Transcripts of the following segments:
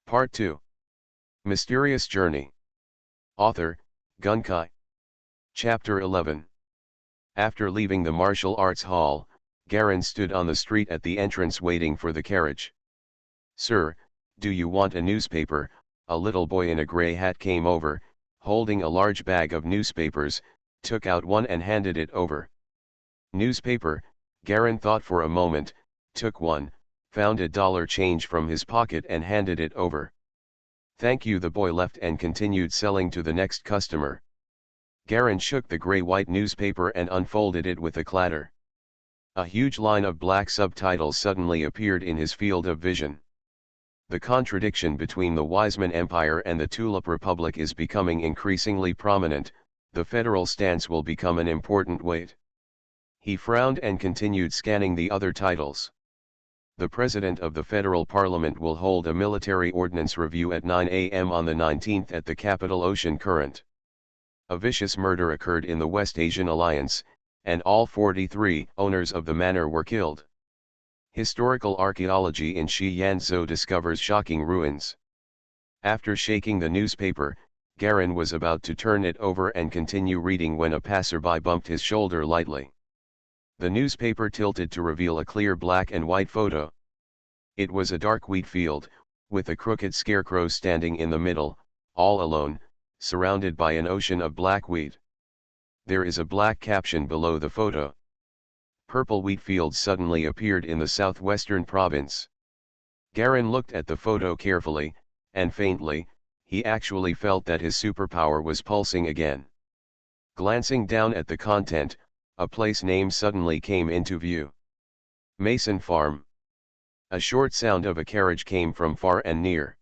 Part 2. Mysterious Journey. Author, Gunkai. Chapter 11. After leaving the martial arts hall, Garin stood on the street at the entrance waiting for the carriage. "Sir, do you want a newspaper?" A little boy in a grey hat came over, holding a large bag of newspapers, took out one and handed it over. Newspaper, Garin thought for a moment, took one, found a dollar change from his pocket and handed it over. "Thank you." The boy left and continued selling to the next customer. Garin shook the grey-white newspaper and unfolded it with a clatter. A huge line of black subtitles suddenly appeared in his field of vision. The contradiction between the Wiseman Empire and the Tulip Republic is becoming increasingly prominent. The federal stance will become an important weight. He frowned and continued scanning the other titles. The President of the Federal Parliament will hold a military ordnance review at 9 a.m. on the 19th at the capital Ocean Current. A vicious murder occurred in the West Asian Alliance, and all 43 owners of the manor were killed. Historical archaeology in Shiyanzhou discovers shocking ruins. After shaking the newspaper, Garin was about to turn it over and continue reading when a passerby bumped his shoulder lightly. The newspaper tilted to reveal a clear black and white photo. It was a dark wheat field, with a crooked scarecrow standing in the middle, all alone, surrounded by an ocean of black wheat. There is a black caption below the photo. Purple wheat fields suddenly appeared in the southwestern province. Garin looked at the photo carefully, and faintly, he actually felt that his superpower was pulsing again. Glancing down at the content, a place name suddenly came into view. Mason Farm. A short sound of a carriage came from far and near.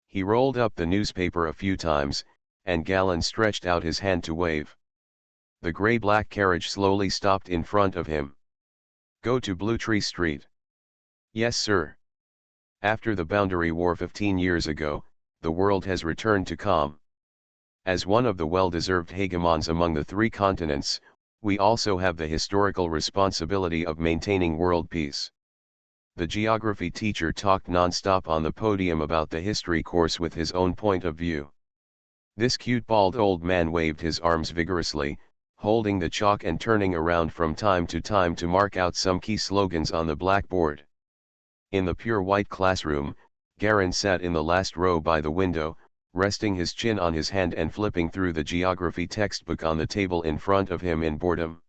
He rolled up the newspaper a few times, and Garin stretched out his hand to wave. The grey-black carriage slowly stopped in front of him. "Go to Blue Tree Street." "Yes, sir." After the Boundary War 15 years ago, the world has returned to calm. As one of the well-deserved hegemons among the three continents, we also have the historical responsibility of maintaining world peace. The geography teacher talked non-stop on the podium about the history course with his own point of view. This cute bald old man waved his arms vigorously, holding the chalk and turning around from time to time to mark out some key slogans on the blackboard. In the pure white classroom, Garin sat in the last row by the window, resting his chin on his hand and flipping through the geography textbook on the table in front of him in boredom.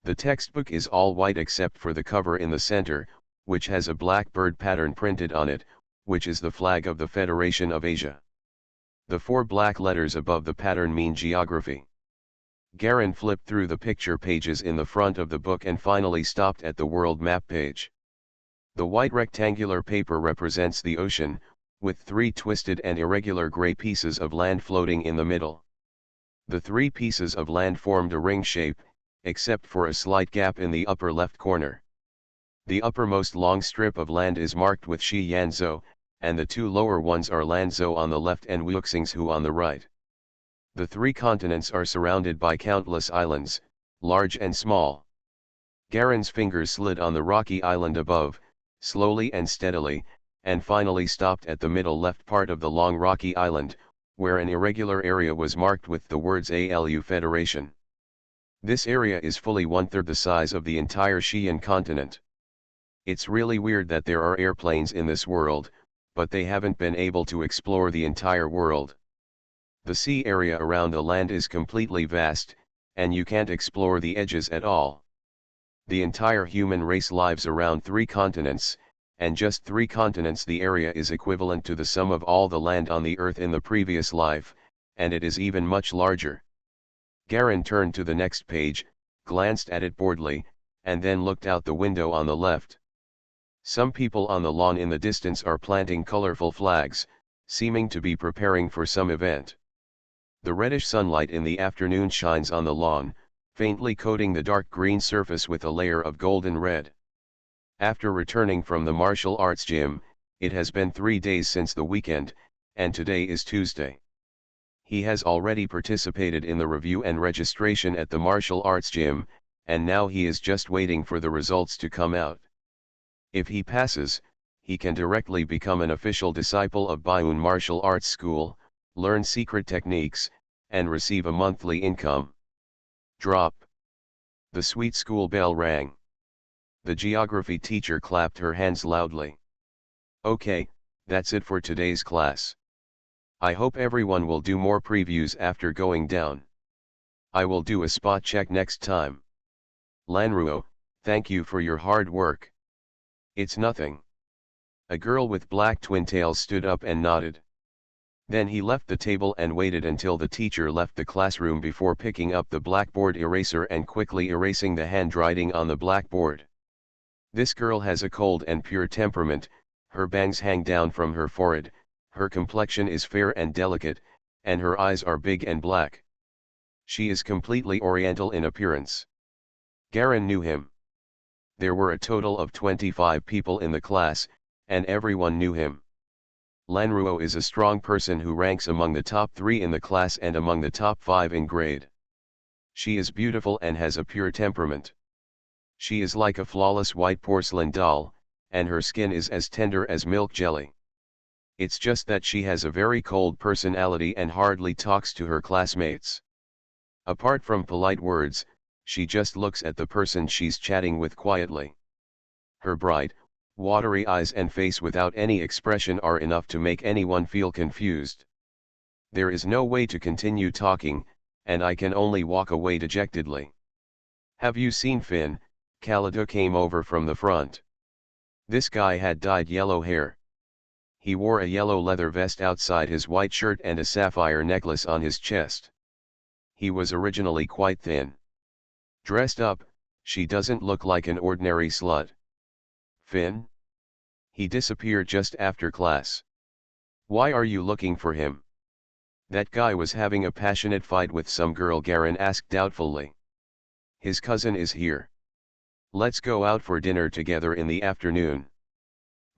The textbook is all white except for the cover in the center, which has a black bird pattern printed on it, which is the flag of the Federation of Asia. The 4 black letters above the pattern mean geography. Garin flipped through the picture pages in the front of the book and finally stopped at the world map page. The white rectangular paper represents the ocean, with 3 twisted and irregular gray pieces of land floating in the middle. The 3 pieces of land formed a ring shape, except for a slight gap in the upper left corner. The uppermost long strip of land is marked with Shiyanzhou, and the 2 lower ones are Lanzhou on the left and Wuxingzhou on the right. The 3 continents are surrounded by countless islands, large and small. Garin's fingers slid on the rocky island above, slowly and steadily, and finally stopped at the middle left part of the long rocky island, where an irregular area was marked with the words ALU Federation. This area is fully 1/3 the size of the entire Xi'an continent. It's really weird that there are airplanes in this world, but they haven't been able to explore the entire world. The sea area around the land is completely vast, and you can't explore the edges at all. The entire human race lives around 3 continents, and just 3 continents. The area is equivalent to the sum of all the land on the earth in the previous life, and it is even much larger. Garin turned to the next page, glanced at it boredly, and then looked out the window on the left. Some people on the lawn in the distance are planting colorful flags, seeming to be preparing for some event. The reddish sunlight in the afternoon shines on the lawn, faintly coating the dark green surface with a layer of golden red. After returning from the martial arts gym, it has been 3 days since the weekend, and today is Tuesday. He has already participated in the review and registration at the martial arts gym, and now he is just waiting for the results to come out. If he passes, he can directly become an official disciple of Bayun Martial Arts School, learn secret techniques, and receive a monthly income. Drop. The sweet school bell rang. The geography teacher clapped her hands loudly. Okay, that's it for today's class. I hope everyone will do more previews after going down. I will do a spot check next time. Lanruo, thank you for your hard work. It's nothing. A girl with black twin tails stood up and nodded. Then he left the table and waited until the teacher left the classroom before picking up the blackboard eraser and quickly erasing the handwriting on the blackboard. This girl has a cold and pure temperament, her bangs hang down from her forehead, her complexion is fair and delicate, and her eyes are big and black. She is completely oriental in appearance. Garen knew him. There were a total of 25 people in the class, and everyone knew him. Lanruo is a strong person who ranks among the top 3 in the class and among the top 5 in grade. She is beautiful and has a pure temperament. She is like a flawless white porcelain doll, and her skin is as tender as milk jelly. It's just that she has a very cold personality and hardly talks to her classmates. Apart from polite words, she just looks at the person she's chatting with quietly. Her bright, watery eyes and face without any expression are enough to make anyone feel confused. There is no way to continue talking, and I can only walk away dejectedly. Have you seen Finn? Kalida came over from the front. This guy had dyed yellow hair. He wore a yellow leather vest outside his white shirt and a sapphire necklace on his chest. He was originally quite thin. Dressed up, she doesn't look like an ordinary slut. Finn? He disappeared just after class. Why are you looking for him? That guy was having a passionate fight with some girl, Garen asked doubtfully. His cousin is here. Let's go out for dinner together in the afternoon.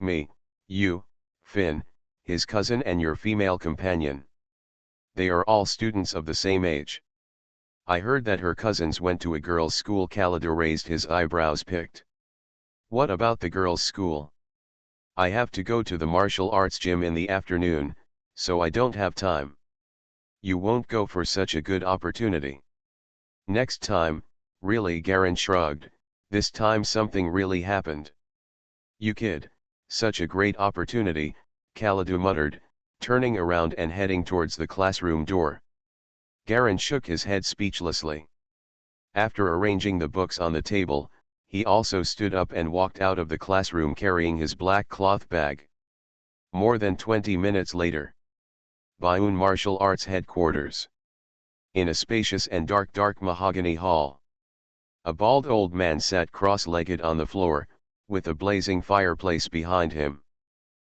Me, you, Finn, his cousin and your female companion. They are all students of the same age. I heard that her cousins went to a girls' school. Kalida raised his eyebrows picked. What about the girls' school? I have to go to the martial arts gym in the afternoon, so I don't have time. You won't go for such a good opportunity. Next time, really, Garen shrugged, this time something really happened. You kid, such a great opportunity, Kalida muttered, turning around and heading towards the classroom door. Garen shook his head speechlessly. After arranging the books on the table, he also stood up and walked out of the classroom carrying his black cloth bag. More than 20 minutes later. Bayun Martial Arts Headquarters. In a spacious and dark mahogany hall. A bald old man sat cross-legged on the floor, with a blazing fireplace behind him.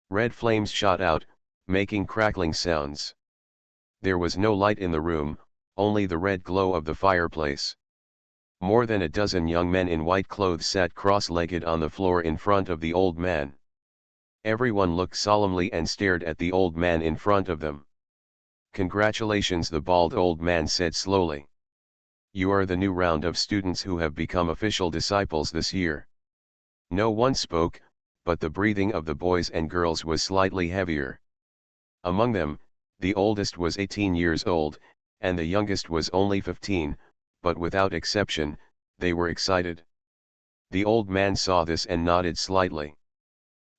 Red flames shot out, making crackling sounds. There was no light in the room, only the red glow of the fireplace. More than a dozen young men in white clothes sat cross-legged on the floor in front of the old man. Everyone looked solemnly and stared at the old man in front of them. Congratulations, the bald old man said slowly. You are the new round of students who have become official disciples this year. No one spoke, but the breathing of the boys and girls was slightly heavier. Among them, the oldest was 18 years old, and the youngest was only 15, but without exception, they were excited. The old man saw this and nodded slightly.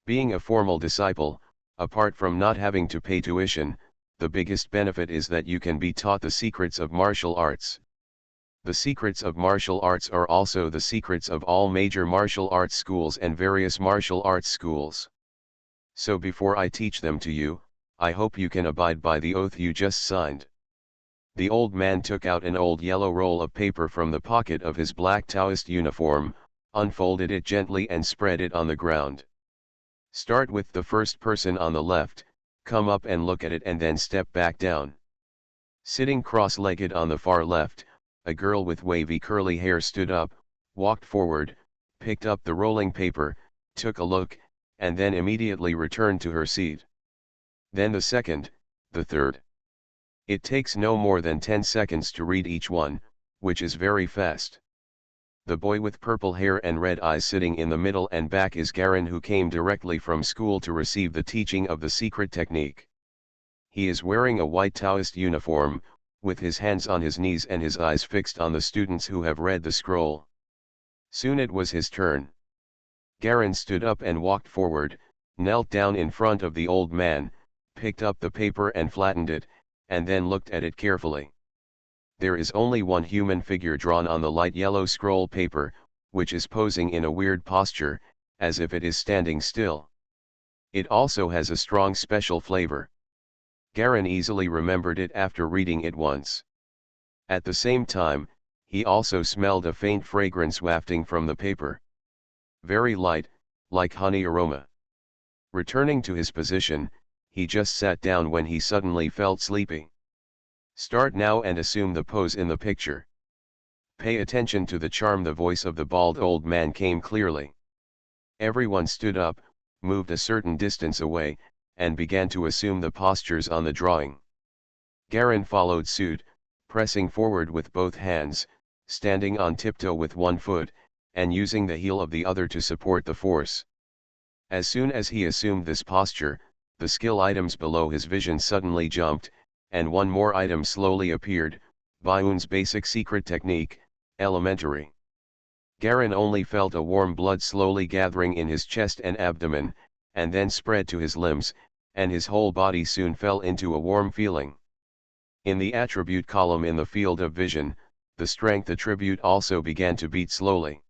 Being a formal disciple, apart from not having to pay tuition, the biggest benefit is that you can be taught the secrets of martial arts. The secrets of martial arts are also the secrets of all major martial arts schools and various martial arts schools. So before I teach them to you, I hope you can abide by the oath you just signed. The old man took out an old yellow roll of paper from the pocket of his black Taoist uniform, unfolded it gently and spread it on the ground. Start with the first person on the left, come up and look at it and then step back down. Sitting cross-legged on the far left, a girl with wavy curly hair stood up, walked forward, picked up the rolling paper, took a look, and then immediately returned to her seat. Then the second, the third. It takes no more than 10 seconds to read each one, which is very fast. The boy with purple hair and red eyes sitting in the middle and back is Garen, who came directly from school to receive the teaching of the secret technique. He is wearing a white Taoist uniform, with his hands on his knees and his eyes fixed on the students who have read the scroll. Soon it was his turn. Garen stood up and walked forward, knelt down in front of the old man, picked up the paper and flattened it, and then looked at it carefully. There is only one human figure drawn on the light yellow scroll paper, which is posing in a weird posture, as if it is standing still. It also has a strong special flavor. Garen easily remembered it after reading it once. At the same time, he also smelled a faint fragrance wafting from the paper. Very light, like honey aroma. Returning to his position, he just sat down when he suddenly felt sleepy. Start now and assume the pose in the picture. Pay attention to the charm. The voice of the bald old man came clearly. Everyone stood up, moved a certain distance away, and began to assume the postures on the drawing. Garen followed suit, pressing forward with both hands, standing on tiptoe with one foot, and using the heel of the other to support the force. As soon as he assumed this posture, the skill items below his vision suddenly jumped, and one more item slowly appeared, Bayun's basic secret technique, elementary. Garen only felt a warm blood slowly gathering in his chest and abdomen, and then spread to his limbs, and his whole body soon fell into a warm feeling. In the attribute column in the field of vision, the strength attribute also began to beat slowly.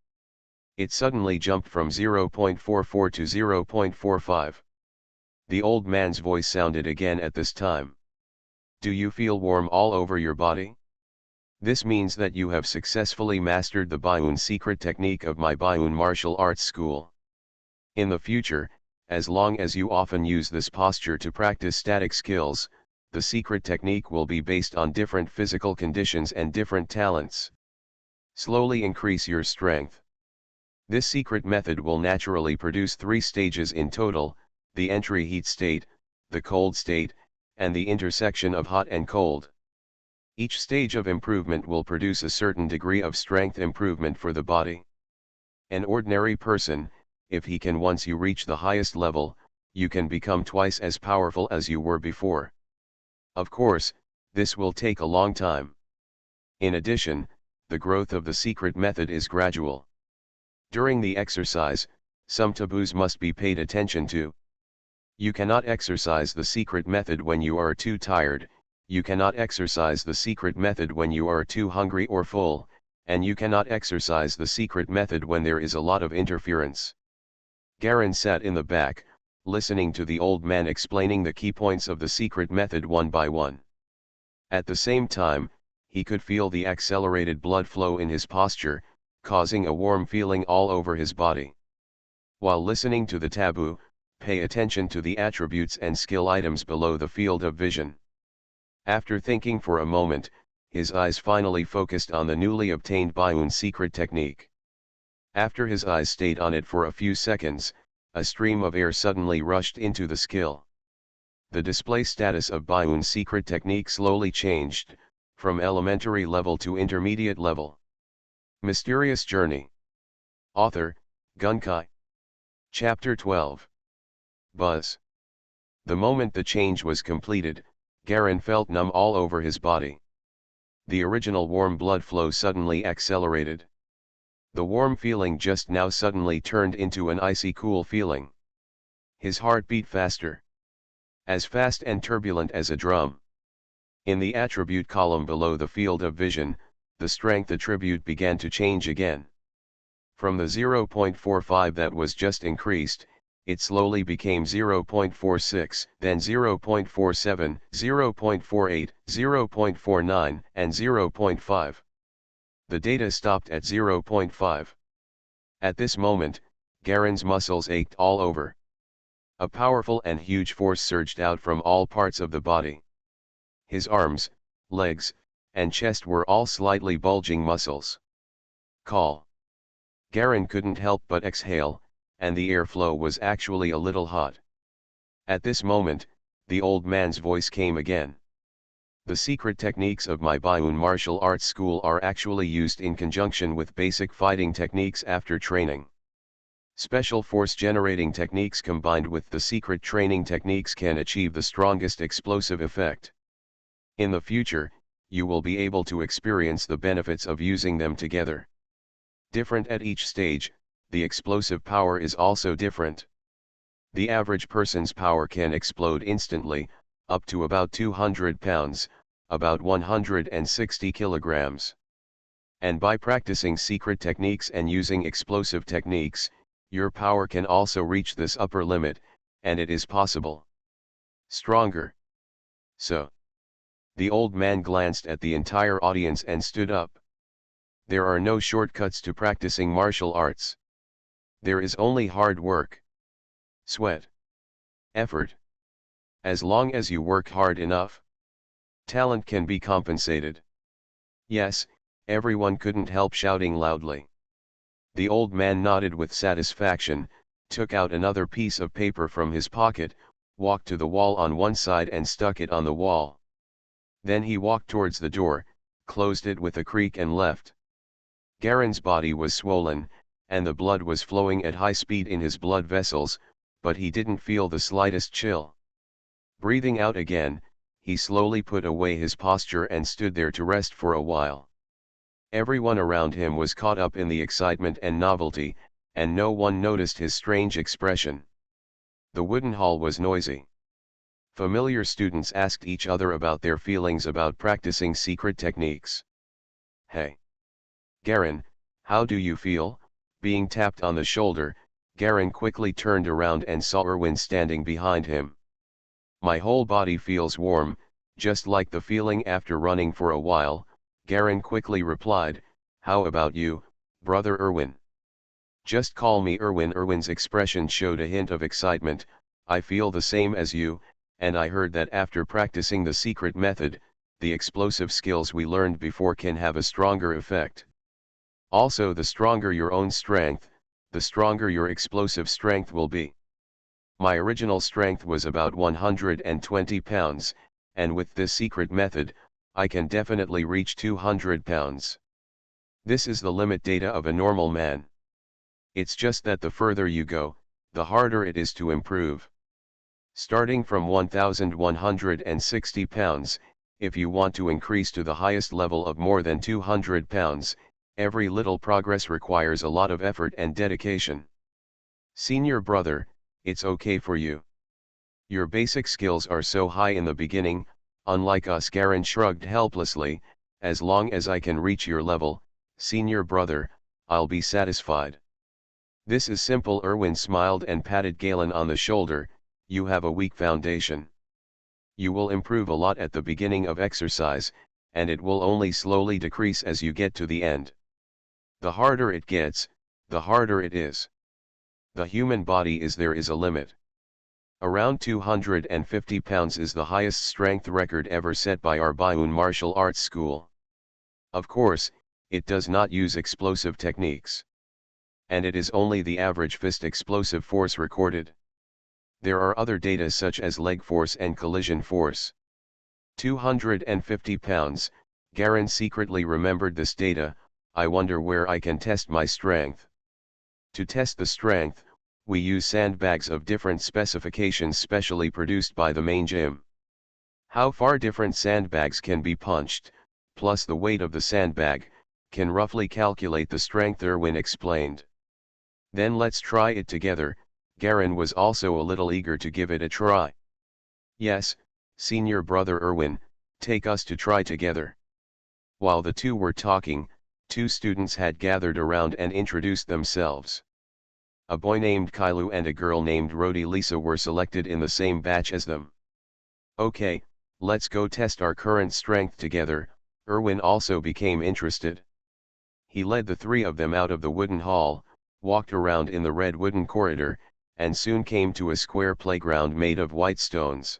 It suddenly jumped from 0.44 to 0.45. The old man's voice sounded again at this time. Do you feel warm all over your body? This means that you have successfully mastered the Bayun secret technique of my Bayun martial arts school. In the future, as long as you often use this posture to practice static skills, the secret technique will be based on different physical conditions and different talents. Slowly increase your strength. This secret method will naturally produce 3 stages in total: the entry heat state, the cold state, and the intersection of hot and cold. Each stage of improvement will produce a certain degree of strength improvement for the body. An ordinary person, if he can once you reach the highest level, you can become twice as powerful as you were before. Of course, this will take a long time. In addition, the growth of the secret method is gradual. During the exercise, some taboos must be paid attention to. You cannot exercise the secret method when you are too tired, you cannot exercise the secret method when you are too hungry or full, and you cannot exercise the secret method when there is a lot of interference. Garen sat in the back, listening to the old man explaining the key points of the secret method one by one. At the same time, he could feel the accelerated blood flow in his posture, causing a warm feeling all over his body. While listening to the taboo, pay attention to the attributes and skill items below the field of vision. After thinking for a moment, his eyes finally focused on the newly obtained Bayun secret technique. After his eyes stayed on it for a few seconds, a stream of air suddenly rushed into the skill. The display status of Bayun's secret technique slowly changed, from elementary level to intermediate level. Mysterious Journey. Author, Gunkai. Chapter 12. Buzz. The moment the change was completed, Garen felt numb all over his body. The original warm blood flow suddenly accelerated. The warm feeling just now suddenly turned into an icy cool feeling. His heart beat faster. As fast and turbulent as a drum. In the attribute column below the field of vision, the strength attribute began to change again. From the 0.45 that was just increased, it slowly became 0.46, then 0.47, 0.48, 0.49, and 0.5. The data stopped at 0.5. At this moment, Garen's muscles ached all over. A powerful and huge force surged out from all parts of the body. His arms, legs, and chest were all slightly bulging muscles. Call. Garen couldn't help but exhale, and the airflow was actually a little hot. At this moment, the old man's voice came again. The secret techniques of my Bayun martial arts school are actually used in conjunction with basic fighting techniques after training. Special force generating techniques combined with the secret training techniques can achieve the strongest explosive effect. In the future, you will be able to experience the benefits of using them together. Different at each stage, the explosive power is also different. The average person's power can explode instantly, up to about 200 pounds, about 160 kilograms. And by practicing secret techniques and using explosive techniques, your power can also reach this upper limit, and it is possible. Stronger. So. The old man glanced at the entire audience and stood up. There are no shortcuts to practicing martial arts. There is only hard work. Sweat. Effort. As long as you work hard enough, talent can be compensated. Yes, everyone couldn't help shouting loudly. The old man nodded with satisfaction, took out another piece of paper from his pocket, walked to the wall on one side and stuck it on the wall. Then he walked towards the door, closed it with a creak and left. Garen's body was swollen, and the blood was flowing at high speed in his blood vessels, but he didn't feel the slightest chill. Breathing out again, he slowly put away his posture and stood there to rest for a while. Everyone around him was caught up in the excitement and novelty, and no one noticed his strange expression. The wooden hall was noisy. Familiar students asked each other about their feelings about practicing secret techniques. Hey! Garen, how do you feel? Being tapped on the shoulder, Garen quickly turned around and saw Erwin standing behind him. My whole body feels warm, just like the feeling after running for a while, Garen quickly replied, how about you, brother Erwin? Just call me Erwin. Erwin's expression showed a hint of excitement. I feel the same as you, and I heard that after practicing the secret method, the explosive skills we learned before can have a stronger effect. Also, the stronger your own strength, the stronger your explosive strength will be. My original strength was about 120 pounds, and with this secret method, I can definitely reach 200 pounds. This is the limit data of a normal man. It's just that the further you go, the harder it is to improve. Starting from 1,160 pounds, if you want to increase to the highest level of more than 200 pounds, every little progress requires a lot of effort and dedication. Senior brother, it's okay for you. Your basic skills are so high in the beginning, unlike us. Garen shrugged helplessly, as long as I can reach your level, senior brother, I'll be satisfied. This is simple. Erwin smiled and patted Galen on the shoulder. You have a weak foundation. You will improve a lot at the beginning of exercise, and it will only slowly decrease as you get to the end. The harder it gets, the harder it is. The human body there is a limit. Around 250 pounds is the highest strength record ever set by our Bayun martial arts school. Of course, it does not use explosive techniques. And it is only the average fist explosive force recorded. There are other data such as leg force and collision force. 250 pounds, Garen secretly remembered this data. I wonder where I can test my strength. To test the strength, we use sandbags of different specifications specially produced by the main gym. How far different sandbags can be punched, plus the weight of the sandbag, can roughly calculate the strength. Erwin explained. Then let's try it together. Garen was also a little eager to give it a try. Yes, senior brother Erwin, take us to try together. While the two were talking, two students had gathered around and introduced themselves. A boy named Kailu and a girl named Rodi Lisa were selected in the same batch as them. Okay, let's go test our current strength together. Erwin also became interested. He led the three of them out of the wooden hall, walked around in the red wooden corridor, and soon came to a square playground made of white stones.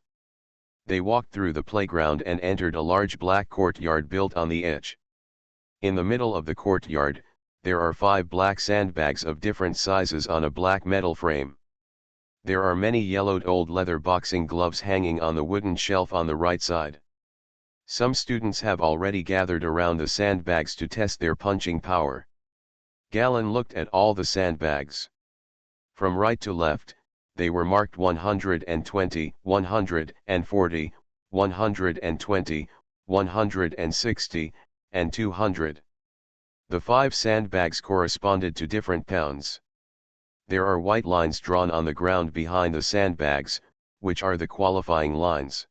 They walked through the playground and entered a large black courtyard built on the edge. In the middle of the courtyard, there are 5 black sandbags of different sizes on a black metal frame. There are many yellowed old leather boxing gloves hanging on the wooden shelf on the right side. Some students have already gathered around the sandbags to test their punching power. Galen looked at all the sandbags. From right to left, they were marked 120, 140, 120, 160, and 200. The 5 sandbags corresponded to different pounds. There are white lines drawn on the ground behind the sandbags, which are the qualifying lines.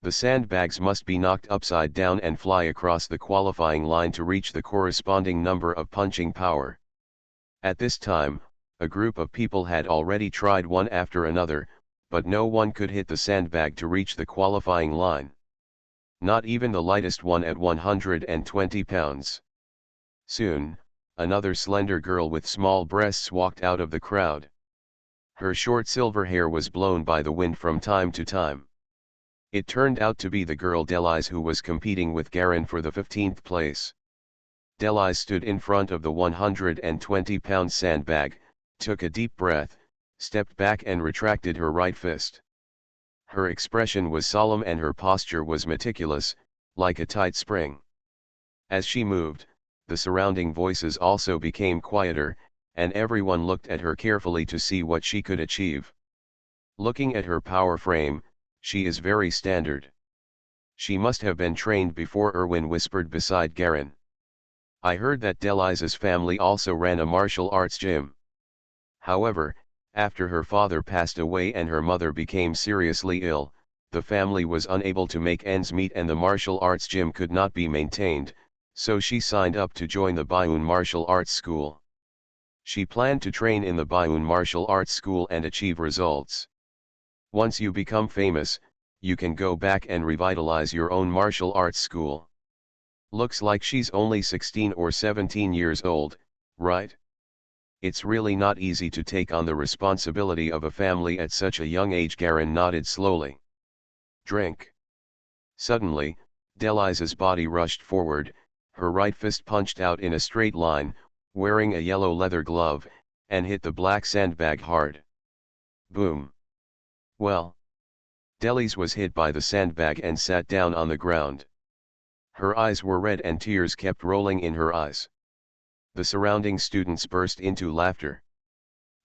The sandbags must be knocked upside down and fly across the qualifying line to reach the corresponding number of punching power. At this time, a group of people had already tried one after another, but no one could hit the sandbag to reach the qualifying line. Not even the lightest one at 120 pounds. Soon, another slender girl with small breasts walked out of the crowd. Her short silver hair was blown by the wind from time to time. It turned out to be the girl Delise who was competing with Garen for the 15th place. Delise stood in front of the 120-pound sandbag, took a deep breath, stepped back and retracted her right fist. Her expression was solemn and her posture was meticulous, like a tight spring. As she moved, the surrounding voices also became quieter, and everyone looked at her carefully to see what she could achieve. Looking at her power frame, she is very standard. She must have been trained before. Erwin whispered beside Garen. I heard that Delisa's family also ran a martial arts gym. However, after her father passed away and her mother became seriously ill, the family was unable to make ends meet and the martial arts gym could not be maintained, so she signed up to join the Bayun Martial Arts School. She planned to train in the Bayun Martial Arts School and achieve results. Once you become famous, you can go back and revitalize your own martial arts school. Looks like she's only 16 or 17 years old, right? It's really not easy to take on the responsibility of a family at such a young age. Garen nodded slowly. Drink. Suddenly, Delisa's body rushed forward, her right fist punched out in a straight line, wearing a yellow leather glove, and hit the black sandbag hard. Boom. Well. Delise was hit by the sandbag and sat down on the ground. Her eyes were red and tears kept rolling in her eyes. The surrounding students burst into laughter.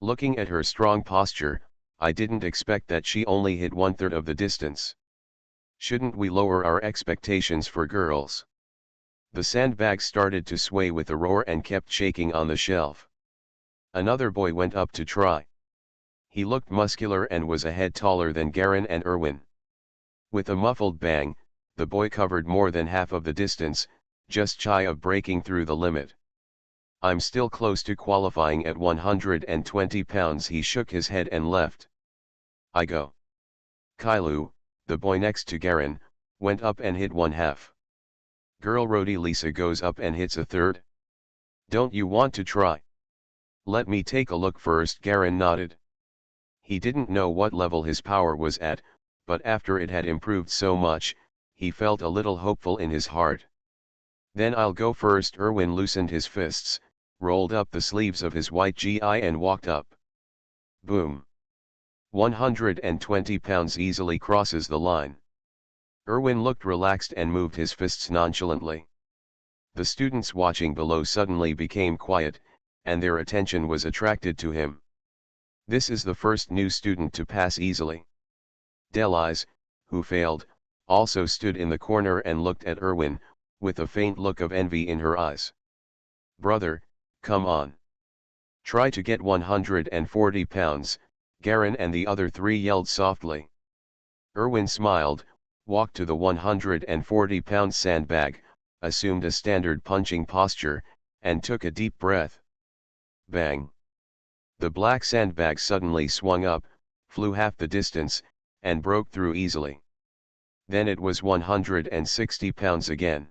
Looking at her strong posture, I didn't expect that she only hit 1/3 of the distance. Shouldn't we lower our expectations for girls? The sandbag started to sway with a roar and kept shaking on the shelf. Another boy went up to try. He looked muscular and was a head taller than Garen and Erwin. With a muffled bang, the boy covered more than half of the distance, just shy of breaking through the limit. I'm still close to qualifying at 120 pounds. He shook his head and left. I go. Kailu, the boy next to Garen, went up and hit 1/2. Girl Rodi Lisa goes up and hits 1/3. Don't you want to try? Let me take a look first. Garen nodded. He didn't know what level his power was at, but after it had improved so much, he felt a little hopeful in his heart. Then I'll go first. Erwin loosened his fists, rolled up the sleeves of his white gi and walked up. Boom. 120 pounds easily crosses the line. Erwin looked relaxed and moved his fists nonchalantly. The students watching below suddenly became quiet, and their attention was attracted to him. This is the first new student to pass easily. Delise, who failed, also stood in the corner and looked at Erwin, with a faint look of envy in her eyes. Brother, come on. Try to get 140 pounds, Garen and the other 3 yelled softly. Erwin smiled, walked to the 140-pound sandbag, assumed a standard punching posture, and took a deep breath. Bang! The black sandbag suddenly swung up, flew half the distance, and broke through easily. Then it was 160 pounds again.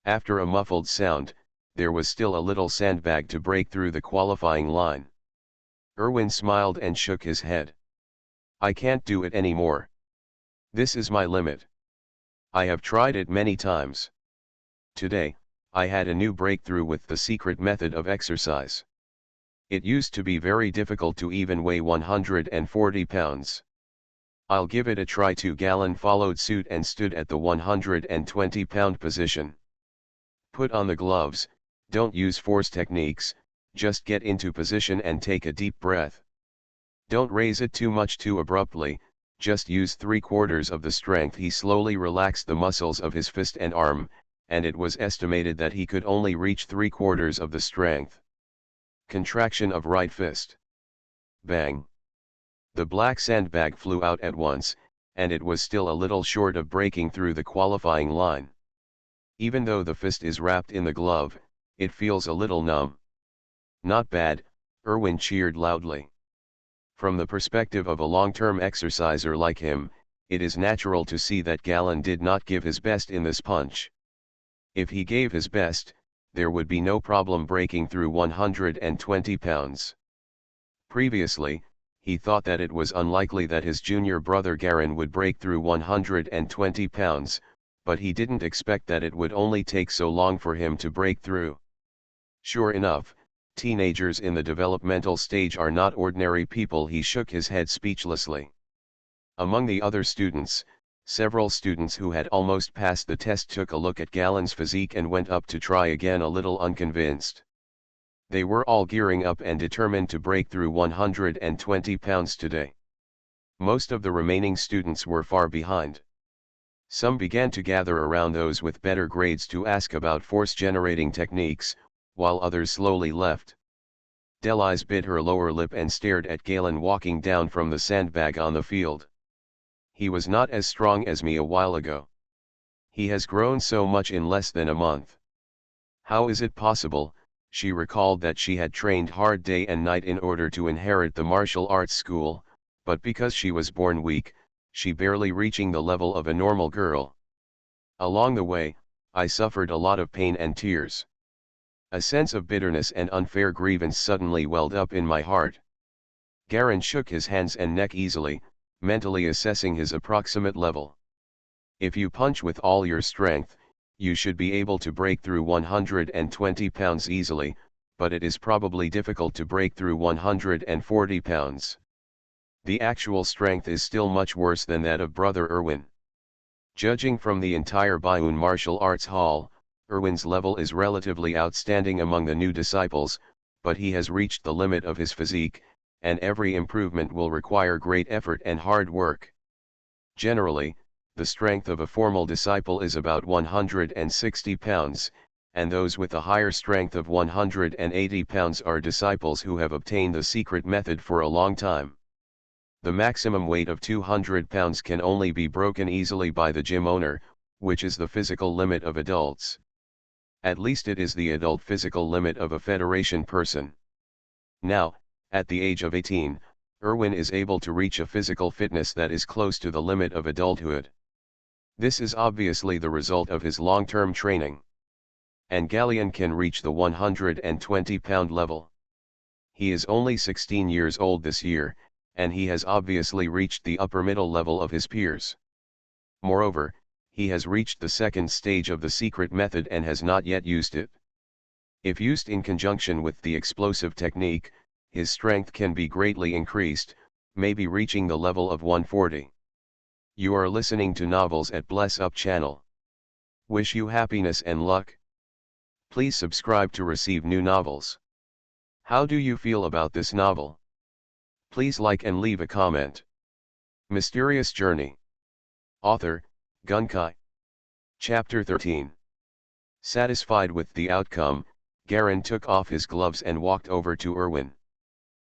After a muffled sound, there was still a little sandbag to break through the qualifying line. Erwin smiled and shook his head. I can't do it anymore. This is my limit. I have tried it many times. Today, I had a new breakthrough with the secret method of exercise. It used to be very difficult to even weigh 140 pounds. I'll give it a try too. Galen followed suit and stood at the 120-pound position. Put on the gloves, don't use force techniques, just get into position and take a deep breath. Don't raise it too much too abruptly, just use 3/4 of the strength. He slowly relaxed the muscles of his fist and arm, and it was estimated that he could only reach 3/4 of the strength. Contraction of right fist. Bang! The black sandbag flew out at once, and it was still a little short of breaking through the qualifying line. Even though the fist is wrapped in the glove, it feels a little numb. Not bad, Erwin cheered loudly. From the perspective of a long-term exerciser like him, it is natural to see that Galen did not give his best in this punch. If he gave his best, there would be no problem breaking through 120 pounds. Previously, he thought that it was unlikely that his junior brother Garen would break through 120 pounds, but he didn't expect that it would only take so long for him to break through. Sure enough, teenagers in the developmental stage are not ordinary people. He shook his head speechlessly. Among the other students, several students who had almost passed the test took a look at Galen's physique and went up to try again, a little unconvinced. They were all gearing up and determined to break through 120 pounds today. Most of the remaining students were far behind. Some began to gather around those with better grades to ask about force-generating techniques, while others slowly left. Delise bit her lower lip and stared at Galen walking down from the sandbag on the field. He was not as strong as me a while ago. He has grown so much in less than a month. How is it possible? She recalled that she had trained hard day and night in order to inherit the martial arts school, but because she was born weak, she barely reaching the level of a normal girl. Along the way, I suffered a lot of pain and tears. A sense of bitterness and unfair grievance suddenly welled up in my heart. Garen shook his hands and neck easily, mentally assessing his approximate level. If you punch with all your strength, you should be able to break through 120 pounds easily, but it is probably difficult to break through 140 pounds. The actual strength is still much worse than that of brother Erwin. Judging from the entire Bayun Martial Arts Hall, Erwin's level is relatively outstanding among the new disciples, but he has reached the limit of his physique, and every improvement will require great effort and hard work. Generally, the strength of a formal disciple is about 160 pounds, and those with a higher strength of 180 pounds are disciples who have obtained the secret method for a long time. The maximum weight of 200 pounds can only be broken easily by the gym owner, which is the physical limit of adults. At least it is the adult physical limit of a Federation person. Now, at the age of 18, Erwin is able to reach a physical fitness that is close to the limit of adulthood. This is obviously the result of his long-term training. And Galen can reach the 120-pound level. He is only 16 years old this year, and he has obviously reached the upper middle level of his peers. Moreover, he has reached the second stage of the secret method and has not yet used it. If used in conjunction with the explosive technique, his strength can be greatly increased, maybe reaching the level of 140. You are listening to Novels at Bless Up channel. Wish you happiness and luck. Please subscribe to receive new novels. How do you feel about this novel? Please like and leave a comment. Mysterious Journey. Author, Gunkai. Chapter 13. Satisfied with the outcome, Garen took off his gloves and walked over to Erwin.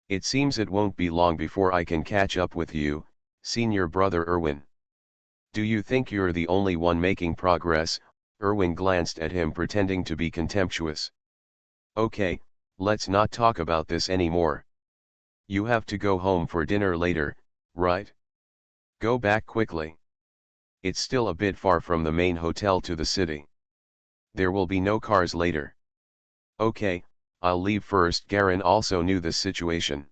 It seems it won't be long before I can catch up with you, senior brother Erwin. Do you think you're the only one making progress? Erwin glanced at him, pretending to be contemptuous. Okay, let's not talk about this anymore. You have to go home for dinner later, right? Go back quickly. It's still a bit far from the main hotel to the city. There will be no cars later. Okay, I'll leave first. Garen also knew this situation.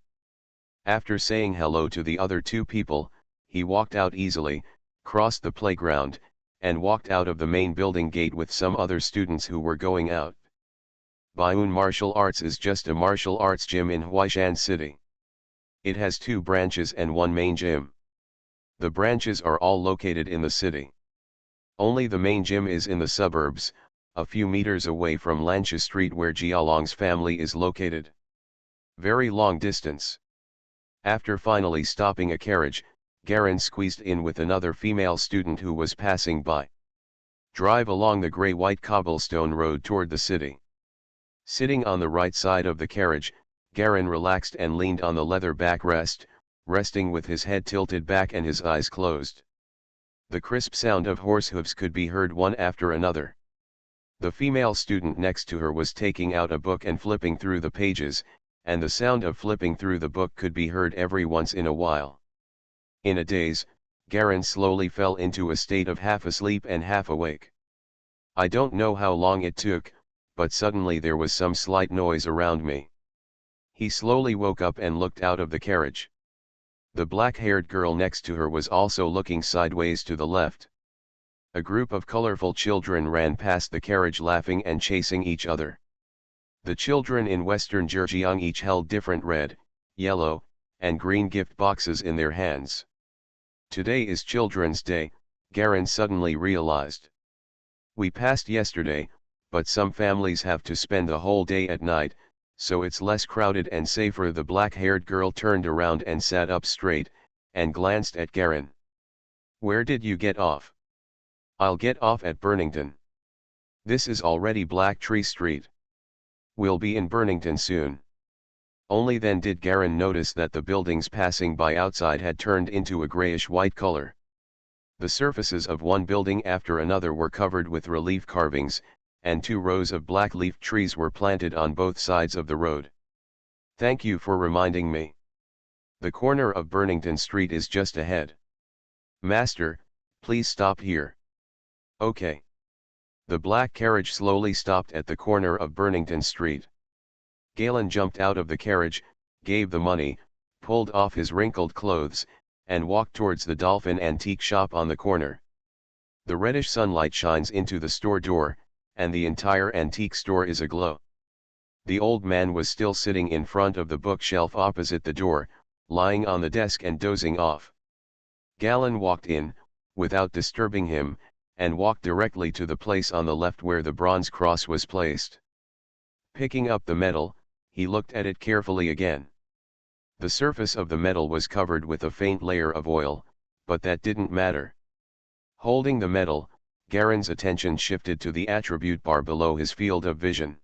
After saying hello to the other two people, he walked out easily, crossed the playground, and walked out of the main building gate with some other students who were going out. Bayun Martial Arts is just a martial arts gym in Huaishan City. It has two branches and one main gym. The branches are all located in the city. Only the main gym is in the suburbs, a few meters away from Lancha Street where Jialong's family is located. Very long distance. After finally stopping a carriage, Garin squeezed in with another female student who was passing by. Drive along the grey-white cobblestone road toward the city. Sitting on the right side of the carriage, Garin relaxed and leaned on the leather backrest, resting with his head tilted back and his eyes closed. The crisp sound of horse hooves could be heard one after another. The female student next to her was taking out a book and flipping through the pages, and the sound of flipping through the book could be heard every once in a while. In a daze, Garin slowly fell into a state of half asleep and half awake. I don't know how long it took, but suddenly there was some slight noise around me. He slowly woke up and looked out of the carriage. The black-haired girl next to her was also looking sideways to the left. A group of colorful children ran past the carriage laughing and chasing each other. The children in western Zhejiang each held different red, yellow, and green gift boxes in their hands. Today is Children's Day, Garin suddenly realized. We passed yesterday, but some families have to spend the whole day at night, so it's less crowded and safer. The black-haired girl turned around and sat up straight, and glanced at Garin. Where did you get off? I'll get off at Burnington. This is already Black Tree Street. We'll be in Burnington soon. Only then did Garin notice that the buildings passing by outside had turned into a grayish-white color. The surfaces of one building after another were covered with relief carvings, and 2 rows of black-leaf trees were planted on both sides of the road. Thank you for reminding me. The corner of Burnington Street is just ahead. Master, please stop here. Okay. The black carriage slowly stopped at the corner of Burnington Street. Galen jumped out of the carriage, gave the money, pulled off his wrinkled clothes, and walked towards the Dolphin Antique Shop on the corner. The reddish sunlight shines into the store door, and the entire antique store is aglow. The old man was still sitting in front of the bookshelf opposite the door, lying on the desk and dozing off. Galen walked in, without disturbing him, and walked directly to the place on the left where the bronze cross was placed. Picking up the medal, he looked at it carefully again. The surface of the medal was covered with a faint layer of oil, but that didn't matter. Holding the medal, Garen's attention shifted to the attribute bar below his field of vision.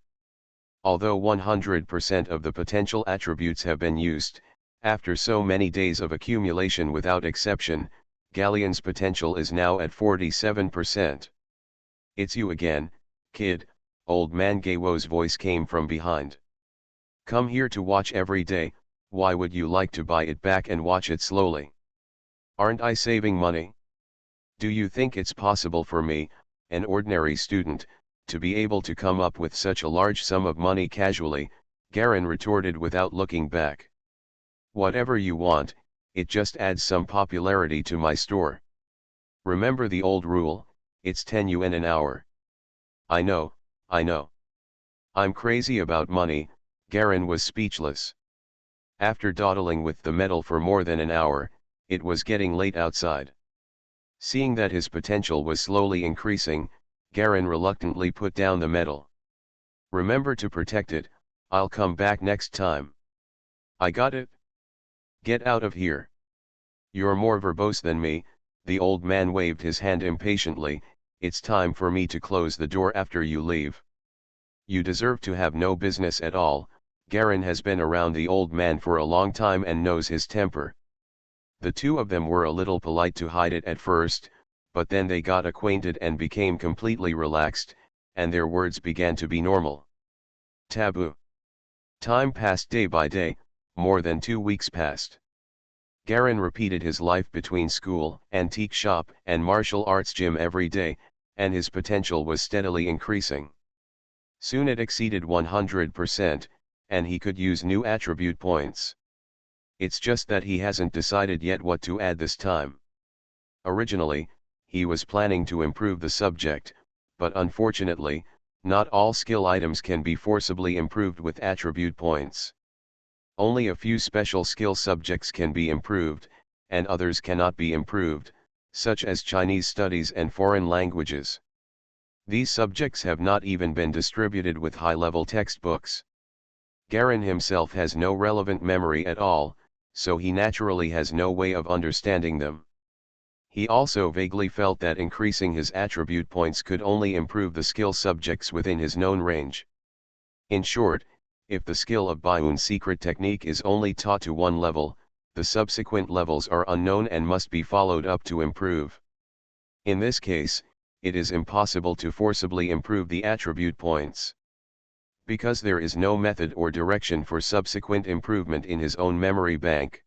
Although 100% of the potential attributes have been used, after so many days of accumulation without exception, Galleon's potential is now at 47%. It's you again, kid, old man Gaywo's voice came from behind. Come here to watch every day, why would you like to buy it back and watch it slowly? Aren't I saving money? Do you think it's possible for me, an ordinary student, to be able to come up with such a large sum of money casually? Garen retorted without looking back. Whatever you want, it just adds some popularity to my store. Remember the old rule, it's 10 yuan an hour. I know. I'm crazy about money. Garen was speechless. After dawdling with the medal for more than an hour, it was getting late outside. Seeing that his potential was slowly increasing, Garen reluctantly put down the medal. Remember to protect it, I'll come back next time. I got it? Get out of here. You're more verbose than me. The old man waved his hand impatiently. It's time for me to close the door after you leave. You deserve to have no business at all. Garen has been around the old man for a long time and knows his temper. The two of them were a little polite to hide it at first, but then they got acquainted and became completely relaxed, and their words began to be normal. Taboo. Time passed day by day, more than 2 weeks passed. Garen repeated his life between school, antique shop, and martial arts gym every day, and his potential was steadily increasing. Soon it exceeded 100%, and he could use new attribute points. It's just that he hasn't decided yet what to add this time. Originally, he was planning to improve the subject, but unfortunately, not all skill items can be forcibly improved with attribute points. Only a few special skill subjects can be improved, and others cannot be improved, such as Chinese studies and foreign languages. These subjects have not even been distributed with high-level textbooks. Garin himself has no relevant memory at all, so he naturally has no way of understanding them. He also vaguely felt that increasing his attribute points could only improve the skill subjects within his known range. In short, if the skill of Baiun's secret technique is only taught to one level, the subsequent levels are unknown and must be followed up to improve. In this case, it is impossible to forcibly improve the attribute points. Because there is no method or direction for subsequent improvement in his own memory bank.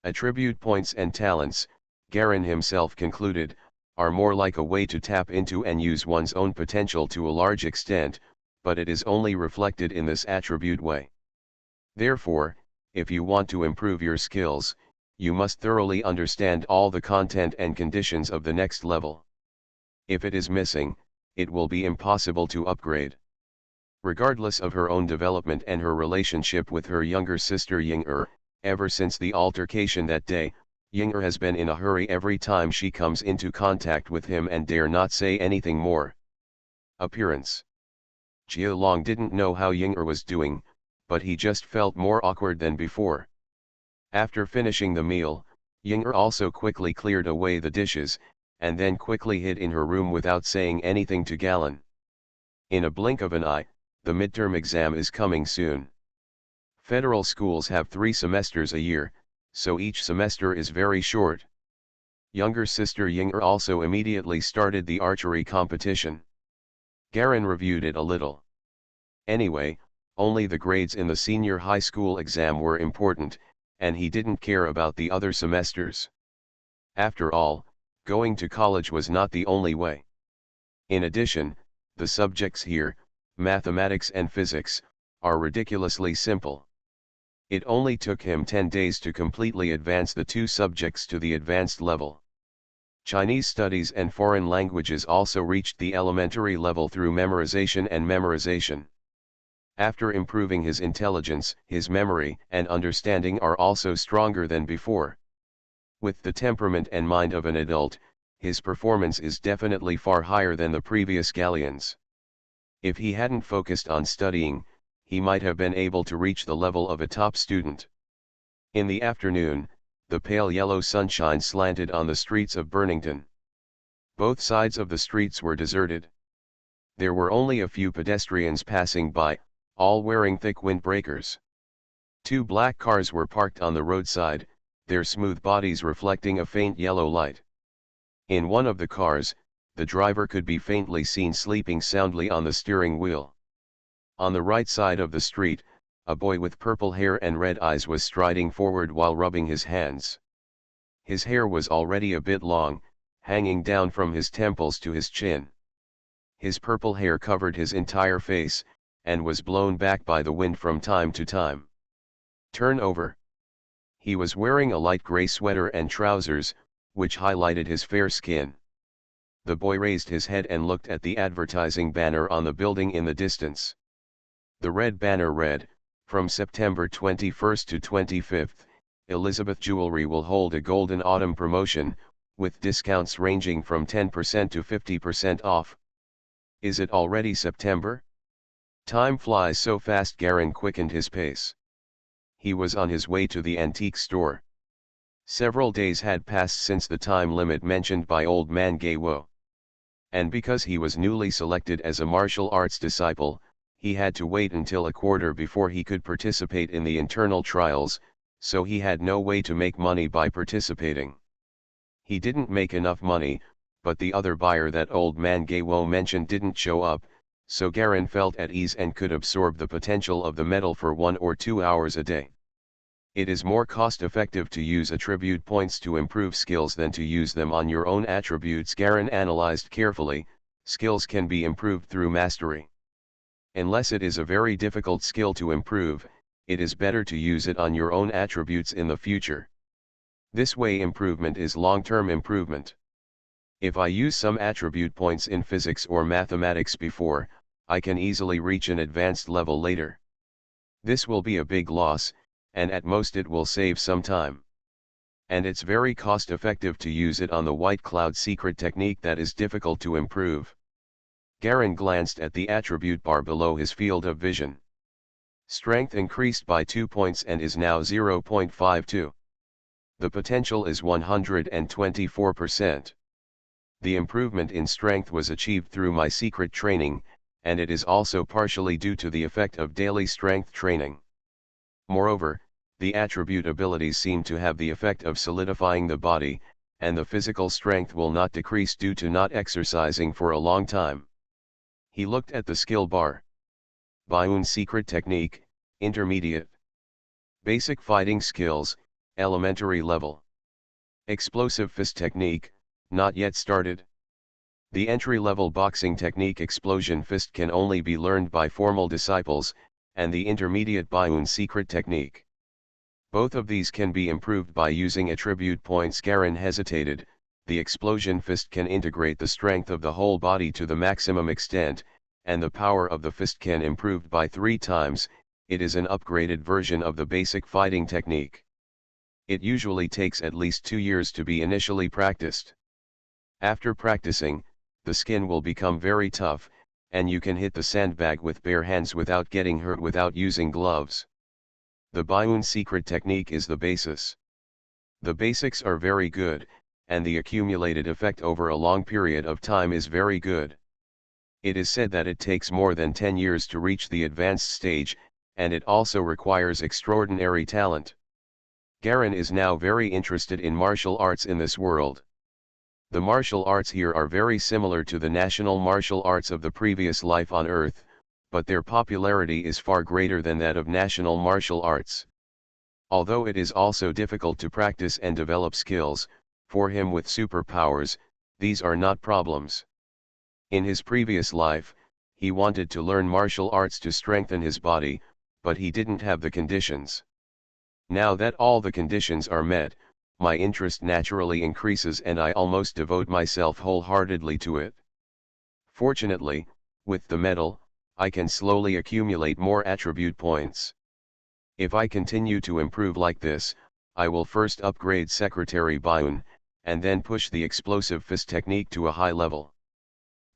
Attribute points and talents, Garin himself concluded, are more like a way to tap into and use one's own potential to a large extent, but it is only reflected in this attribute way. Therefore, if you want to improve your skills, you must thoroughly understand all the content and conditions of the next level. If it is missing, it will be impossible to upgrade. Regardless of her own development and her relationship with her younger sister Ying'er, ever since the altercation that day, Ying'er has been in a hurry every time she comes into contact with him and dare not say anything more. Appearance. Jia Long didn't know how Ying'er was doing, but he just felt more awkward than before. After finishing the meal, Ying'er also quickly cleared away the dishes, and then quickly hid in her room without saying anything to Galen. In a blink of an eye, the midterm exam is coming soon. Federal schools have 3 semesters a year, so each semester is very short. Younger sister Ying'er also immediately started the archery competition. Garin reviewed it a little. Anyway, only the grades in the senior high school exam were important, and he didn't care about the other semesters. After all, going to college was not the only way. In addition, the subjects here, mathematics and physics, are ridiculously simple. It only took him 10 days to completely advance the 2 subjects to the advanced level. Chinese studies and foreign languages also reached the elementary level through memorization and memorization. After improving his intelligence, his memory and understanding are also stronger than before. With the temperament and mind of an adult, his performance is definitely far higher than the previous galleons. If he hadn't focused on studying, he might have been able to reach the level of a top student. In the afternoon, the pale yellow sunshine slanted on the streets of Burnington. Both sides of the streets were deserted. There were only a few pedestrians passing by, all wearing thick windbreakers. 2 black cars were parked on the roadside, their smooth bodies reflecting a faint yellow light. In one of the cars, the driver could be faintly seen sleeping soundly on the steering wheel. On the right side of the street, a boy with purple hair and red eyes was striding forward while rubbing his hands. His hair was already a bit long, hanging down from his temples to his chin. His purple hair covered his entire face, and was blown back by the wind from time to time. Turn over. He was wearing a light gray sweater and trousers, which highlighted his fair skin. The boy raised his head and looked at the advertising banner on the building in the distance. The red banner read, "From September 21st to 25th, Elizabeth Jewelry will hold a Golden Autumn promotion, with discounts ranging from 10% to 50% off." Is it already September? Time flies so fast. Garin quickened his pace. He was on his way to the antique store. Several days had passed since the time limit mentioned by Old Man Gaywo. And because he was newly selected as a martial arts disciple, he had to wait until a quarter before he could participate in the internal trials, so he had no way to make money by participating. He didn't make enough money, but the other buyer that Old Man Gaywo mentioned didn't show up, so Garin felt at ease and could absorb the potential of the metal for 1 or 2 hours a day. It is more cost-effective to use attribute points to improve skills than to use them on your own attributes. Garin analyzed carefully. Skills can be improved through mastery. Unless it is a very difficult skill to improve, it is better to use it on your own attributes in the future. This way improvement is long-term improvement. If I use some attribute points in physics or mathematics before, I can easily reach an advanced level later. This will be a big loss, and at most it will save some time. and it's very cost-effective to use it on the white cloud secret technique that is difficult to improve. Garen glanced at the attribute bar below his field of vision. Strength increased by 2 points and is now 0.52. The potential is 124%. The improvement in strength was achieved through my secret training, and it is also partially due to the effect of daily strength training. Moreover, the attribute abilities seem to have the effect of solidifying the body, and the physical strength will not decrease due to not exercising for a long time. He looked at the skill bar. Bioun secret technique, intermediate. Basic fighting skills, elementary level. Explosive fist technique, not yet started. The entry-level boxing technique explosion fist can only be learned by formal disciples, and the intermediate Bioun secret technique. Both of these can be improved by using attribute points. Garen hesitated. The explosion fist can integrate the strength of the whole body to the maximum extent, and the power of the fist can improved by 3 times. It is an upgraded version of the basic fighting technique. It usually takes at least 2 years to be initially practiced. After practicing, the skin will become very tough, and you can hit the sandbag with bare hands without getting hurt without using gloves. The Bioun secret technique is the basis. The basics are very good, and the accumulated effect over a long period of time is very good. It is said that it takes more than 10 years to reach the advanced stage, and it also requires extraordinary talent. Garen is now very interested in martial arts in this world. The martial arts here are very similar to the national martial arts of the previous life on Earth, but their popularity is far greater than that of national martial arts. Although it is also difficult to practice and develop skills, for him with superpowers, these are not problems. In his previous life, he wanted to learn martial arts to strengthen his body, but he didn't have the conditions. Now that all the conditions are met, my interest naturally increases and I almost devote myself wholeheartedly to it. Fortunately, with the medal, I can slowly accumulate more attribute points. If I continue to improve like this, I will first upgrade Secretary Bioun, and then push the explosive fist technique to a high level.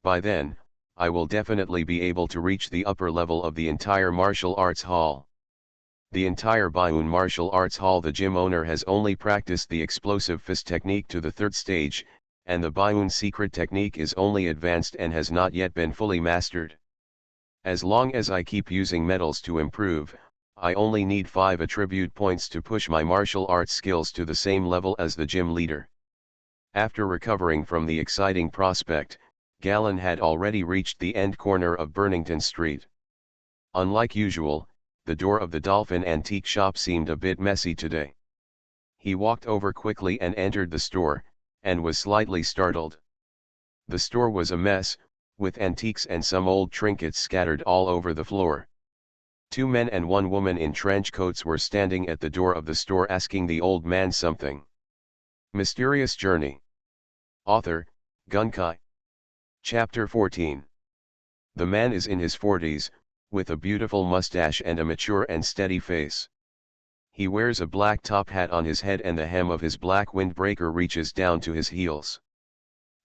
By then, I will definitely be able to reach the upper level of the entire martial arts hall. The entire Bioun martial arts hall, the gym owner has only practiced the explosive fist technique to the 3rd stage, and the Bioun secret technique is only advanced and has not yet been fully mastered. As long as I keep using medals to improve, I only need 5 attribute points to push my martial arts skills to the same level as the gym leader. After recovering from the exciting prospect, Galen had already reached the end corner of Burnington Street. Unlike usual, the door of the Dolphin Antique Shop seemed a bit messy today. He walked over quickly and entered the store, and was slightly startled. The store was a mess, with antiques and some old trinkets scattered all over the floor. 2 men and 1 woman in trench coats were standing at the door of the store asking the old man something. Mysterious Journey. Author, Gunkai. Chapter 14. The man is in his 40s, with a beautiful mustache and a mature and steady face. He wears a black top hat on his head and the hem of his black windbreaker reaches down to his heels.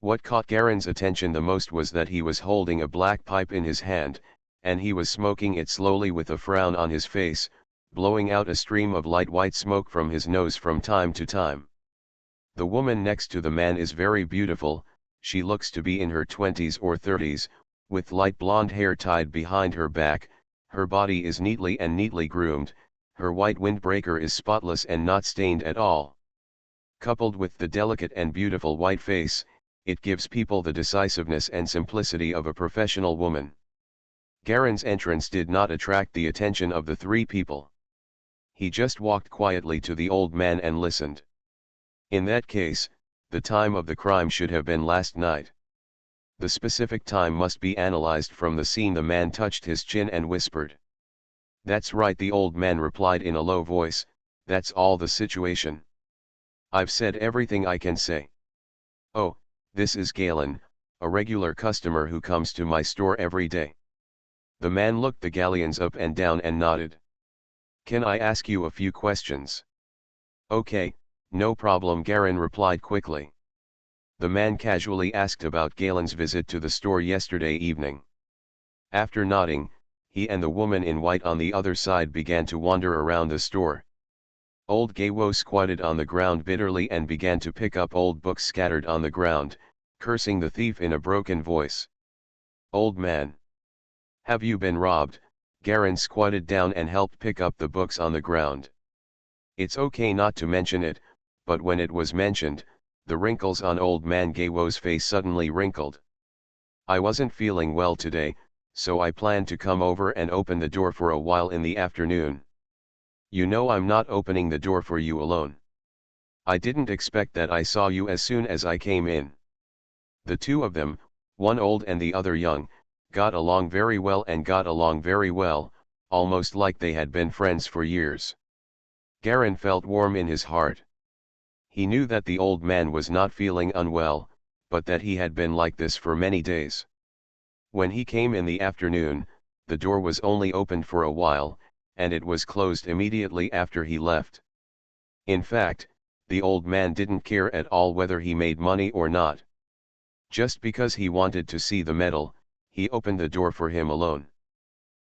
What caught Garen's attention the most was that he was holding a black pipe in his hand, and he was smoking it slowly with a frown on his face, blowing out a stream of light white smoke from his nose from time to time. The woman next to the man is very beautiful. She looks to be in her 20s or 30s, with light blonde hair tied behind her back. Her body is neatly groomed, her white windbreaker is spotless and not stained at all. Coupled with the delicate and beautiful white face, it gives people the decisiveness and simplicity of a professional woman. Garen's entrance did not attract the attention of the 3 people. He just walked quietly to the old man and listened. In that case, the time of the crime should have been last night. The specific time must be analyzed from the scene. The man touched his chin and whispered. "That's right," the old man replied in a low voice, "that's all the situation. I've said everything I can say. Oh, this is Galen, a regular customer who comes to my store every day." The man looked the galleons up and down and nodded. "Can I ask you a few questions?" "Okay, No problem, Garen replied quickly. The man casually asked about Galen's visit to the store yesterday evening. After nodding, he and the woman in white on the other side began to wander around the store. Old Gawo squatted on the ground bitterly and began to pick up old books scattered on the ground, cursing the thief in a broken voice. Old man. Have you been robbed? Garen squatted down and helped pick up the books on the ground. It's okay not to mention it, but when it was mentioned, the wrinkles on old man Gawo's face suddenly wrinkled. I wasn't feeling well today, so I planned to come over and open the door for a while in the afternoon. You know I'm not opening the door for you alone. I didn't expect that I saw you as soon as I came in. The two of them, one old and the other young, got along very well, almost like they had been friends for years. Garen felt warm in his heart. He knew that the old man was not feeling unwell, but that he had been like this for many days. When he came in the afternoon, the door was only opened for a while, and it was closed immediately after he left. In fact, the old man didn't care at all whether he made money or not. Just because he wanted to see the medal, he opened the door for him alone.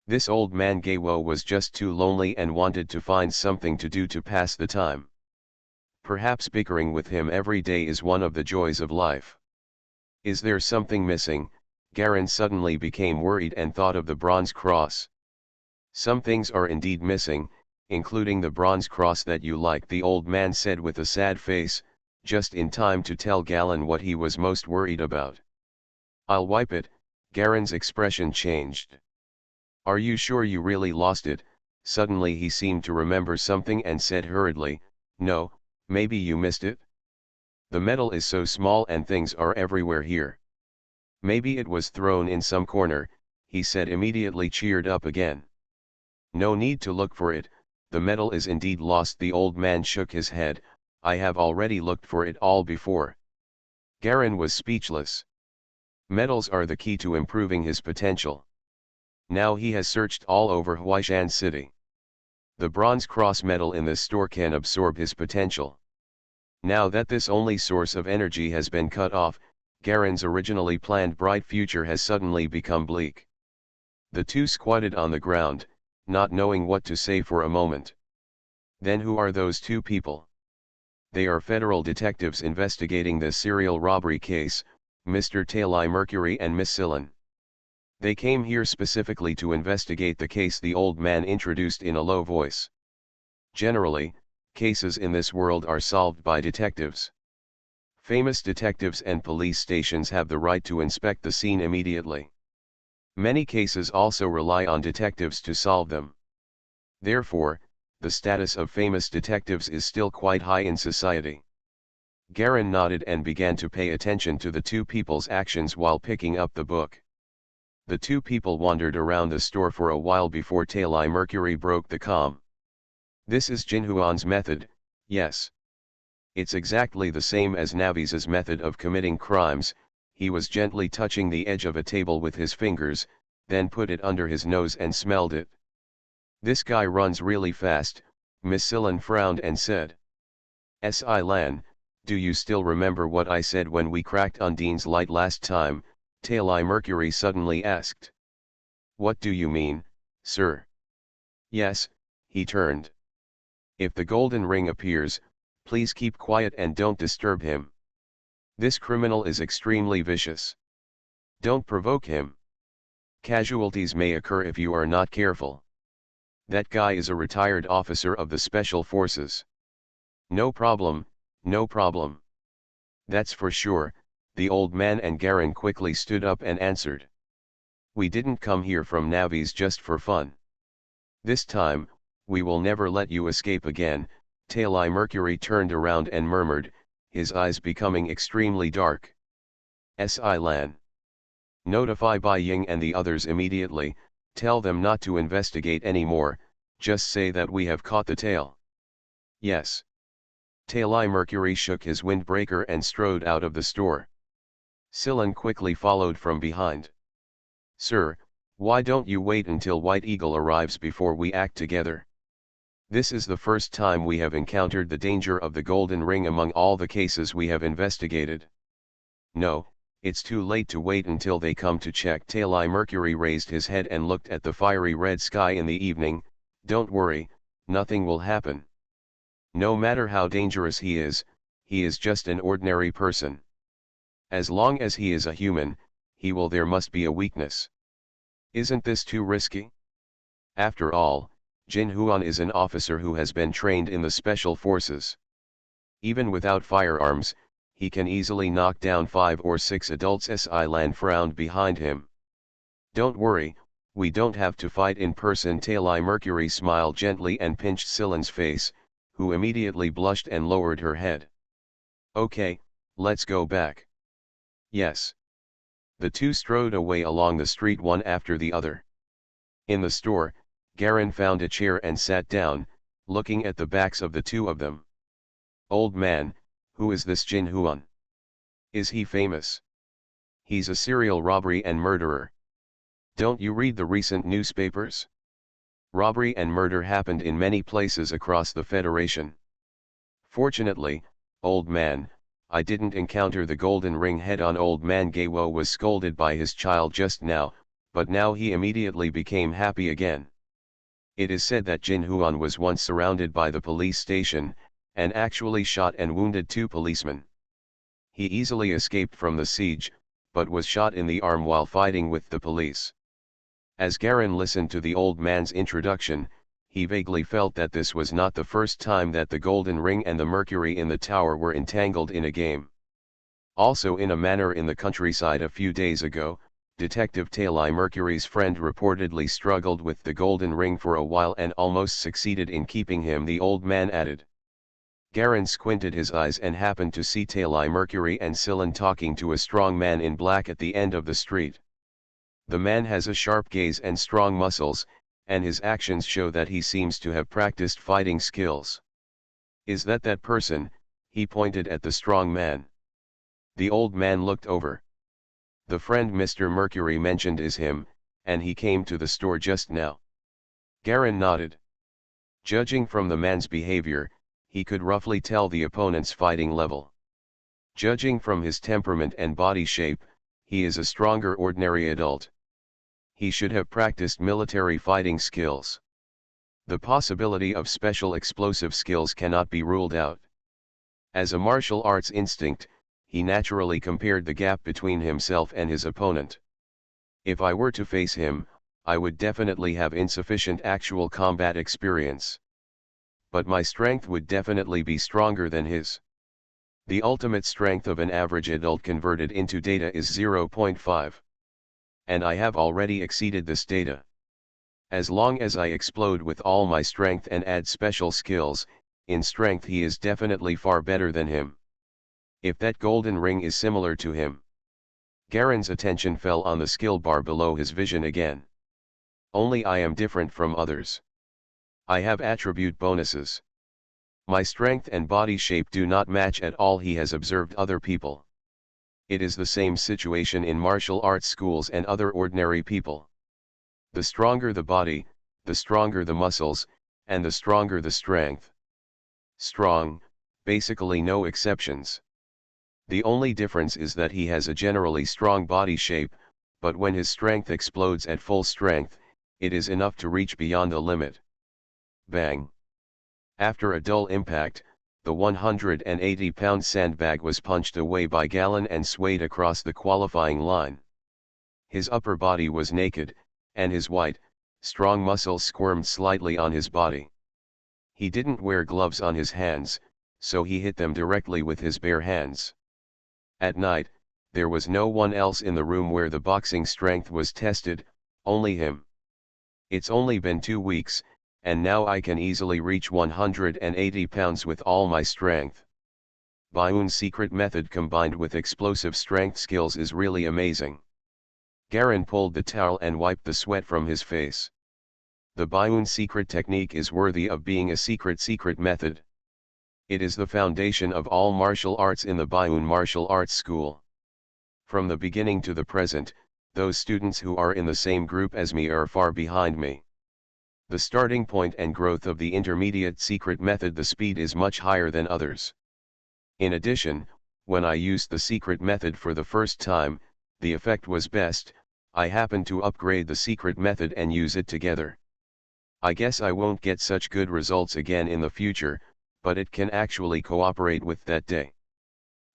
This old man Gawo was just too lonely and wanted to find something to do to pass the time. Perhaps bickering with him every day is one of the joys of life. Is there something missing? Garen suddenly became worried and thought of the bronze cross. Some things are indeed missing, including the bronze cross that you like, the old man said with a sad face, just in time to tell Galen what he was most worried about. I'll wipe it. Garen's expression changed. Are you sure you really lost it? Suddenly he seemed to remember something and said hurriedly, no, maybe you missed it? The medal is so small and things are everywhere here. Maybe it was thrown in some corner, he said, immediately cheered up again. No need to look for it, the medal is indeed lost. The old man shook his head. I have already looked for it all before. Garen was speechless. Medals are the key to improving his potential. Now he has searched all over Huaishan City. The bronze cross medal in this store can absorb his potential. Now that this only source of energy has been cut off, Garen's originally planned bright future has suddenly become bleak. The two squatted on the ground, not knowing what to say for a moment. Then who are those two people? They are federal detectives investigating this serial robbery case, Mr. Talai Mercury and Miss Sillen. They came here specifically to investigate the case, the old man introduced in a low voice. Generally, cases in this world are solved by detectives. Famous detectives and police stations have the right to inspect the scene immediately. Many cases also rely on detectives to solve them. Therefore, the status of famous detectives is still quite high in society. Garen nodded and began to pay attention to the two people's actions while picking up the book. The two people wandered around the store for a while before Talai Mercury broke the calm. This is Jinhuan's method, yes. It's exactly the same as Navi's method of committing crimes. He was gently touching the edge of a table with his fingers, then put it under his nose and smelled it. This guy runs really fast, Miss Sillen frowned and said. Lan, do you still remember what I said when we cracked Undine's light last time? Talai Mercury suddenly asked. What do you mean, sir? Yes, he turned. If the golden ring appears, please keep quiet and don't disturb him. This criminal is extremely vicious. Don't provoke him. Casualties may occur if you are not careful. That guy is a retired officer of the Special Forces. No problem, no problem. That's for sure, the old man and Garen quickly stood up and answered. We didn't come here from Navi's just for fun. This time, we will never let you escape again. Talai Mercury turned around and murmured, his eyes becoming extremely dark. Lan. Notify Bai Ying and the others immediately, tell them not to investigate anymore, just say that we have caught the tail. Yes. Talai Mercury shook his windbreaker and strode out of the store. Sillen quickly followed from behind. Sir, why don't you wait until White Eagle arrives before we act together? This is the first time we have encountered the danger of the golden ring among all the cases we have investigated. No, it's too late to wait until they come to check. Tali Mercury raised his head and looked at the fiery red sky in the evening. Don't worry, nothing will happen. No matter how dangerous he is just an ordinary person. As long as he is a human, there must be a weakness. Isn't this too risky? After all, Jin Huan is an officer who has been trained in the special forces. Even without firearms, he can easily knock down 5 or 6 adults. Si Lan frowned behind him. Don't worry, we don't have to fight in person. Tali Mercury smiled gently and pinched Silan's face, who immediately blushed and lowered her head. Okay, let's go back. Yes. The two strode away along the street one after the other. In the store, Garin found a chair and sat down, looking at the backs of the two of them. Old man, who is this Jin Huan? Is he famous? He's a serial robbery and murderer. Don't you read the recent newspapers? Robbery and murder happened in many places across the Federation. Fortunately, old man, I didn't encounter the golden ring head-on. Old man Geiwo was scolded by his child just now, but now he immediately became happy again. It is said that Jin Huan was once surrounded by the police station, and actually shot and wounded 2 policemen. He easily escaped from the siege, but was shot in the arm while fighting with the police. As Garin listened to the old man's introduction, he vaguely felt that this was not the first time that the golden ring and the mercury in the tower were entangled in a game. Also, in a manor in the countryside a few days ago, Detective Tali Mercury's friend reportedly struggled with the golden ring for a while and almost succeeded in keeping him, the old man added. Garin squinted his eyes and happened to see Tali Mercury and Silan talking to a strong man in black at the end of the street. The man has a sharp gaze and strong muscles, and his actions show that he seems to have practiced fighting skills. Is that person? He pointed at the strong man. The old man looked over. The friend Mr. Mercury mentioned is him, and he came to the store just now. Garin nodded. Judging from the man's behavior, he could roughly tell the opponent's fighting level. Judging from his temperament and body shape, he is a stronger ordinary adult. He should have practiced military fighting skills. The possibility of special explosive skills cannot be ruled out. As a martial arts instinct, he naturally compared the gap between himself and his opponent. If I were to face him, I would definitely have insufficient actual combat experience. But my strength would definitely be stronger than his. The ultimate strength of an average adult converted into data is 0.5. And I have already exceeded this data. As long as I explode with all my strength and add special skills, in strength he is definitely far better than him. If that golden ring is similar to him. Garin's attention fell on the skill bar below his vision again. Only I am different from others. I have attribute bonuses. My strength and body shape do not match at all. He has observed other people. It is the same situation in martial arts schools and other ordinary people. The stronger the body, the stronger the muscles, and the stronger the strength. Strong, basically no exceptions. The only difference is that he has a generally strong body shape, but when his strength explodes at full strength, it is enough to reach beyond the limit. Bang! After a dull impact, the 180-pound sandbag was punched away by Galen and swayed across the qualifying line. His upper body was naked, and his white, strong muscles squirmed slightly on his body. He didn't wear gloves on his hands, so he hit them directly with his bare hands. At night, there was no one else in the room where the boxing strength was tested, only him. It's only been 2 weeks, and now I can easily reach 180 pounds with all my strength. Bayun's secret method combined with explosive strength skills is really amazing. Garin pulled the towel and wiped the sweat from his face. The Bayun secret technique is worthy of being a secret method. It is the foundation of all martial arts in the Bayun Martial Arts School. From the beginning to the present, those students who are in the same group as me are far behind me. The starting point and growth of the intermediate secret method, the speed is much higher than others. In addition, when I used the secret method for the first time, the effect was best. I happened to upgrade the secret method and use it together. I guess I won't get such good results again in the future, but it can actually cooperate with that day.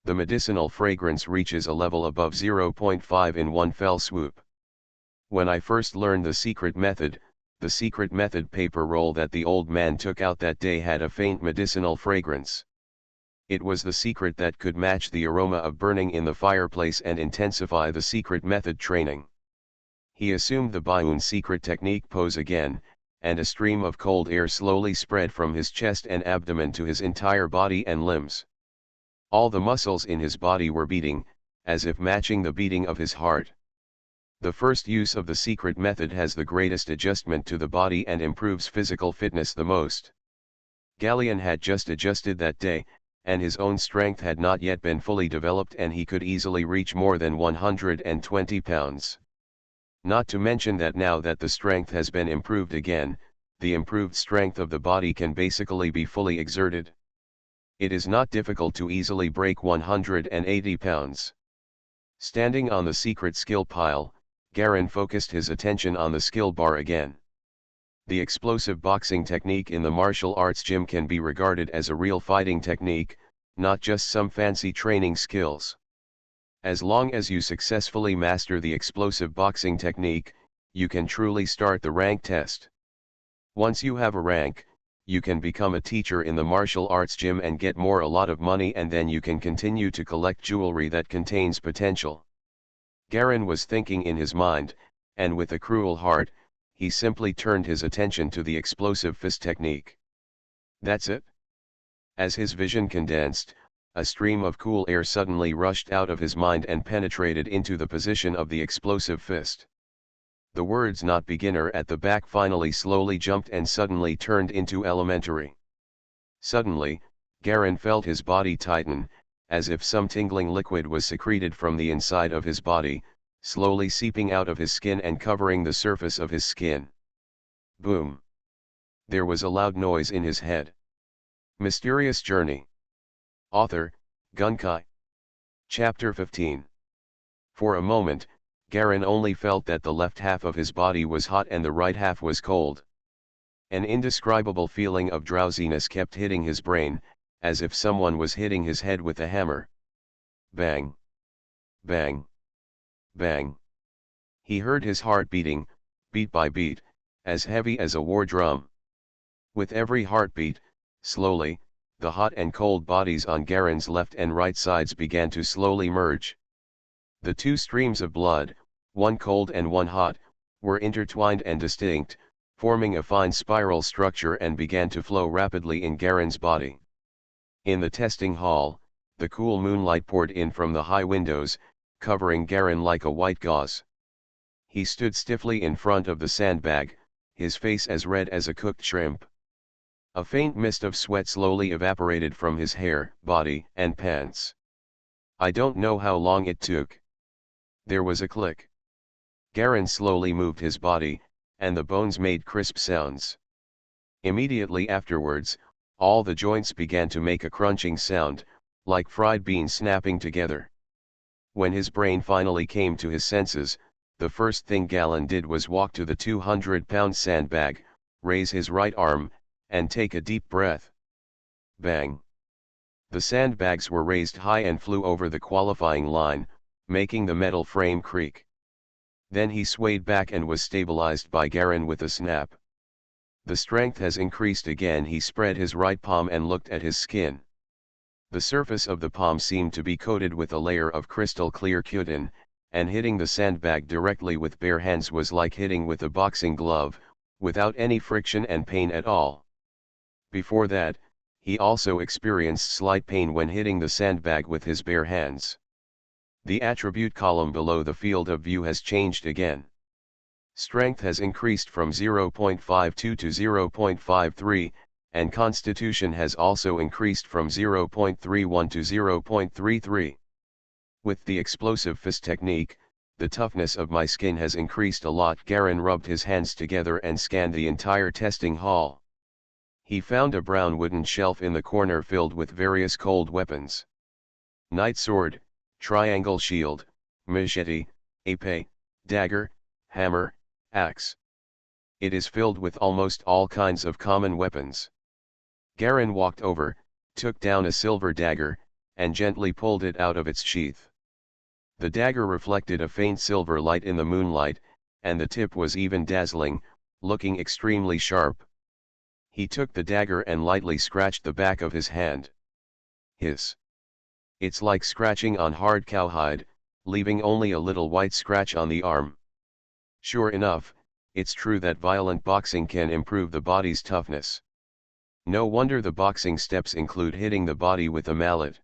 The medicinal fragrance reaches a level above 0.5 in one fell swoop. When I first learned the secret method paper roll that the old man took out that day had a faint medicinal fragrance. It was the secret that could match the aroma of burning in the fireplace and intensify the secret method training. He assumed the Bayun secret technique pose again, and a stream of cold air slowly spread from his chest and abdomen to his entire body and limbs. All the muscles in his body were beating, as if matching the beating of his heart. The first use of the secret method has the greatest adjustment to the body and improves physical fitness the most. Galleon had just adjusted that day, and his own strength had not yet been fully developed, and he could easily reach more than 120 pounds. Not to mention that now that the strength has been improved again, the improved strength of the body can basically be fully exerted. It is not difficult to easily break 180 pounds. Standing on the secret skill pile, Garin focused his attention on the skill bar again. The explosive boxing technique in the martial arts gym can be regarded as a real fighting technique, not just some fancy training skills. As long as you successfully master the explosive boxing technique, you can truly start the rank test. Once you have a rank, you can become a teacher in the martial arts gym and get a lot of money, and then you can continue to collect jewelry that contains potential. Garin was thinking in his mind, and with a cruel heart, he simply turned his attention to the explosive fist technique. That's it. As his vision condensed, a stream of cool air suddenly rushed out of his mind and penetrated into the position of the explosive fist. The words "not beginner" at the back finally slowly jumped and suddenly turned into elementary. Suddenly, Garin felt his body tighten, as if some tingling liquid was secreted from the inside of his body, slowly seeping out of his skin and covering the surface of his skin. Boom! There was a loud noise in his head. Mysterious Journey. Author, Gunkai. Chapter 15. For a moment, Garin only felt that the left half of his body was hot and the right half was cold. An indescribable feeling of drowsiness kept hitting his brain, as if someone was hitting his head with a hammer. Bang! Bang! Bang! He heard his heart beating, beat by beat, as heavy as a war drum. With every heartbeat, slowly, the hot and cold bodies on Garin's left and right sides began to slowly merge. The two streams of blood, one cold and one hot, were intertwined and distinct, forming a fine spiral structure, and began to flow rapidly in Garin's body. In the testing hall, the cool moonlight poured in from the high windows, covering Garin like a white gauze. He stood stiffly in front of the sandbag, his face as red as a cooked shrimp. A faint mist of sweat slowly evaporated from his hair, body, and pants. I don't know how long it took. There was a click. Garin slowly moved his body, and the bones made crisp sounds. Immediately afterwards, all the joints began to make a crunching sound, like fried beans snapping together. When his brain finally came to his senses, the first thing Garin did was walk to the 200-pound sandbag, raise his right arm, and take a deep breath. Bang! The sandbags were raised high and flew over the qualifying line, making the metal frame creak. Then he swayed back and was stabilized by Garin with a snap. The strength has increased again. He spread his right palm and looked at his skin. The surface of the palm seemed to be coated with a layer of crystal clear chitin, and hitting the sandbag directly with bare hands was like hitting with a boxing glove, without any friction and pain at all. Before that, he also experienced slight pain when hitting the sandbag with his bare hands. The attribute column below the field of view has changed again. Strength has increased from 0.52 to 0.53, and constitution has also increased from 0.31 to 0.33. With the explosive fist technique, the toughness of my skin has increased a lot. Garen rubbed his hands together and scanned the entire testing hall. He found a brown wooden shelf in the corner filled with various cold weapons. Knight sword, triangle shield, machete, épée, dagger, hammer, axe. It is filled with almost all kinds of common weapons. Garen walked over, took down a silver dagger, and gently pulled it out of its sheath. The dagger reflected a faint silver light in the moonlight, and the tip was even dazzling, looking extremely sharp. He took the dagger and lightly scratched the back of his hand. Hiss. It's like scratching on hard cowhide, leaving only a little white scratch on the arm. Sure enough, it's true that violent boxing can improve the body's toughness. No wonder the boxing steps include hitting the body with a mallet.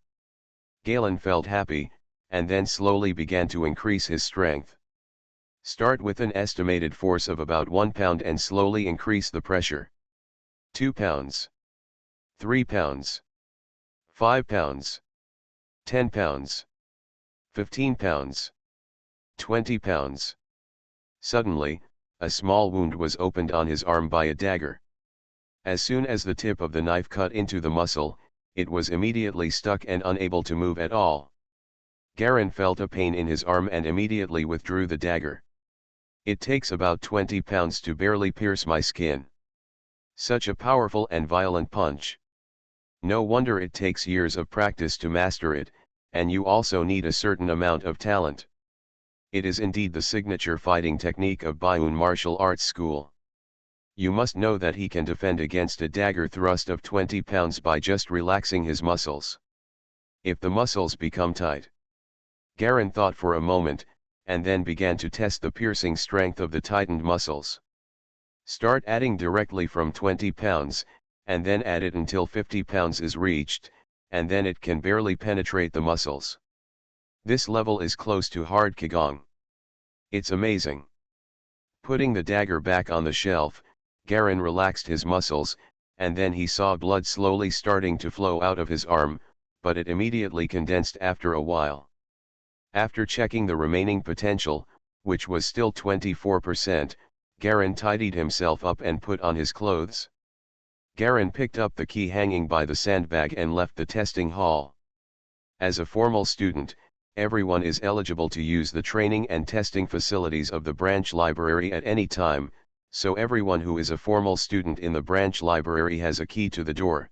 Galen felt happy, and then slowly began to increase his strength. Start with an estimated force of about 1 pound and slowly increase the pressure. 2 pounds. 3 pounds. 5 pounds. 10 pounds. 15 pounds. 20 pounds. Suddenly, a small wound was opened on his arm by a dagger. As soon as the tip of the knife cut into the muscle, it was immediately stuck and unable to move at all. Garen felt a pain in his arm and immediately withdrew the dagger. It takes about 20 pounds to barely pierce my skin. Such a powerful and violent punch. No wonder it takes years of practice to master it, and you also need a certain amount of talent. It is indeed the signature fighting technique of Bayun martial arts school. You must know that he can defend against a dagger thrust of 20 pounds by just relaxing his muscles. If the muscles become tight. Garen thought for a moment, and then began to test the piercing strength of the tightened muscles. Start adding directly from 20 pounds, and then add it until 50 pounds is reached, and then it can barely penetrate the muscles. This level is close to hard Qigong. It's amazing. Putting the dagger back on the shelf, Garen relaxed his muscles, and then he saw blood slowly starting to flow out of his arm, but it immediately condensed after a while. After checking the remaining potential, which was still 24%, Garen tidied himself up and put on his clothes. Garen picked up the key hanging by the sandbag and left the testing hall. As a formal student, everyone is eligible to use the training and testing facilities of the branch library at any time, so everyone who is a formal student in the branch library has a key to the door.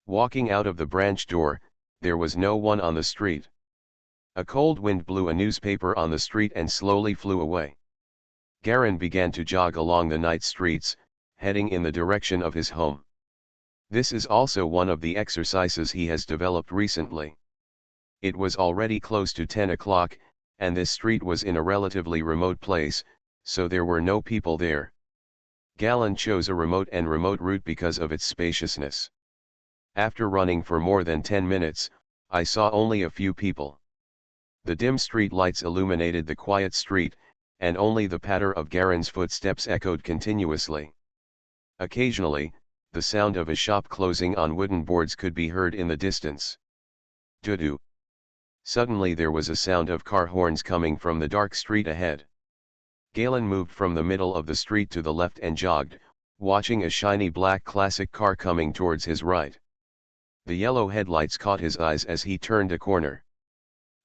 Walking out of the branch door, there was no one on the street. A cold wind blew a newspaper on the street and slowly flew away. Garen began to jog along the night streets, heading in the direction of his home. This is also one of the exercises he has developed recently. It was already close to 10 o'clock, and this street was in a relatively remote place, so there were no people there. Galen chose a remote route because of its spaciousness. After running for more than 10 minutes, I saw only a few people. The dim street lights illuminated the quiet street, and only the patter of Garen's footsteps echoed continuously. Occasionally, the sound of a shop closing on wooden boards could be heard in the distance. Doo-doo. Suddenly there was a sound of car horns coming from the dark street ahead. Galen moved from the middle of the street to the left and jogged, watching a shiny black classic car coming towards his right. The yellow headlights caught his eyes as he turned a corner.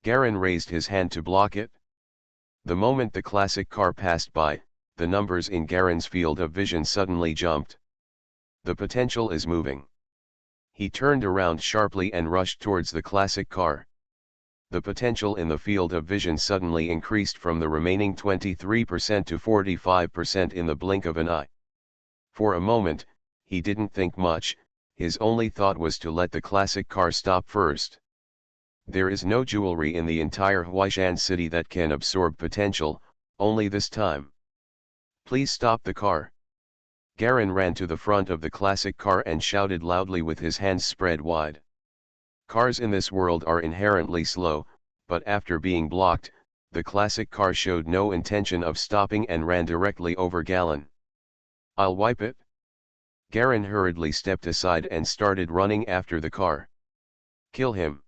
Garen raised his hand to block it. The moment the classic car passed by, the numbers in Garen's field of vision suddenly jumped. The potential is moving. He turned around sharply and rushed towards the classic car. The potential in the field of vision suddenly increased from the remaining 23% to 45% in the blink of an eye. For a moment, he didn't think much, his only thought was to let the classic car stop first. There is no jewelry in the entire Huaishan city that can absorb potential, only this time. Please stop the car. Garen ran to the front of the classic car and shouted loudly with his hands spread wide. Cars in this world are inherently slow, but after being blocked, the classic car showed no intention of stopping and ran directly over Galen. I'll wipe it. Garen hurriedly stepped aside and started running after the car. Kill him.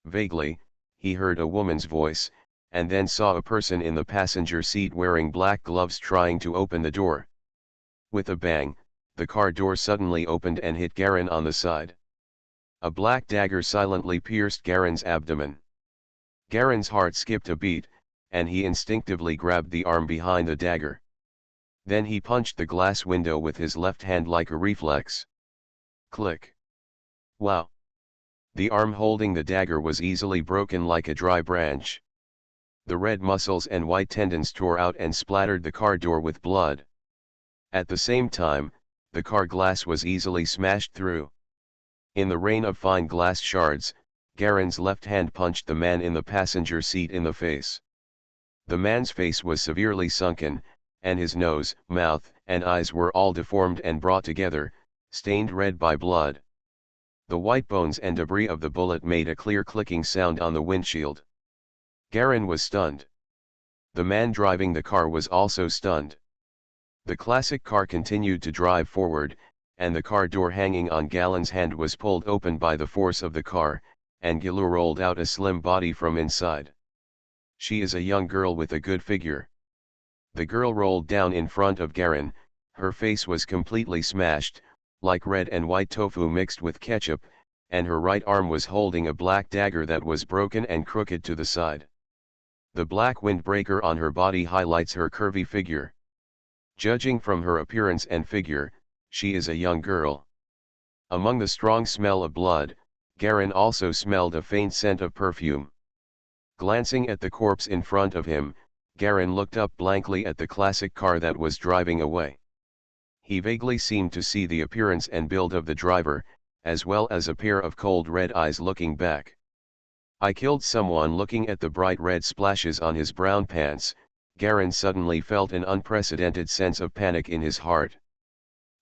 Vaguely, he heard a woman's voice, and then saw a person in the passenger seat wearing black gloves trying to open the door. With a bang, the car door suddenly opened and hit Garen on the side. A black dagger silently pierced Garen's abdomen. Garen's heart skipped a beat, and he instinctively grabbed the arm behind the dagger. Then he punched the glass window with his left hand like a reflex. Click. Wow! The arm holding the dagger was easily broken like a dry branch. The red muscles and white tendons tore out and splattered the car door with blood. At the same time, the car glass was easily smashed through. In the rain of fine glass shards, Garen's left hand punched the man in the passenger seat in the face. The man's face was severely sunken, and his nose, mouth, and eyes were all deformed and brought together, stained red by blood. The white bones and debris of the bullet made a clear clicking sound on the windshield. Garen was stunned. The man driving the car was also stunned. The classic car continued to drive forward, and the car door hanging on Galen's hand was pulled open by the force of the car, and Gilu rolled out a slim body from inside. She is a young girl with a good figure. The girl rolled down in front of Garen, her face was completely smashed, like red and white tofu mixed with ketchup, and her right arm was holding a black dagger that was broken and crooked to the side. The black windbreaker on her body highlights her curvy figure. Judging from her appearance and figure, she is a young girl. Among the strong smell of blood, Garen also smelled a faint scent of perfume. Glancing at the corpse in front of him, Garen looked up blankly at the classic car that was driving away. He vaguely seemed to see the appearance and build of the driver, as well as a pair of cold red eyes looking back. I killed someone. Looking at the bright red splashes on his brown pants, Garen suddenly felt an unprecedented sense of panic in his heart.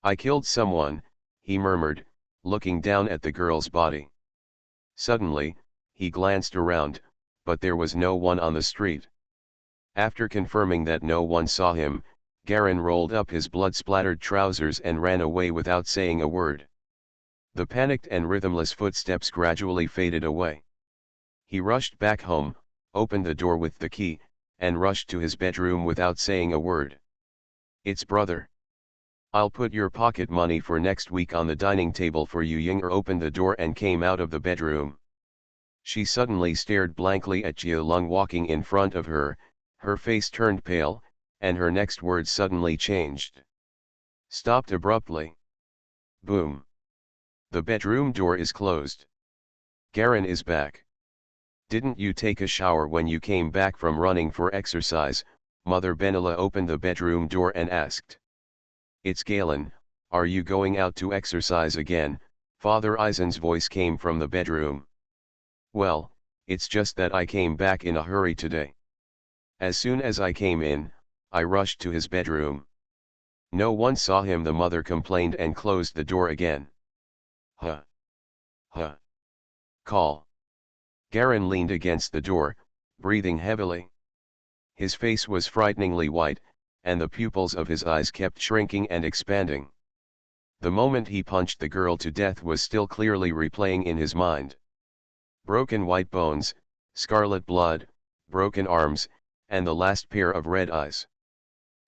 I killed someone, he murmured, looking down at the girl's body. Suddenly, he glanced around, but there was no one on the street. After confirming that no one saw him, Garen rolled up his blood-splattered trousers and ran away without saying a word. The panicked and rhythmless footsteps gradually faded away. He rushed back home, opened the door with the key, and rushed to his bedroom without saying a word. "It's brother. I'll put your pocket money for next week on the dining table for you." Yinger opened the door and came out of the bedroom. She suddenly stared blankly at Jia Lung walking in front of her, her face turned pale, and her next words suddenly changed. Stopped abruptly. Boom. The bedroom door is closed. Garen is back. "Didn't you take a shower when you came back from running for exercise?" Mother Benila opened the bedroom door and asked. "It's Galen, are you going out to exercise again?" Father Eisen's voice came from the bedroom. "Well, it's just that I came back in a hurry today. As soon as I came in, I rushed to his bedroom. No one saw him," the mother complained and closed the door again. Huh. Huh. Call. Garen leaned against the door, breathing heavily. His face was frighteningly white, and the pupils of his eyes kept shrinking and expanding. The moment he punched the girl to death was still clearly replaying in his mind. Broken white bones, scarlet blood, broken arms, and the last pair of red eyes.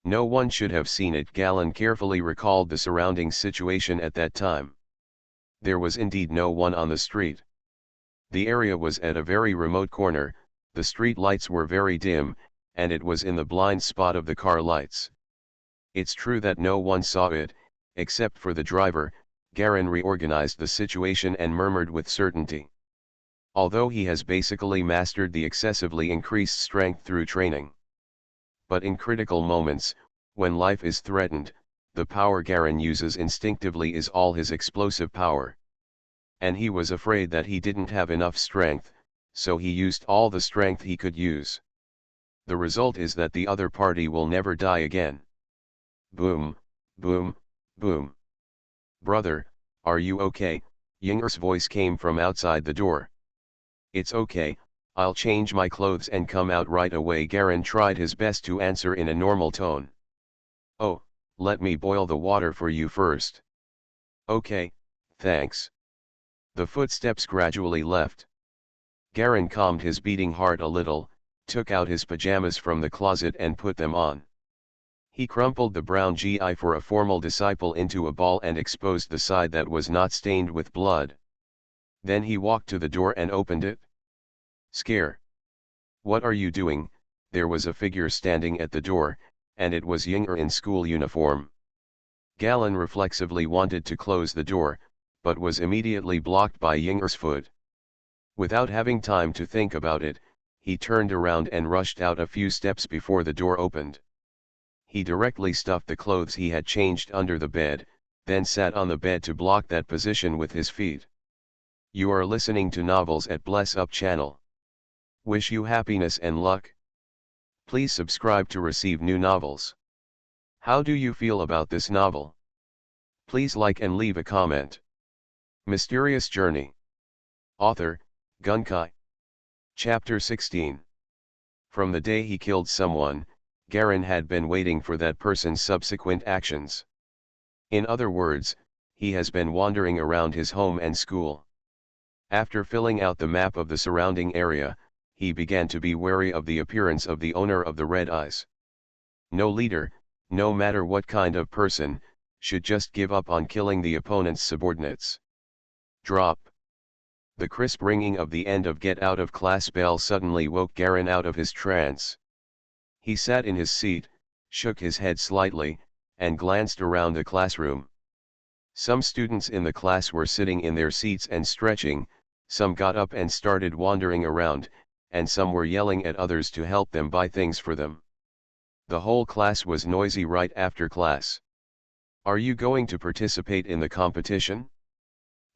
No one should have seen it. Galen carefully recalled the surrounding situation at that time. There was indeed no one on the street. The area was at a very remote corner, the street lights were very dim, and it was in the blind spot of the car lights. It's true that no one saw it, except for the driver. Garen reorganized the situation and murmured with certainty. Although he has basically mastered the excessively increased strength through training. But in critical moments, when life is threatened, the power Garen uses instinctively is all his explosive power. And he was afraid that he didn't have enough strength, so he used all the strength he could use. The result is that the other party will never die again. Boom, boom, boom. "Brother, are you okay?" Yinger's voice came from outside the door. "It's okay, I'll change my clothes and come out right away." Garen tried his best to answer in a normal tone. "Oh, let me boil the water for you first." "Okay, thanks." The footsteps gradually left. Garen calmed his beating heart a little, took out his pajamas from the closet and put them on. He crumpled the brown GI for a formal disciple into a ball and exposed the side that was not stained with blood. Then he walked to the door and opened it. Scare. What are you doing? There was a figure standing at the door, and it was Yinger in school uniform. Galen reflexively wanted to close the door, but was immediately blocked by Yinger's foot. Without having time to think about it, he turned around and rushed out a few steps before the door opened. He directly stuffed the clothes he had changed under the bed, then sat on the bed to block that position with his feet. You are listening to Novels at Bless Up channel. Wish you happiness and luck. Please subscribe to receive new novels. How do you feel about this novel? Please like and leave a comment. Mysterious Journey. Author, Gunkai. Chapter 16. From the day he killed someone, Garen had been waiting for that person's subsequent actions. In other words, he has been wandering around his home and school. After filling out the map of the surrounding area, he began to be wary of the appearance of the owner of the red eyes. No leader, no matter what kind of person, should just give up on killing the opponent's subordinates. Drop. The crisp ringing of the end of get out of class bell suddenly woke Garen out of his trance. He sat in his seat, shook his head slightly, and glanced around the classroom. Some students in the class were sitting in their seats and stretching, some got up and started wandering around, and some were yelling at others to help them buy things for them. The whole class was noisy right after class. Are you going to participate in the competition?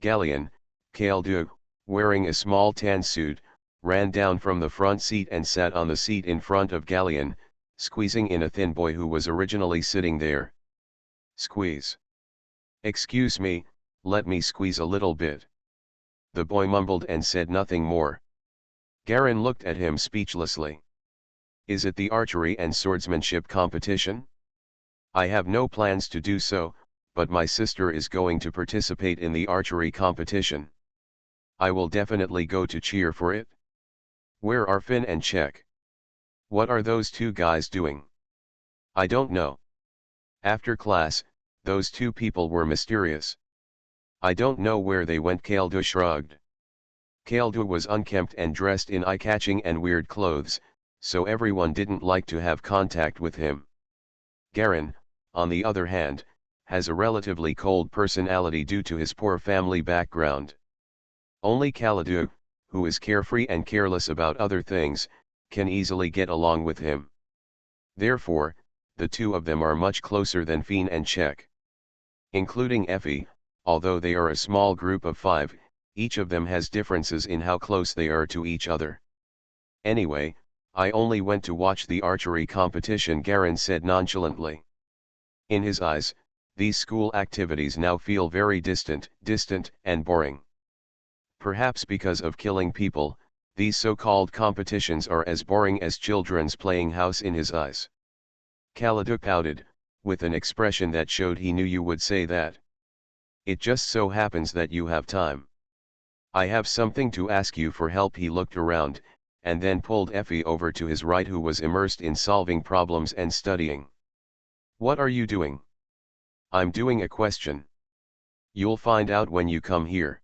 Galien, Kale, wearing a small tan suit, ran down from the front seat and sat on the seat in front of Galien, squeezing in a thin boy who was originally sitting there. Squeeze. Excuse me, let me squeeze a little bit. The boy mumbled and said nothing more. Garen looked at him speechlessly. Is it the archery and swordsmanship competition? I have no plans to do so, but my sister is going to participate in the archery competition. I will definitely go to cheer for it. Where are Finn and Czech? What are those two guys doing? I don't know. After class, those two people were mysterious. I don't know where they went. Kaldu shrugged. Kaldu was unkempt and dressed in eye-catching and weird clothes, so everyone didn't like to have contact with him. Garen, on the other hand, has a relatively cold personality due to his poor family background. Only Kaladu, who is carefree and careless about other things, can easily get along with him. Therefore, the two of them are much closer than Finn and Czech. Including Effie, although they are a small group of 5, each of them has differences in how close they are to each other. Anyway, I only went to watch the archery competition, Garen said nonchalantly. In his eyes, these school activities now feel very distant and boring. Perhaps because of killing people, these so-called competitions are as boring as children's playing house in his eyes. Kaladu pouted, with an expression that showed he knew you would say that. It just so happens that you have time. I have something to ask you for help. He looked around, and then pulled Effie over to his right, who was immersed in solving problems and studying. What are you doing? I'm doing a question. You'll find out when you come here.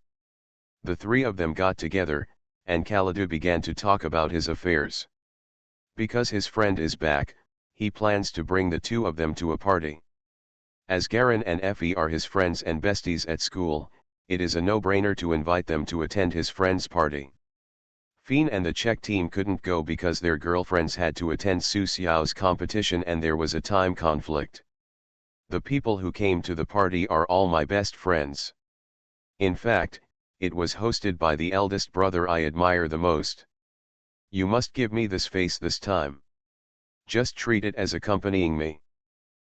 The three of them got together, and Kaladu began to talk about his affairs. Because his friend is back, he plans to bring the two of them to a party. As Garen and Effie are his friends and besties at school, it is a no-brainer to invite them to attend his friend's party. Finn and the Czech team couldn't go because their girlfriends had to attend Su Xiao's competition and there was a time conflict. The people who came to the party are all my best friends. In fact, it was hosted by the eldest brother I admire the most. You must give me this face this time. Just treat it as accompanying me.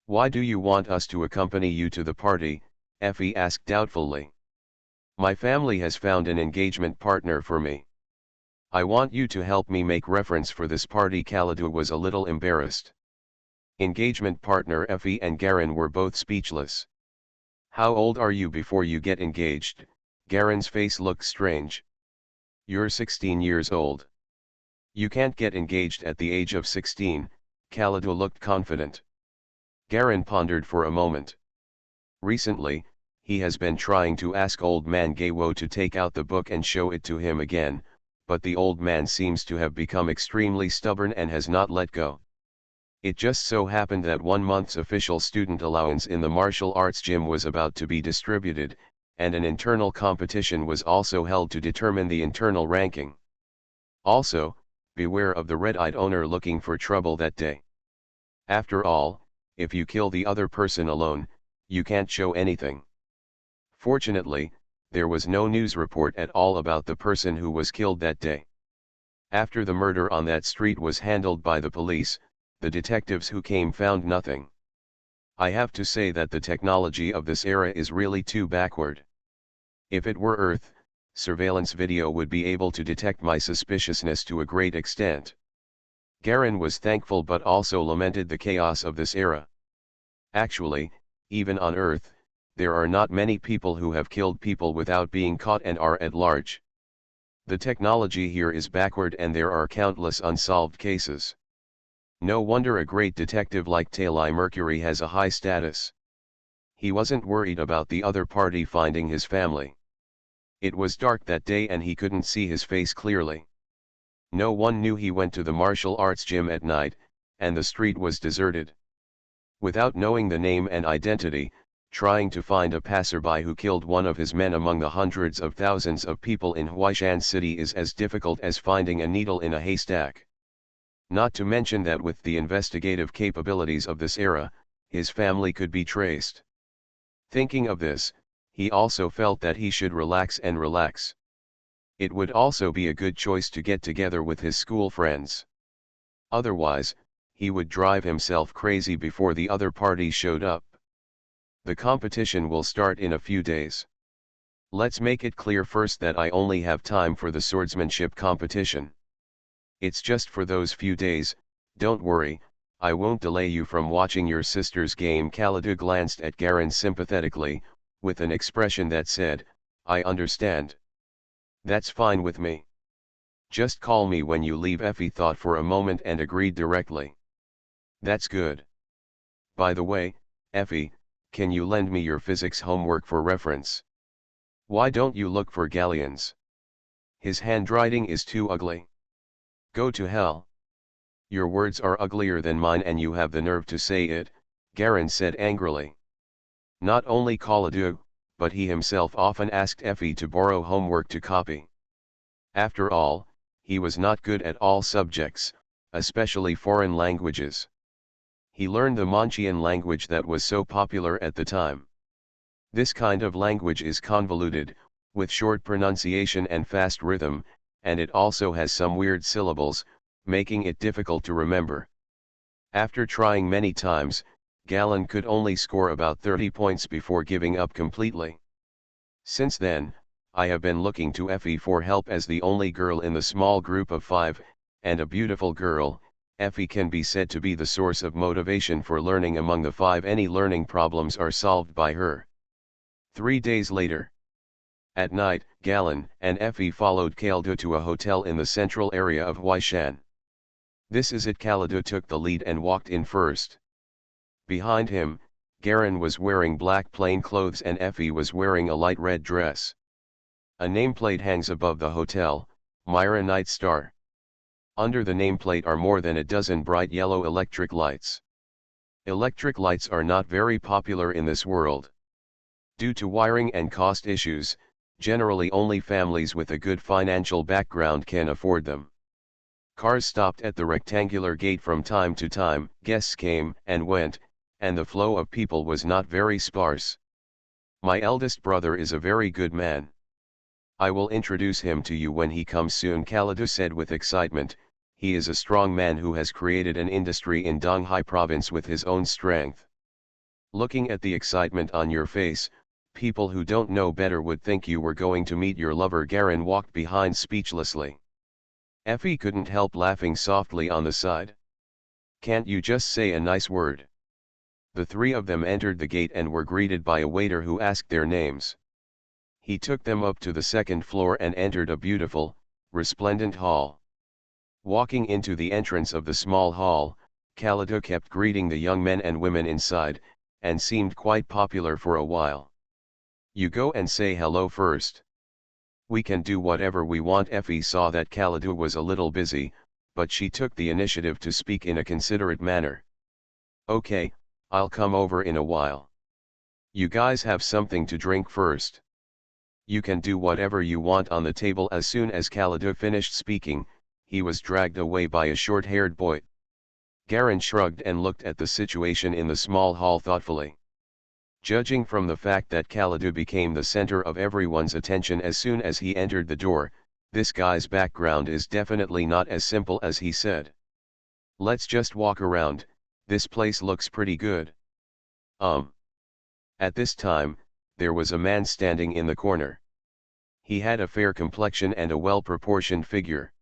Why do you want us to accompany you to the party? Effie asked doubtfully. My family has found an engagement partner for me. I want you to help me make reference for this party. Kaladu was a little embarrassed. Engagement partner? Effie and Garen were both speechless. How old are you before you get engaged? Garen's face looked strange. You're 16 years old. You can't get engaged at the age of 16, Kaladu looked confident. Garin pondered for a moment. Recently, he has been trying to ask old man Gaywo to take out the book and show it to him again, but the old man seems to have become extremely stubborn and has not let go. It just so happened that 1 month's official student allowance in the martial arts gym was about to be distributed, and an internal competition was also held to determine the internal ranking. Also, beware of the red-eyed owner looking for trouble that day. After all, if you kill the other person alone, you can't show anything. Fortunately, there was no news report at all about the person who was killed that day. After the murder on that street was handled by the police, the detectives who came found nothing. I have to say that the technology of this era is really too backward. If it were Earth, surveillance video would be able to detect my suspiciousness to a great extent. Garin was thankful but also lamented the chaos of this era. Actually, even on Earth, there are not many people who have killed people without being caught and are at large. The technology here is backward and there are countless unsolved cases. No wonder a great detective like Tali Mercury has a high status. He wasn't worried about the other party finding his family. It was dark that day and he couldn't see his face clearly. No one knew he went to the martial arts gym at night, and the street was deserted. Without knowing the name and identity, trying to find a passerby who killed one of his men among the hundreds of thousands of people in Huaishan City is as difficult as finding a needle in a haystack. Not to mention that with the investigative capabilities of this era, his family could be traced. Thinking of this, he also felt that he should relax and relax. It would also be a good choice to get together with his school friends. Otherwise, he would drive himself crazy before the other party showed up. The competition will start in a few days. Let's make it clear first that I only have time for the swordsmanship competition. It's just for those few days, don't worry, I won't delay you from watching your sister's game. Kaladu glanced at Garin sympathetically, with an expression that said, I understand. That's fine with me. Just call me when you leave. Effie thought for a moment and agreed directly. That's good. By the way, Effie, can you lend me your physics homework for reference? Why don't you look for Galleons? His handwriting is too ugly. Go to hell. Your words are uglier than mine and you have the nerve to say it, Garin said angrily. Not only Kaladu, but he himself often asked Effie to borrow homework to copy. After all, he was not good at all subjects, especially foreign languages. He learned the Manchian language that was so popular at the time. This kind of language is convoluted, with short pronunciation and fast rhythm, and it also has some weird syllables, making it difficult to remember. After trying many times, Galen could only score about 30 points before giving up completely. Since then, I have been looking to Effie for help as the only girl in the small group of 5, and a beautiful girl. Effie can be said to be the source of motivation for learning among the 5. Any learning problems are solved by her. 3 days later. At night, Galen and Effie followed Kaladu to a hotel in the central area of Huaishan. This is it. Kaladu took the lead and walked in first. Behind him, Garin was wearing black plain clothes and Effie was wearing a light red dress. A nameplate hangs above the hotel, Myra Night Star. Under the nameplate are more than a dozen bright yellow electric lights. Electric lights are not very popular in this world. Due to wiring and cost issues, generally only families with a good financial background can afford them. Cars stopped at the rectangular gate from time to time, guests came and went, and the flow of people was not very sparse. My eldest brother is a very good man. I will introduce him to you when he comes soon, Kaladu said with excitement. He is a strong man who has created an industry in Donghai province with his own strength. Looking at the excitement on your face, people who don't know better would think you were going to meet your lover. Garin walked behind speechlessly. Effie couldn't help laughing softly on the side. Can't you just say a nice word? The 3 of them entered the gate and were greeted by a waiter who asked their names. He took them up to the 2nd floor and entered a beautiful, resplendent hall. Walking into the entrance of the small hall, Kaladu kept greeting the young men and women inside, and seemed quite popular for a while. You go and say hello first. We can do whatever we want. Effie saw that Kaladu was a little busy, but she took the initiative to speak in a considerate manner. Okay, I'll come over in a while. You guys have something to drink first. You can do whatever you want on the table. As soon as Kaladu finished speaking, he was dragged away by a short-haired boy. Garen shrugged and looked at the situation in the small hall thoughtfully. Judging from the fact that Kaladu became the center of everyone's attention as soon as he entered the door, this guy's background is definitely not as simple as he said. Let's just walk around, this place looks pretty good. At this time, there was a man standing in the corner. He had a fair complexion and a well-proportioned figure.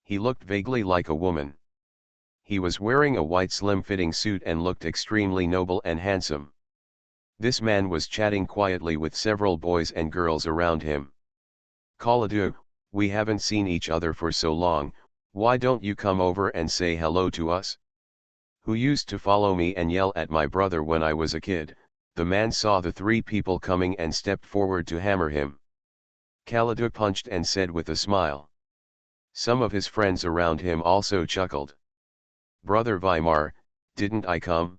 He looked vaguely like a woman. He was wearing a white slim-fitting suit and looked extremely noble and handsome. This man was chatting quietly with several boys and girls around him. Kaladu, we haven't seen each other for so long, why don't you come over and say hello to us? Who used to follow me and yell at my brother when I was a kid? The man saw the three people coming and stepped forward to hammer him. Kaladu punched and said with a smile. Some of his friends around him also chuckled. Brother Weimar, didn't I come?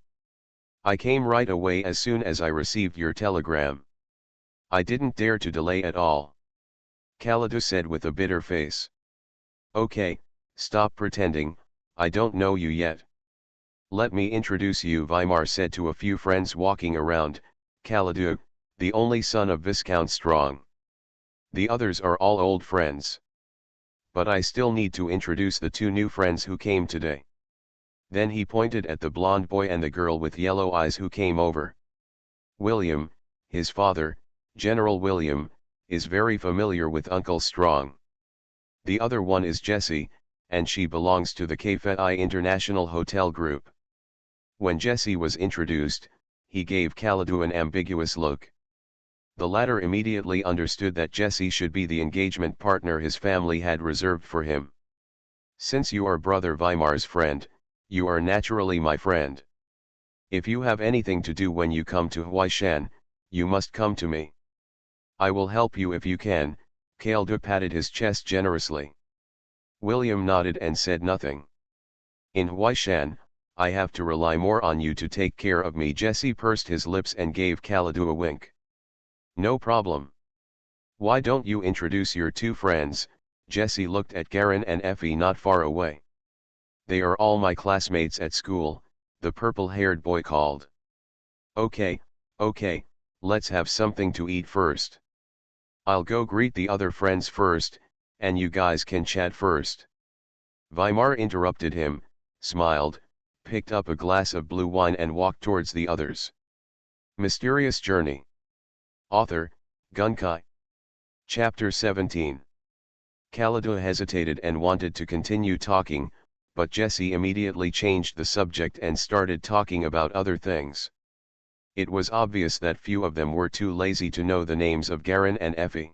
I came right away as soon as I received your telegram. I didn't dare to delay at all. Kaladu said with a bitter face. Okay, stop pretending, I don't know you yet. Let me introduce you, Weimar said to a few friends walking around. Kaladu, the only son of Viscount Strong. The others are all old friends. But I still need to introduce the two new friends who came today. Then he pointed at the blonde boy and the girl with yellow eyes who came over. William, his father, General William, is very familiar with Uncle Strong. The other one is Jessie, and she belongs to the K-Fei International Hotel Group. When Jessie was introduced, he gave Kaladu an ambiguous look. The latter immediately understood that Jessie should be the engagement partner his family had reserved for him. Since you are Brother Weimar's friend, you are naturally my friend. If you have anything to do when you come to Huaishan, you must come to me. I will help you if you can. Kaladu patted his chest generously. William nodded and said nothing. In Huaishan, I have to rely more on you to take care of me. Jessie pursed his lips and gave Kaladu a wink. No problem. Why don't you introduce your two friends? Jessie looked at Garen and Effie not far away. They are all my classmates at school, the purple-haired boy called. Okay, let's have something to eat first. I'll go greet the other friends first, and you guys can chat first. Weimar interrupted him, smiled, picked up a glass of blue wine and walked towards the others. Mysterious Journey. Author, Gunkai. Chapter 17. Kaladu hesitated and wanted to continue talking, but Jessie immediately changed the subject and started talking about other things. It was obvious that few of them were too lazy to know the names of Garen and Effie.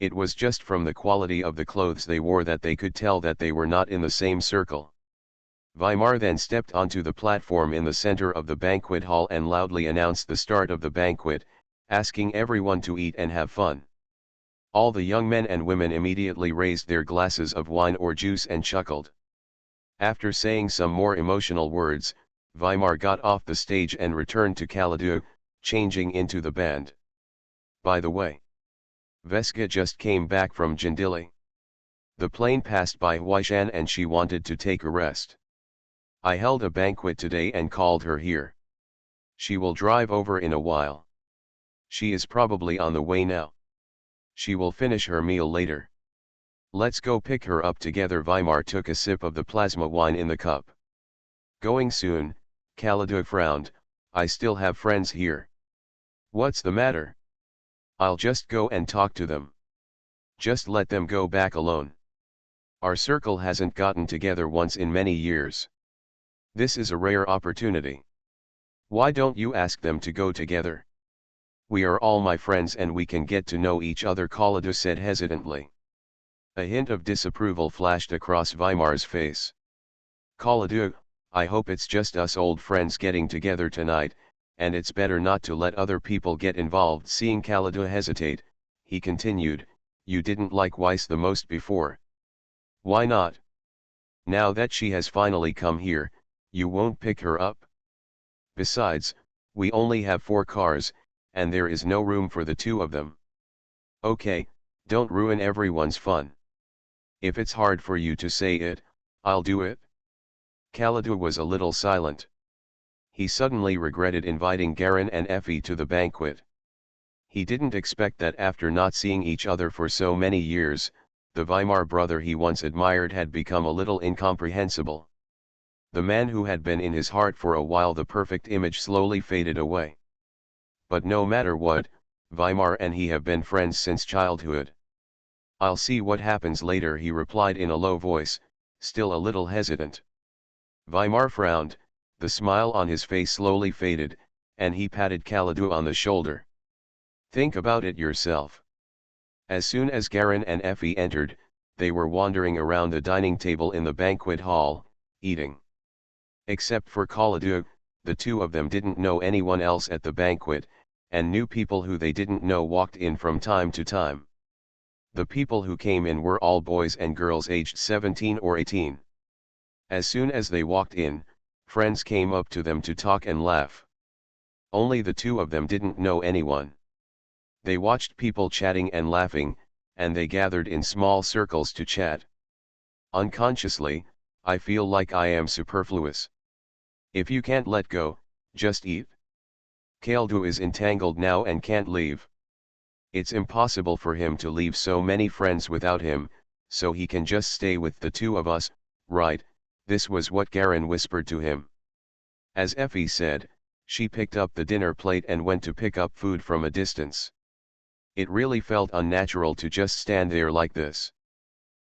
It was just from the quality of the clothes they wore that they could tell that they were not in the same circle. Weimar then stepped onto the platform in the center of the banquet hall and loudly announced the start of the banquet, asking everyone to eat and have fun. All the young men and women immediately raised their glasses of wine or juice and chuckled. After saying some more emotional words, Weimar got off the stage and returned to Kaladu, changing into the band. By the way, Veska just came back from Jindili. The plane passed by Huaishan and she wanted to take a rest. I held a banquet today and called her here. She will drive over in a while. She is probably on the way now. She will finish her meal later. Let's go pick her up together. Weimar took a sip of the plasma wine in the cup. Going soon, Kaladu frowned. I still have friends here. What's the matter? I'll just go and talk to them. Just let them go back alone. Our circle hasn't gotten together once in many years. This is a rare opportunity. Why don't you ask them to go together? We are all my friends and we can get to know each other, Kaladu said hesitantly. A hint of disapproval flashed across Weimar's face. Kaladu, I hope it's just us old friends getting together tonight, and it's better not to let other people get involved. Seeing Kaladu hesitate, he continued, you didn't like Weiss the most before. Why not? Now that she has finally come here, you won't pick her up? Besides, we only have 4 cars, and there is no room for the 2 of them. Okay, don't ruin everyone's fun. If it's hard for you to say it, I'll do it. Kaladu was a little silent. He suddenly regretted inviting Garen and Effie to the banquet. He didn't expect that after not seeing each other for so many years, the Weimar brother he once admired had become a little incomprehensible. The man who had been in his heart for a while, the perfect image, slowly faded away. But no matter what, Weimar and he have been friends since childhood. I'll see what happens later, he replied in a low voice, still a little hesitant. Weimar frowned, the smile on his face slowly faded, and he patted Kaladu on the shoulder. Think about it yourself. As soon as Garen and Effie entered, they were wandering around the dining table in the banquet hall, eating. Except for Kaladu, the 2 of them didn't know anyone else at the banquet, and new people who they didn't know walked in from time to time. The people who came in were all boys and girls aged 17 or 18. As soon as they walked in, friends came up to them to talk and laugh. Only the 2 of them didn't know anyone. They watched people chatting and laughing, and they gathered in small circles to chat. Unconsciously, I feel like I am superfluous. If you can't let go, just eat. Kaldu is entangled now and can't leave. It's impossible for him to leave so many friends without him, so he can just stay with the 2 of us, right? This was what Garen whispered to him. As Effie said, she picked up the dinner plate and went to pick up food from a distance. It really felt unnatural to just stand there like this.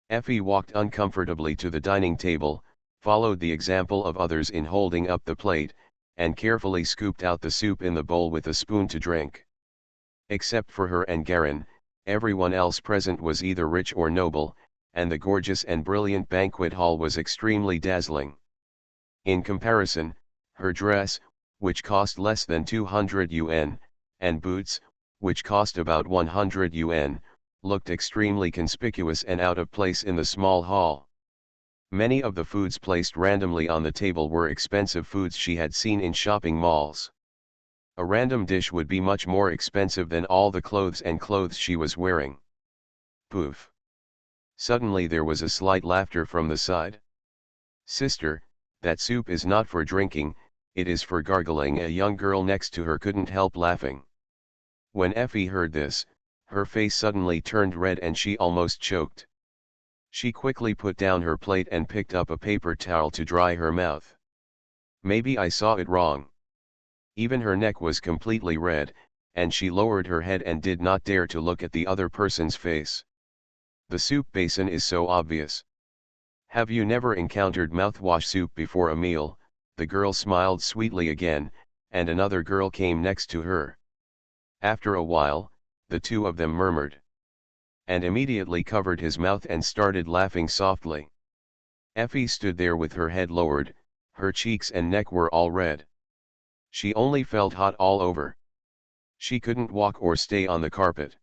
Effie walked uncomfortably to the dining table, followed the example of others in holding up the plate, and carefully scooped out the soup in the bowl with a spoon to drink. Except for her and Garen, everyone else present was either rich or noble, and the gorgeous and brilliant banquet hall was extremely dazzling. In comparison, her dress, which cost less than 200 yuan, and boots, which cost about 100 yuan, looked extremely conspicuous and out of place in the small hall. Many of the foods placed randomly on the table were expensive foods she had seen in shopping malls. A random dish would be much more expensive than all the clothes she was wearing. Poof. Suddenly there was a slight laughter from the side. Sister, that soup is not for drinking, it is for gargling. A young girl next to her couldn't help laughing. When Effie heard this, her face suddenly turned red and she almost choked. She quickly put down her plate and picked up a paper towel to dry her mouth. Maybe I saw it wrong. Even her neck was completely red, and she lowered her head and did not dare to look at the other person's face. The soup basin is so obvious. Have you never encountered mouthwash soup before a meal? The girl smiled sweetly again, and another girl came next to her. After a while, the 2 of them murmured. And immediately covered his mouth and started laughing softly. Effie stood there with her head lowered, her cheeks and neck were all red. She only felt hot all over. She couldn't walk or stay on the carpet.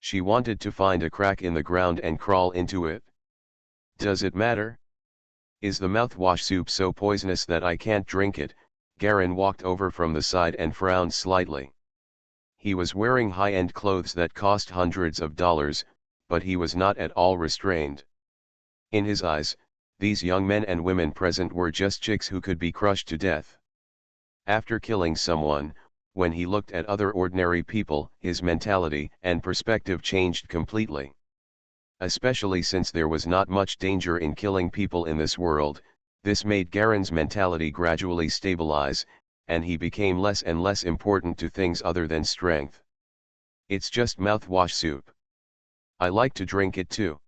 She wanted to find a crack in the ground and crawl into it. Does it matter? Is the mouthwash soup so poisonous that I can't drink it? Garen walked over from the side and frowned slightly. He was wearing high-end clothes that cost hundreds of dollars, but he was not at all restrained. In his eyes, these young men and women present were just chicks who could be crushed to death. After killing someone, when he looked at other ordinary people, his mentality and perspective changed completely. Especially since there was not much danger in killing people in this world, this made Garen's mentality gradually stabilize, and he became less and less important to things other than strength. It's just mouthwash soup. I like to drink it too.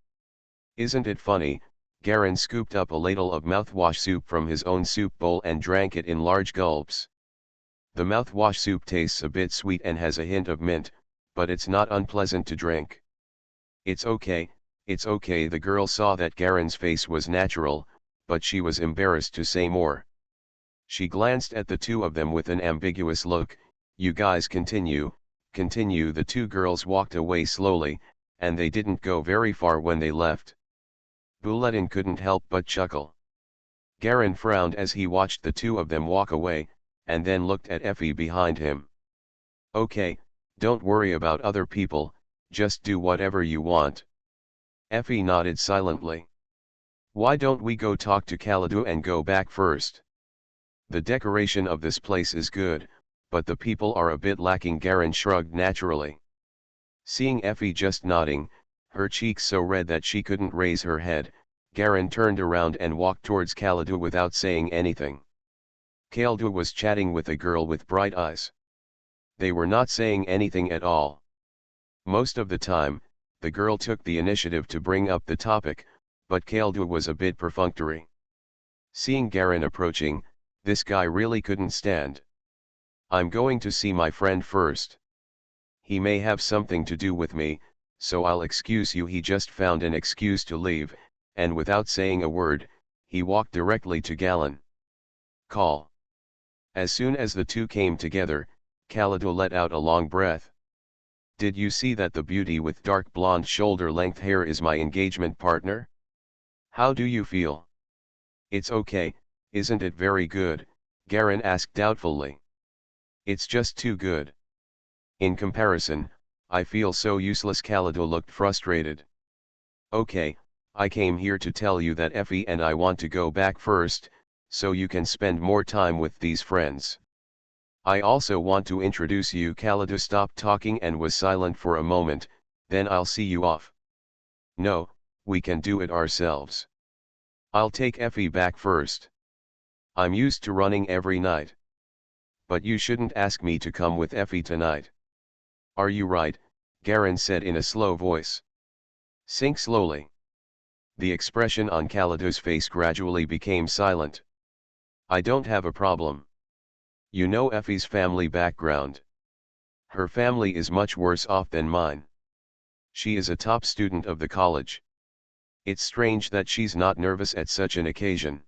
Isn't it funny? Garen scooped up a ladle of mouthwash soup from his own soup bowl and drank it in large gulps. The mouthwash soup tastes a bit sweet and has a hint of mint, but it's not unpleasant to drink. It's okay, It's okay. The girl saw that Garen's face was natural, but she was embarrassed to say more. She glanced at the two of them with an ambiguous look. You guys continue. The two girls walked away slowly, and they didn't go very far when they left. Bulletin couldn't help but chuckle. Garen frowned as he watched the two of them walk away, and then looked at Effie behind him. Okay, don't worry about other people, just do whatever you want. Effie nodded silently. Why don't we go talk to Kaladu and go back first? The decoration of this place is good, but the people are a bit lacking. Garen shrugged naturally. Seeing Effie just nodding, her cheeks so red that she couldn't raise her head, Garen turned around and walked towards Kaladu without saying anything. Kaladu was chatting with a girl with bright eyes. They were not saying anything at all. Most of the time, the girl took the initiative to bring up the topic, but Kaladu was a bit perfunctory. Seeing Garen approaching, this guy really couldn't stand. I'm going to see my friend first. He may have something to do with me, so I'll excuse you. He just found an excuse to leave, and without saying a word, he walked directly to Galen. Call. As soon as the two came together, Kaladu let out a long breath. Did you see that the beauty with dark blonde shoulder-length hair is my engagement partner? How do you feel? It's okay, isn't it very good? Garen asked doubtfully. It's just too good. In comparison, I feel so useless. Kaladu looked frustrated. Okay, I came here to tell you that Effie and I want to go back first, so you can spend more time with these friends. I also want to introduce you. Kaladu stopped talking and was silent for a moment. Then I'll see you off. No, we can do it ourselves. I'll take Effie back first. I'm used to running every night. But you shouldn't ask me to come with Effie tonight. Are you right? Garen said in a slow voice. Sink slowly. The expression on Kaladu's face gradually became silent. I don't have a problem. You know Effie's family background. Her family is much worse off than mine. She is a top student of the college. It's strange that she's not nervous at such an occasion.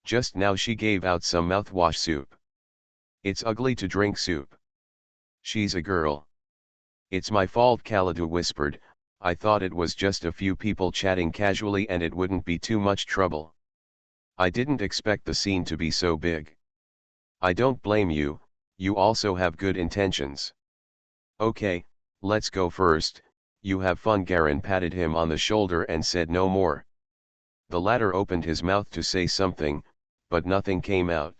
Just now she gave out some mouthwash soup. It's ugly to drink soup. She's a girl. It's my fault. Kaladu whispered. I thought it was just a few people chatting casually and it wouldn't be too much trouble. I didn't expect the scene to be so big. I don't blame you, you also have good intentions. Okay, let's go first, you have fun. Garen patted him on the shoulder and said no more. The latter opened his mouth to say something, but nothing came out.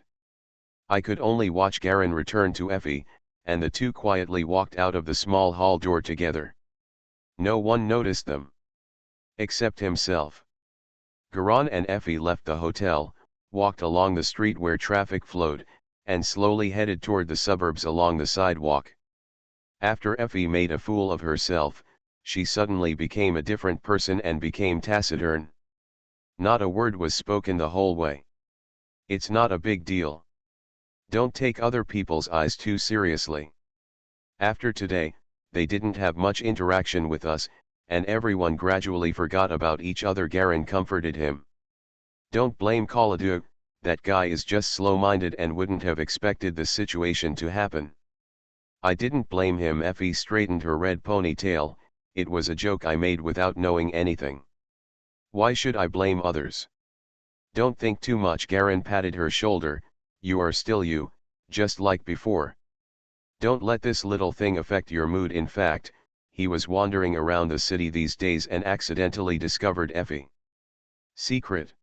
I could only watch Garen return to Effie, and the two quietly walked out of the small hall door together. No one noticed them. Except himself. Garan and Effie left the hotel, walked along the street where traffic flowed, and slowly headed toward the suburbs along the sidewalk. After Effie made a fool of herself, she suddenly became a different person and became taciturn. Not a word was spoken the whole way. It's not a big deal. Don't take other people's eyes too seriously. After today, they didn't have much interaction with us, and everyone gradually forgot about each other. Garen comforted him. Don't blame Kaladu, that guy is just slow-minded and wouldn't have expected this situation to happen. I didn't blame him. Effie straightened her red ponytail. It was a joke I made without knowing anything. Why should I blame others? Don't think too much. Garen patted her shoulder. You are still you, just like before. Don't let this little thing affect your mood. In fact, he was wandering around the city these days and accidentally discovered Effie. Secret.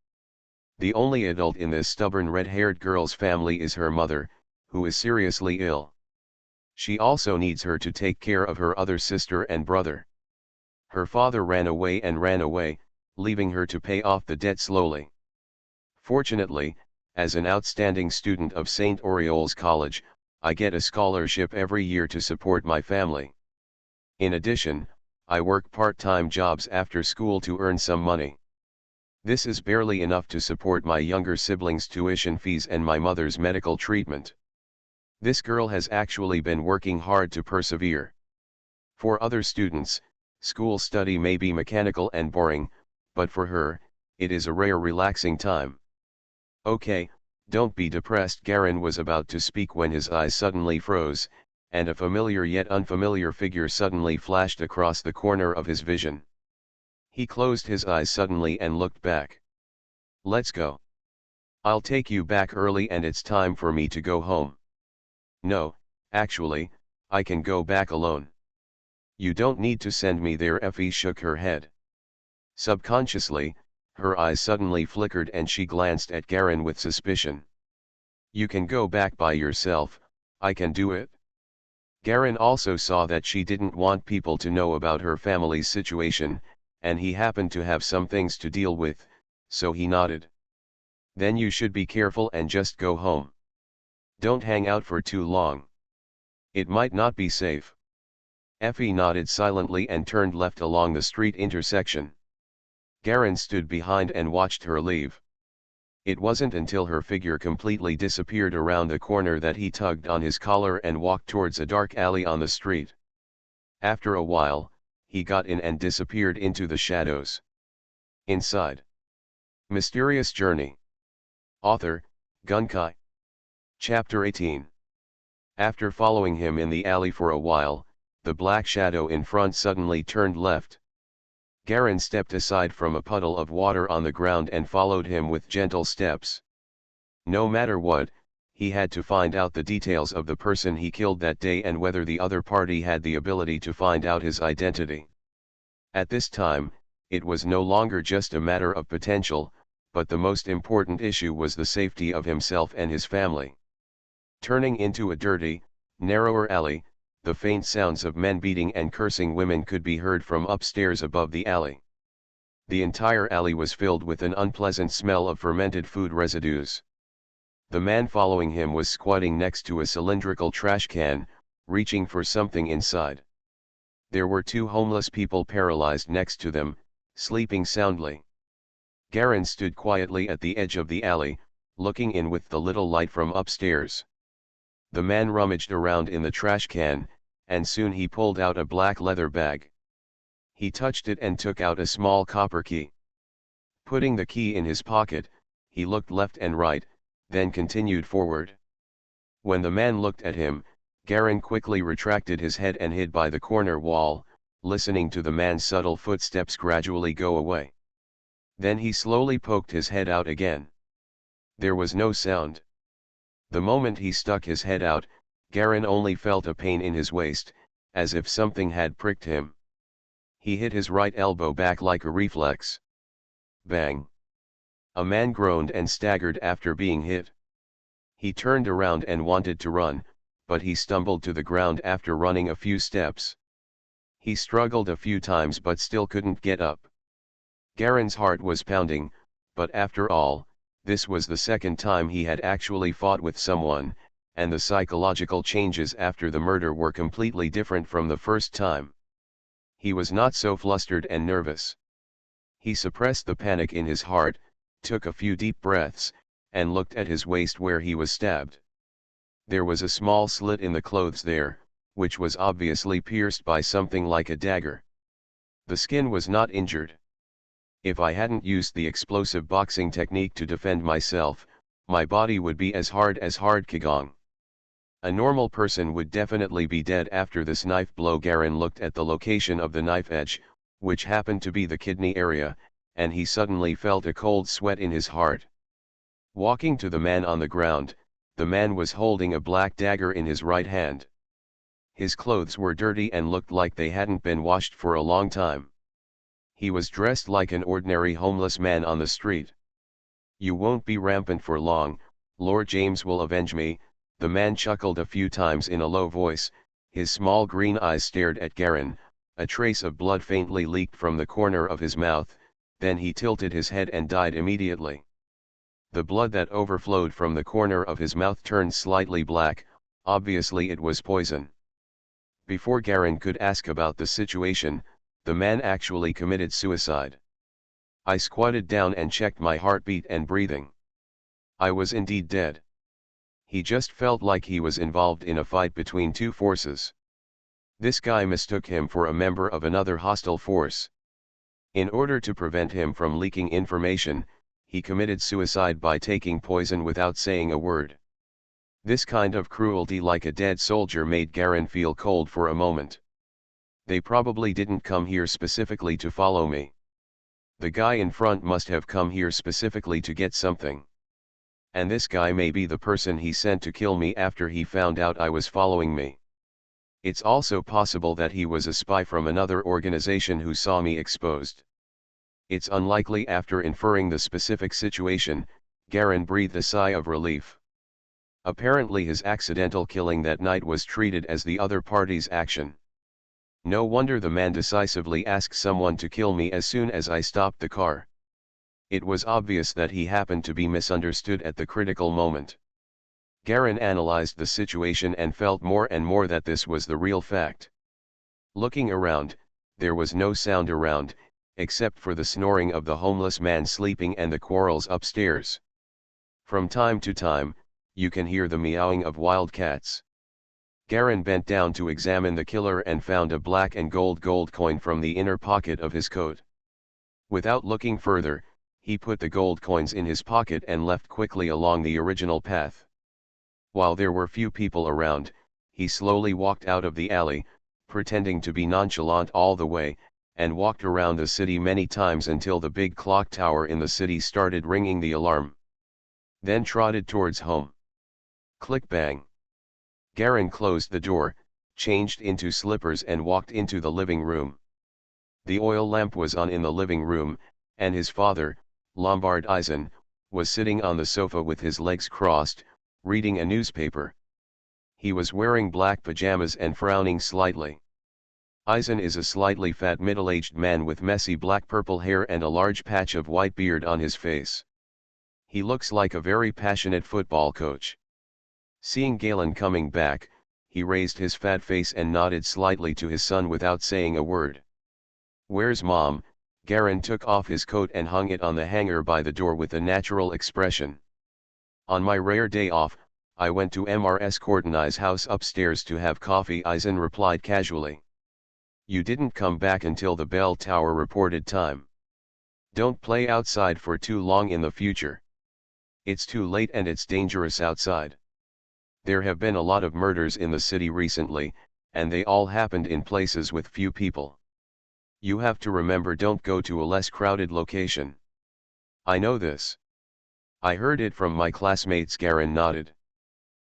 The only adult in this stubborn red-haired girl's family is her mother, who is seriously ill. She also needs her to take care of her other sister and brother. Her father ran away, leaving her to pay off the debt slowly. Fortunately, as an outstanding student of St. Oriole's College, I get a scholarship every year to support my family. In addition, I work part-time jobs after school to earn some money. This is barely enough to support my younger siblings' tuition fees and my mother's medical treatment. This girl has actually been working hard to persevere. For other students, School study may be mechanical and boring, but for her, it is a rare relaxing time. Okay, don't be depressed. Garen was about to speak when his eyes suddenly froze, and a familiar yet unfamiliar figure suddenly flashed across the corner of his vision. He closed his eyes suddenly and looked back. Let's go. I'll take you back early and it's time for me to go home. No, actually, I can go back alone. You don't need to send me there. Effie shook her head. Subconsciously, her eyes suddenly flickered and she glanced at Garen with suspicion. You can go back by yourself, I can do it. Garen also saw that she didn't want people to know about her family's situation, and he happened to have some things to deal with, so he nodded. Then you should be careful and just go home. Don't hang out for too long. It might not be safe. Effie nodded silently and turned left along the street intersection. Garen stood behind and watched her leave. It wasn't until her figure completely disappeared around the corner that he tugged on his collar and walked towards a dark alley on the street. After a while, he got in and disappeared into the shadows. Inside. Mysterious Journey. Author, Gunkai. Chapter 18. After following him in the alley for a while, the black shadow in front suddenly turned left. Garen stepped aside from a puddle of water on the ground and followed him with gentle steps. No matter what, he had to find out the details of the person he killed that day and whether the other party had the ability to find out his identity. At this time, it was no longer just a matter of potential, but the most important issue was the safety of himself and his family. Turning into a dirty, narrower alley, the faint sounds of men beating and cursing women could be heard from upstairs above the alley. The entire alley was filled with an unpleasant smell of fermented food residues. The man following him was squatting next to a cylindrical trash can, reaching for something inside. There were two homeless people paralyzed next to them, sleeping soundly. Garen stood quietly at the edge of the alley, looking in with the little light from upstairs. The man rummaged around in the trash can, and soon he pulled out a black leather bag. He touched it and took out a small copper key. Putting the key in his pocket, he looked left and right, then continued forward. When the man looked at him, Garen quickly retracted his head and hid by the corner wall, listening to the man's subtle footsteps gradually go away. Then he slowly poked his head out again. There was no sound. The moment he stuck his head out, Garen only felt a pain in his waist, as if something had pricked him. He hit his right elbow back like a reflex. Bang! A man groaned and staggered after being hit. He turned around and wanted to run, but he stumbled to the ground after running a few steps. He struggled a few times but still couldn't get up. Garen's heart was pounding, but after all, this was the second time he had actually fought with someone, and the psychological changes after the murder were completely different from the first time. He was not so flustered and nervous. He suppressed the panic in his heart, took a few deep breaths, and looked at his waist where he was stabbed. There was a small slit in the clothes there, which was obviously pierced by something like a dagger. The skin was not injured. If I hadn't used the explosive boxing technique to defend myself, my body would be as hard Kagong. A normal person would definitely be dead after this knife blow. Garen looked at the location of the knife edge, which happened to be the kidney area, and he suddenly felt a cold sweat in his heart. Walking to the man on the ground, the man was holding a black dagger in his right hand. His clothes were dirty and looked like they hadn't been washed for a long time. He was dressed like an ordinary homeless man on the street. You won't be rampant for long, Lord James will avenge me. The man chuckled a few times in a low voice, his small green eyes stared at Garen, a trace of blood faintly leaked from the corner of his mouth, then he tilted his head and died immediately. The blood that overflowed from the corner of his mouth turned slightly black, obviously it was poison. Before Garen could ask about the situation, the man actually committed suicide. I squatted down and checked my heartbeat and breathing. I was indeed dead. He just felt like he was involved in a fight between two forces. This guy mistook him for a member of another hostile force. In order to prevent him from leaking information, he committed suicide by taking poison without saying a word. This kind of cruelty like a dead soldier made Garen feel cold for a moment. They probably didn't come here specifically to follow me. The guy in front must have come here specifically to get something. And this guy may be the person he sent to kill me after he found out I was following me. It's also possible that he was a spy from another organization who saw me exposed. It's unlikely. After inferring the specific situation, Garen breathed a sigh of relief. Apparently his accidental killing that night was treated as the other party's action. No wonder the man decisively asked someone to kill me as soon as I stopped the car. It was obvious that he happened to be misunderstood at the critical moment. Garen analyzed the situation and felt more and more that this was the real fact. Looking around, there was no sound around, except for the snoring of the homeless man sleeping and the quarrels upstairs. From time to time, you can hear the meowing of wild cats. Garen bent down to examine the killer and found a black and gold coin from the inner pocket of his coat. Without looking further, he put the gold coins in his pocket and left quickly along the original path. While there were few people around, he slowly walked out of the alley, pretending to be nonchalant all the way, and walked around the city many times until the big clock tower in the city started ringing the alarm. Then trotted towards home. Click bang. Garen closed the door, changed into slippers and walked into the living room. The oil lamp was on in the living room, and his father, Lombard Eisen, was sitting on the sofa with his legs crossed, reading a newspaper. He was wearing black pajamas and frowning slightly. Eisen is a slightly fat middle-aged man with messy black-purple hair and a large patch of white beard on his face. He looks like a very passionate football coach. Seeing Galen coming back, he raised his fat face and nodded slightly to his son without saying a word. "Where's Mom?" Garen took off his coat and hung it on the hanger by the door with a natural expression. "On my rare day off, I went to Mrs. Courtenay's house upstairs to have coffee," Eisen replied casually. "You didn't come back until the bell tower reported time. Don't play outside for too long in the future. It's too late and it's dangerous outside. There have been a lot of murders in the city recently, and they all happened in places with few people. You have to remember, don't go to a less crowded location." "I know this. I heard it from my classmates," Garen nodded.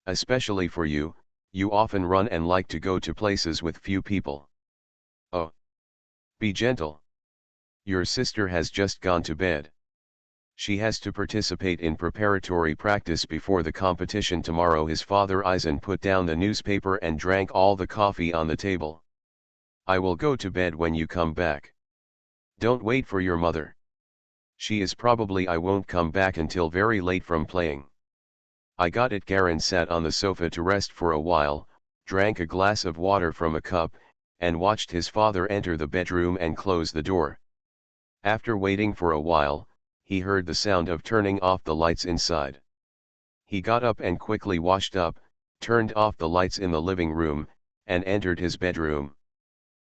"Especially for you, you often run and like to go to places with few people." "Oh. Be gentle. Your sister has just gone to bed. She has to participate in preparatory practice before the competition tomorrow." His father Eisen put down the newspaper and drank all the coffee on the table. "I will go to bed when you come back. Don't wait for your mother. She is probably I won't come back until very late from playing." "I got it." Garen sat on the sofa to rest for a while, drank a glass of water from a cup, and watched his father enter the bedroom and close the door. After waiting for a while, he heard the sound of turning off the lights inside. He got up and quickly washed up, turned off the lights in the living room, and entered his bedroom.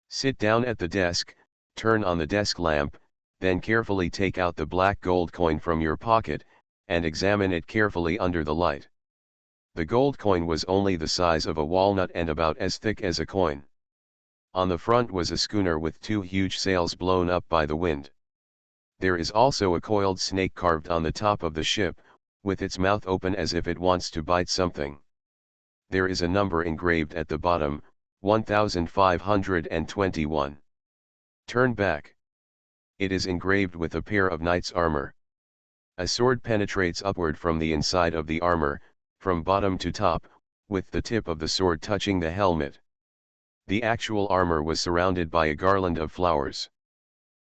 "Sit down at the desk, turn on the desk lamp, then carefully take out the black gold coin from your pocket, and examine it carefully under the light." The gold coin was only the size of a walnut and about as thick as a coin. On the front was a schooner with two huge sails blown up by the wind. There is also a coiled snake carved on the top of the ship, with its mouth open as if it wants to bite something. There is a number engraved at the bottom, 1521. Turn back. It is engraved with a pair of knight's armor. A sword penetrates upward from the inside of the armor, from bottom to top, with the tip of the sword touching the helmet. The actual armor was surrounded by a garland of flowers.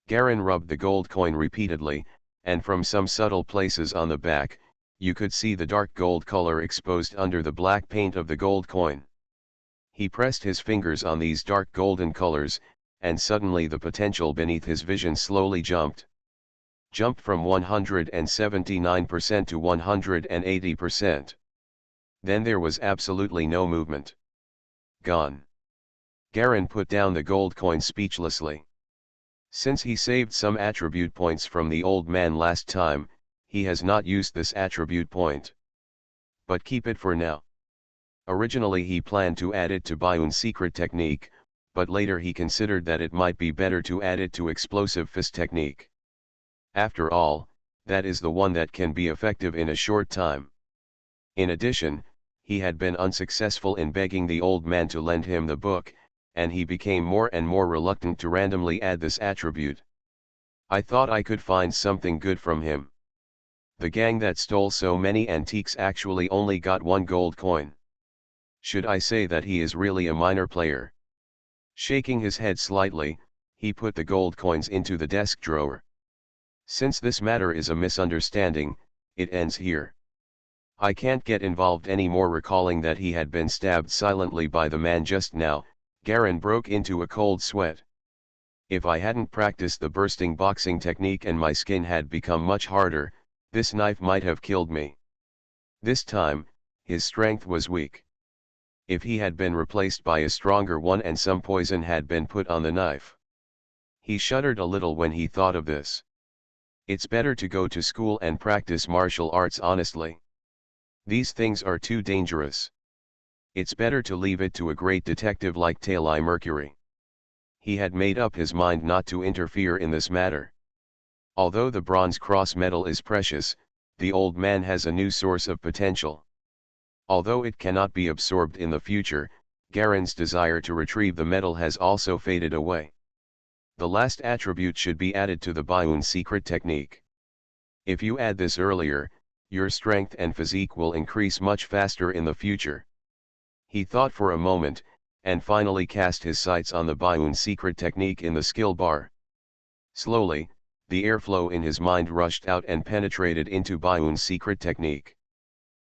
Garen rubbed the gold coin repeatedly, and from some subtle places on the back, you could see the dark gold color exposed under the black paint of the gold coin. He pressed his fingers on these dark golden colors, and suddenly the potential beneath his vision slowly jumped from 179% to 180%. Then there was absolutely no movement. Gone. Garen put down the gold coin speechlessly. Since he saved some attribute points from the old man last time, he has not used this attribute point. But keep it for now. Originally he planned to add it to Bayun's secret technique, but later he considered that it might be better to add it to explosive fist technique. After all, that is the one that can be effective in a short time. In addition, he had been unsuccessful in begging the old man to lend him the book, and he became more and more reluctant to randomly add this attribute. I thought I could find something good from him. The gang that stole so many antiques actually only got one gold coin. Should I say that he is really a minor player? Shaking his head slightly, he put the gold coins into the desk drawer. Since this matter is a misunderstanding, it ends here. I can't get involved anymore. Recalling that he had been stabbed silently by the man just now, Garen broke into a cold sweat. If I hadn't practiced the bursting boxing technique and my skin had become much harder, this knife might have killed me. This time, his strength was weak. If he had been replaced by a stronger one and some poison had been put on the knife. He shuddered a little when he thought of this. It's better to go to school and practice martial arts honestly. These things are too dangerous. It's better to leave it to a great detective like Tali Mercury. He had made up his mind not to interfere in this matter. Although the Bronze Cross medal is precious, the old man has a new source of potential. Although it cannot be absorbed in the future, Garen's desire to retrieve the medal has also faded away. The last attribute should be added to the Bayun secret technique. If you add this earlier, your strength and physique will increase much faster in the future. He thought for a moment, and finally cast his sights on the Bayun secret technique in the skill bar. Slowly, the airflow in his mind rushed out and penetrated into Bayun's secret technique.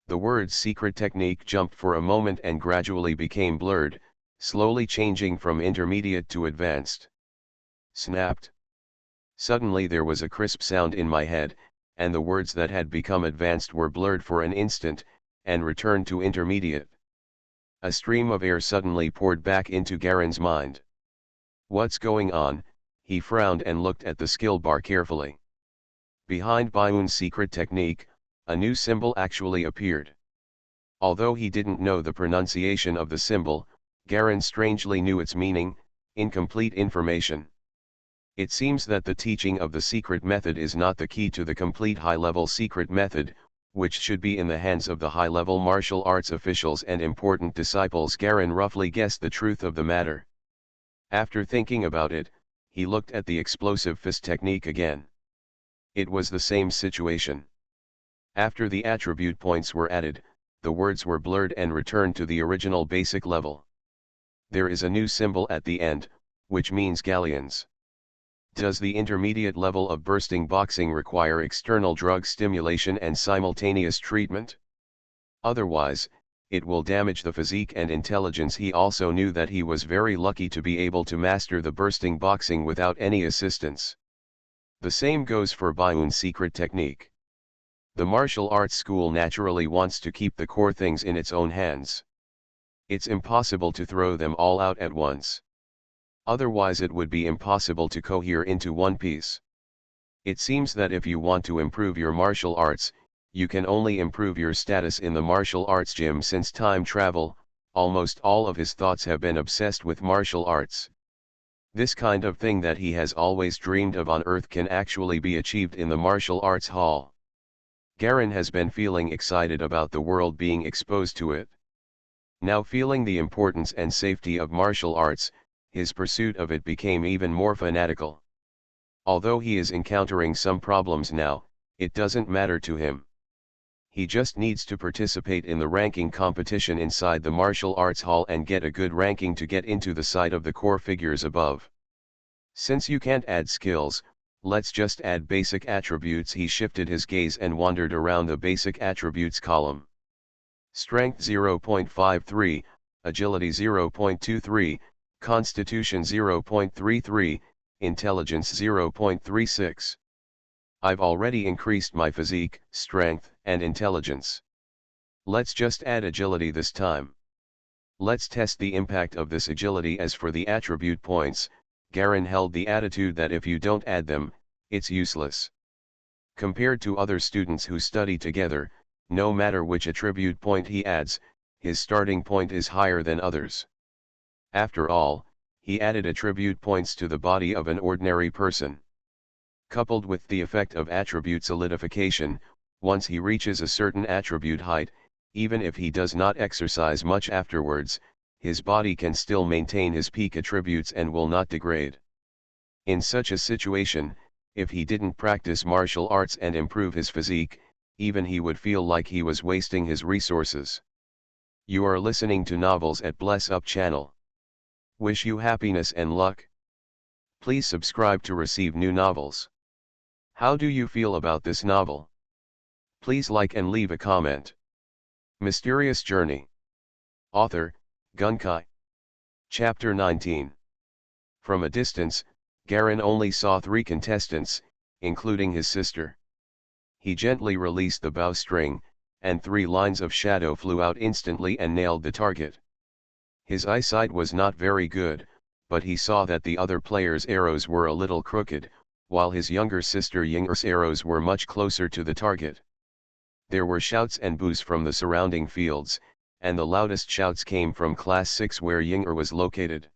The words secret technique jumped for a moment and gradually became blurred, slowly changing from intermediate to advanced. Snapped. Suddenly there was a crisp sound in my head, and the words that had become advanced were blurred for an instant, and returned to intermediate. A stream of air suddenly poured back into Garen's mind. What's going on? He frowned and looked at the skill bar carefully. Behind Bayun's secret technique, a new symbol actually appeared. Although he didn't know the pronunciation of the symbol, Garen strangely knew its meaning: incomplete information. It seems that the teaching of the secret method is not the key to the complete high-level secret method, which should be in the hands of the high-level martial arts officials and important disciples. Garen roughly guessed the truth of the matter. After thinking about it, he looked at the explosive fist technique again. It was the same situation. After the attribute points were added, the words were blurred and returned to the original basic level. There is a new symbol at the end, which means galleons. Does the intermediate level of bursting boxing require external drug stimulation and simultaneous treatment? Otherwise, it will damage the physique and intelligence. He also knew that he was very lucky to be able to master the bursting boxing without any assistance. The same goes for Bayun's secret technique. The martial arts school naturally wants to keep the core things in its own hands. It's impossible to throw them all out at once. Otherwise it would be impossible to cohere into one piece. It seems that if you want to improve your martial arts, you can only improve your status in the martial arts gym. Since time travel, almost all of his thoughts have been obsessed with martial arts. This kind of thing that he has always dreamed of on Earth can actually be achieved in the martial arts hall. Garen has been feeling excited about the world being exposed to it. Now feeling the importance and safety of martial arts, his pursuit of it became even more fanatical. Although he is encountering some problems now, it doesn't matter to him. He just needs to participate in the ranking competition inside the martial arts hall and get a good ranking to get into the sight of the core figures above. Since you can't add skills, let's just add basic attributes. He shifted his gaze and wandered around the basic attributes column. Strength 0.53, Agility 0.23, Constitution 0.33, Intelligence 0.36. I've already increased my physique, strength, and intelligence. Let's just add agility this time. Let's test the impact of this agility. As for the attribute points, Garen held the attitude that if you don't add them, it's useless. Compared to other students who study together, no matter which attribute point he adds, his starting point is higher than others. After all, he added attribute points to the body of an ordinary person. Coupled with the effect of attribute solidification, once he reaches a certain attribute height, even if he does not exercise much afterwards, his body can still maintain his peak attributes and will not degrade. In such a situation, if he didn't practice martial arts and improve his physique, even he would feel like he was wasting his resources. You are listening to Novels at Bless Up channel. Wish you happiness and luck. Please subscribe to receive new novels. How do you feel about this novel? Please like and leave a comment. Mysterious Journey. Author, Gunkai. Chapter 19. From a distance, Garen only saw 3 contestants, including his sister. He gently released the bowstring, and 3 lines of shadow flew out instantly and nailed the target. His eyesight was not very good, but he saw that the other players' arrows were a little crooked, while his younger sister Ying'er's arrows were much closer to the target. There were shouts and boos from the surrounding fields, and the loudest shouts came from Class 6 where Ying'er was located.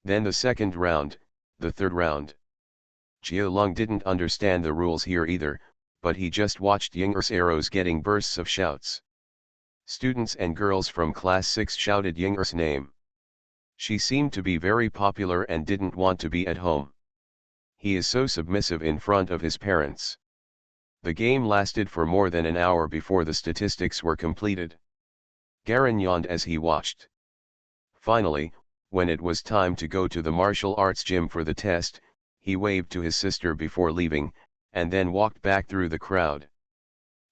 Then the second round, the third round. Jialong didn't understand the rules here either, but he just watched Ying'er's arrows getting bursts of shouts. Students and girls from Class 6 shouted Ying'er's name. She seemed to be very popular and didn't want to be at home. He is so submissive in front of his parents. The game lasted for more than an hour before the statistics were completed. Garen yawned as he watched. Finally, when it was time to go to the martial arts gym for the test, he waved to his sister before leaving, and then walked back through the crowd.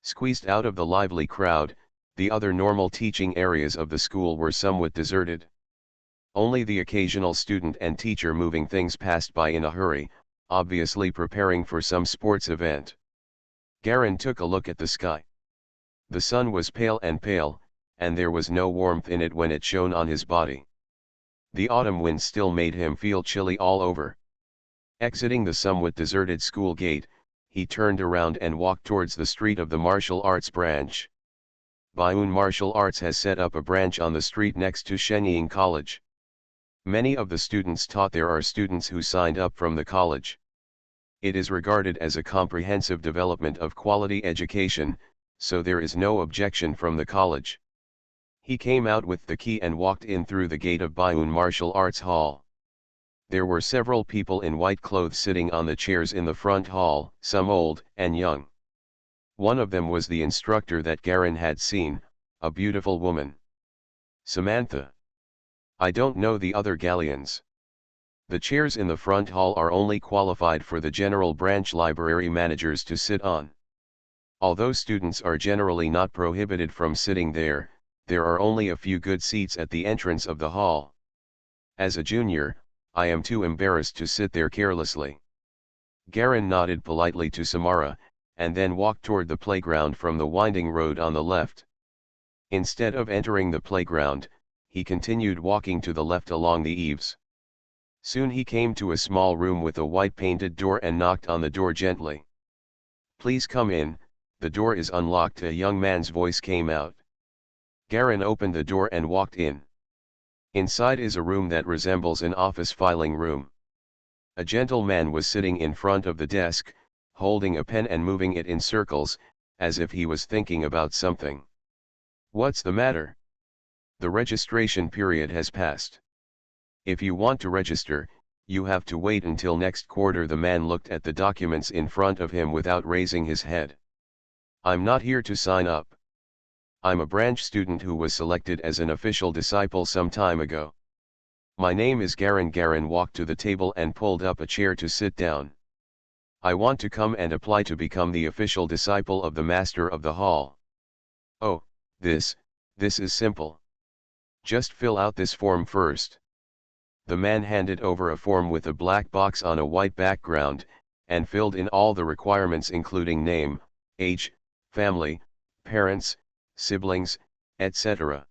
Squeezed out of the lively crowd, the other normal teaching areas of the school were somewhat deserted. Only the occasional student and teacher moving things passed by in a hurry, obviously preparing for some sports event. Garen took a look at the sky. The sun was pale, and there was no warmth in it when it shone on his body. The autumn wind still made him feel chilly all over. Exiting the somewhat deserted school gate, he turned around and walked towards the street of the martial arts branch. Baiyun Martial Arts has set up a branch on the street next to Shenying College. Many of the students taught there are students who signed up from the college. It is regarded as a comprehensive development of quality education, so there is no objection from the college. He came out with the key and walked in through the gate of Baiyun Martial Arts Hall. There were several people in white clothes sitting on the chairs in the front hall, some old and young. One of them was the instructor that Garen had seen, a beautiful woman. Samantha. I don't know the other galleons. The chairs in the front hall are only qualified for the general branch library managers to sit on. Although students are generally not prohibited from sitting there, there are only a few good seats at the entrance of the hall. As a junior, I am too embarrassed to sit there carelessly. Garen nodded politely to Samara, and then walked toward the playground from the winding road on the left. Instead of entering the playground, he continued walking to the left along the eaves. Soon he came to a small room with a white painted door and knocked on the door gently. Please come in, the door is unlocked. A young man's voice came out. Garen opened the door and walked in. Inside is a room that resembles an office filing room. A gentleman was sitting in front of the desk, holding a pen and moving it in circles, as if he was thinking about something. What's the matter? The registration period has passed. If you want to register, you have to wait until next quarter. The man looked at the documents in front of him without raising his head. I'm not here to sign up. I'm a branch student who was selected as an official disciple some time ago. My name is Garen. Garen walked to the table and pulled up a chair to sit down. I want to come and apply to become the official disciple of the master of the hall. Oh, this is simple. Just fill out this form first. The man handed over a form with a black box on a white background, and filled in all the requirements including name, age, family, parents, siblings, etc.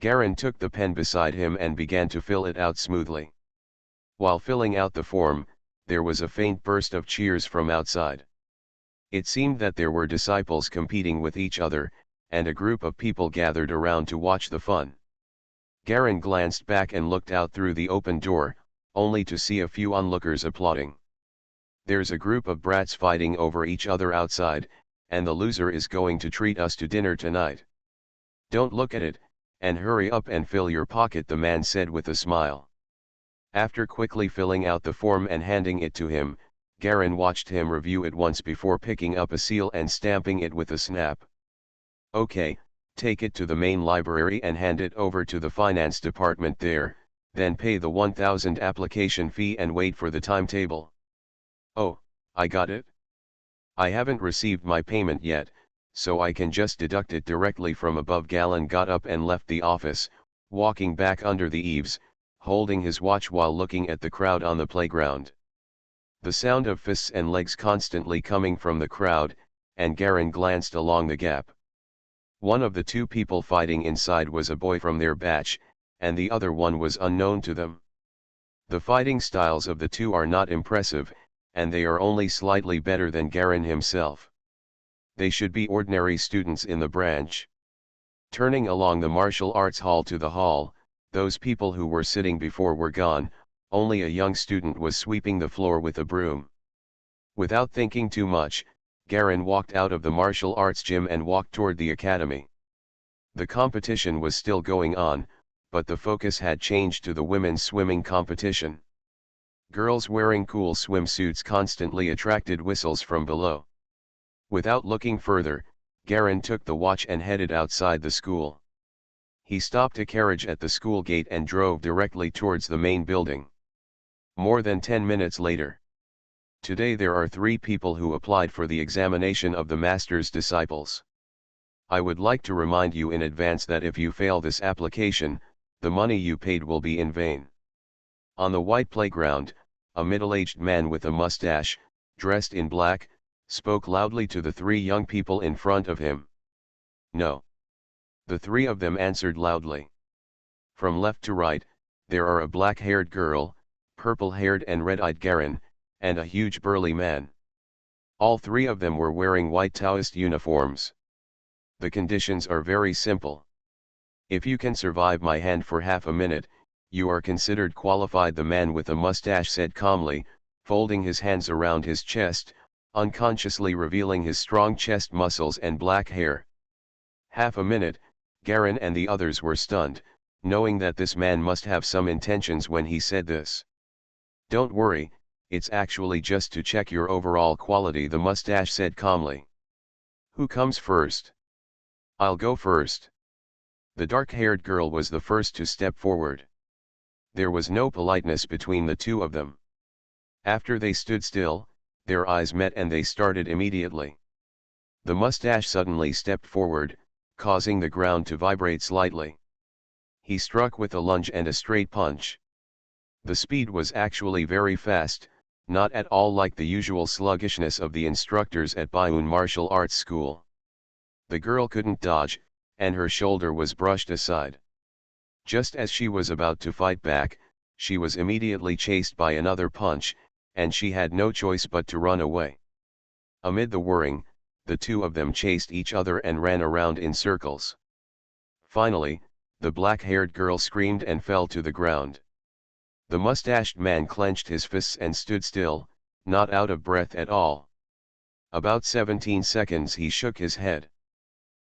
Garin took the pen beside him and began to fill it out smoothly. While filling out the form, there was a faint burst of cheers from outside. It seemed that there were disciples competing with each other, and a group of people gathered around to watch the fun. Garin glanced back and looked out through the open door, only to see a few onlookers applauding. There's a group of brats fighting over each other outside, and the loser is going to treat us to dinner tonight. Don't look at it, and hurry up and fill your pocket, the man said with a smile. After quickly filling out the form and handing it to him, Garin watched him review it once before picking up a seal and stamping it with a snap. Okay, take it to the main library and hand it over to the finance department there, then pay the 1,000 application fee and wait for the timetable. Oh, I got it. I haven't received my payment yet, so I can just deduct it directly from above. Garin got up and left the office, walking back under the eaves, holding his watch while looking at the crowd on the playground. The sound of fists and legs constantly coming from the crowd, and Garin glanced along the gap. One of the two people fighting inside was a boy from their batch, and the other one was unknown to them. The fighting styles of the two are not impressive, and they are only slightly better than Garin himself. They should be ordinary students in the branch. Turning along the martial arts hall to the hall, those people who were sitting before were gone, only a young student was sweeping the floor with a broom. Without thinking too much, Garin walked out of the martial arts gym and walked toward the academy. The competition was still going on, but the focus had changed to the women's swimming competition. Girls wearing cool swimsuits constantly attracted whistles from below. Without looking further, Garin took the watch and headed outside the school. He stopped a carriage at the school gate and drove directly towards the main building. More than 10 minutes later. Today there are 3 people who applied for the examination of the Master's disciples. I would like to remind you in advance that if you fail this application, the money you paid will be in vain. On the white playground, a middle-aged man with a mustache, dressed in black, spoke loudly to the 3 young people in front of him. No. The 3 of them answered loudly. From left to right, there are a black-haired girl, purple-haired and red-eyed Garin, and a huge burly man. All 3 of them were wearing white Taoist uniforms. The conditions are very simple. If you can survive my hand for half a minute, you are considered qualified, the man with a mustache said calmly, folding his hands around his chest, unconsciously revealing his strong chest muscles and black hair. Half a minute, Garin and the others were stunned, knowing that this man must have some intentions when he said this. Don't worry, it's actually just to check your overall quality, the mustache said calmly. Who comes first? I'll go first. The dark-haired girl was the first to step forward. There was no politeness between the 2 of them. After they stood still, their eyes met and they started immediately. The mustache suddenly stepped forward, causing the ground to vibrate slightly. He struck with a lunge and a straight punch. The speed was actually very fast, not at all like the usual sluggishness of the instructors at Bayun Martial Arts School. The girl couldn't dodge, and her shoulder was brushed aside. Just as she was about to fight back, she was immediately chased by another punch, and she had no choice but to run away. Amid the whirring, the 2 of them chased each other and ran around in circles. Finally, the black-haired girl screamed and fell to the ground. The mustached man clenched his fists and stood still, not out of breath at all. About 17 seconds he shook his head.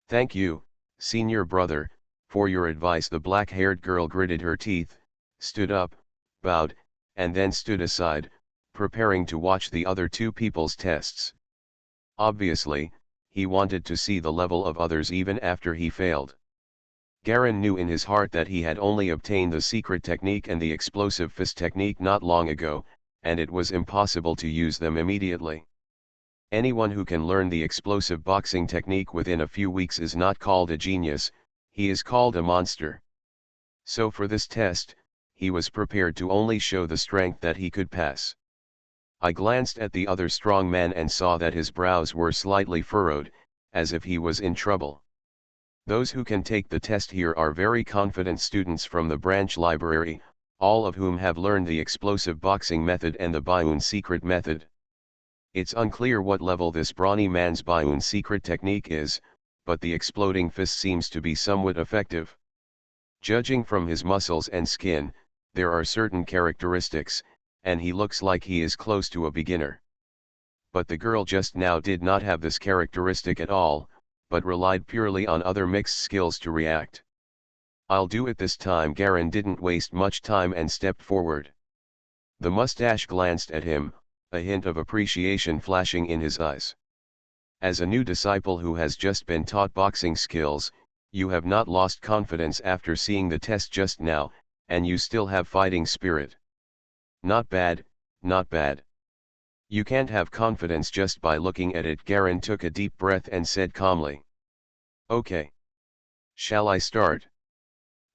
Thank you, senior brother, for your advice. The black-haired girl gritted her teeth, stood up, bowed, and then stood aside, preparing to watch the other 2 people's tests. Obviously, he wanted to see the level of others even after he failed. Garin knew in his heart that he had only obtained the secret technique and the explosive fist technique not long ago, and it was impossible to use them immediately. Anyone who can learn the explosive boxing technique within a few weeks is not called a genius, he is called a monster. So for this test, he was prepared to only show the strength that he could pass. I glanced at the other strong man and saw that his brows were slightly furrowed, as if he was in trouble. Those who can take the test here are very confident students from the branch library, all of whom have learned the explosive boxing method and the Bioon secret method. It's unclear what level this brawny man's Bioon secret technique is, but the exploding fist seems to be somewhat effective. Judging from his muscles and skin, there are certain characteristics, and he looks like he is close to a beginner. But the girl just now did not have this characteristic at all, but relied purely on other mixed skills to react. "I'll do it this time." Garen didn't waste much time and stepped forward. The mustache glanced at him, a hint of appreciation flashing in his eyes. "As a new disciple who has just been taught boxing skills, you have not lost confidence after seeing the test just now, and you still have fighting spirit. Not bad, not bad. You can't have confidence just by looking at it." Garen took a deep breath and said calmly. "Okay. Shall I start?"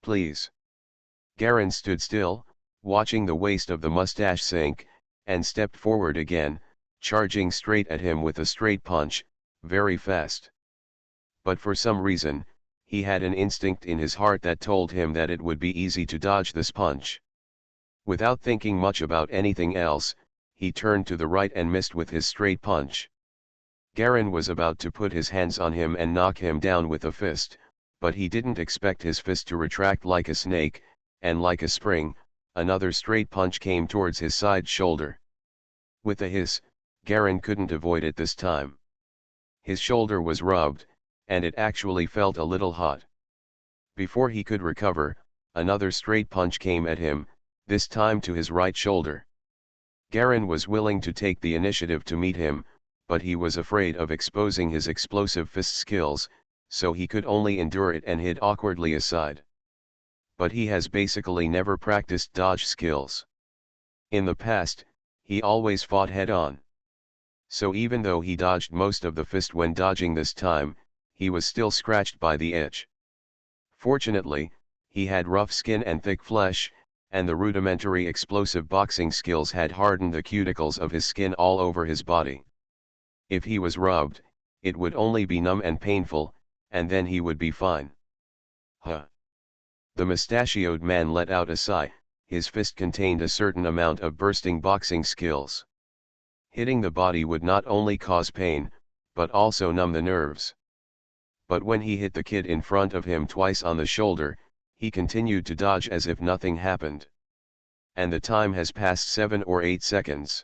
"Please." Garen stood still, watching the waist of the mustache sink, and stepped forward again, charging straight at him with a straight punch, very fast. But for some reason, he had an instinct in his heart that told him that it would be easy to dodge this punch. Without thinking much about anything else, he turned to the right and missed with his straight punch. Garen was about to put his hands on him and knock him down with a fist, but he didn't expect his fist to retract like a snake, and like a spring, another straight punch came towards his side shoulder. With a hiss, Garen couldn't avoid it this time. His shoulder was rubbed, and it actually felt a little hot. Before he could recover, another straight punch came at him, this time to his right shoulder. Garen was willing to take the initiative to meet him, but he was afraid of exposing his explosive fist skills, so he could only endure it and hid awkwardly aside. But he has basically never practiced dodge skills. In the past, he always fought head-on. So even though he dodged most of the fist when dodging this time, he was still scratched by the edge. Fortunately, he had rough skin and thick flesh, and the rudimentary explosive boxing skills had hardened the cuticles of his skin all over his body. If he was rubbed, it would only be numb and painful, and then he would be fine. Huh. The mustachioed man let out a sigh. His fist contained a certain amount of bursting boxing skills. Hitting the body would not only cause pain, but also numb the nerves. But when he hit the kid in front of him twice on the shoulder, he continued to dodge as if nothing happened. And the time has passed 7 or 8 seconds.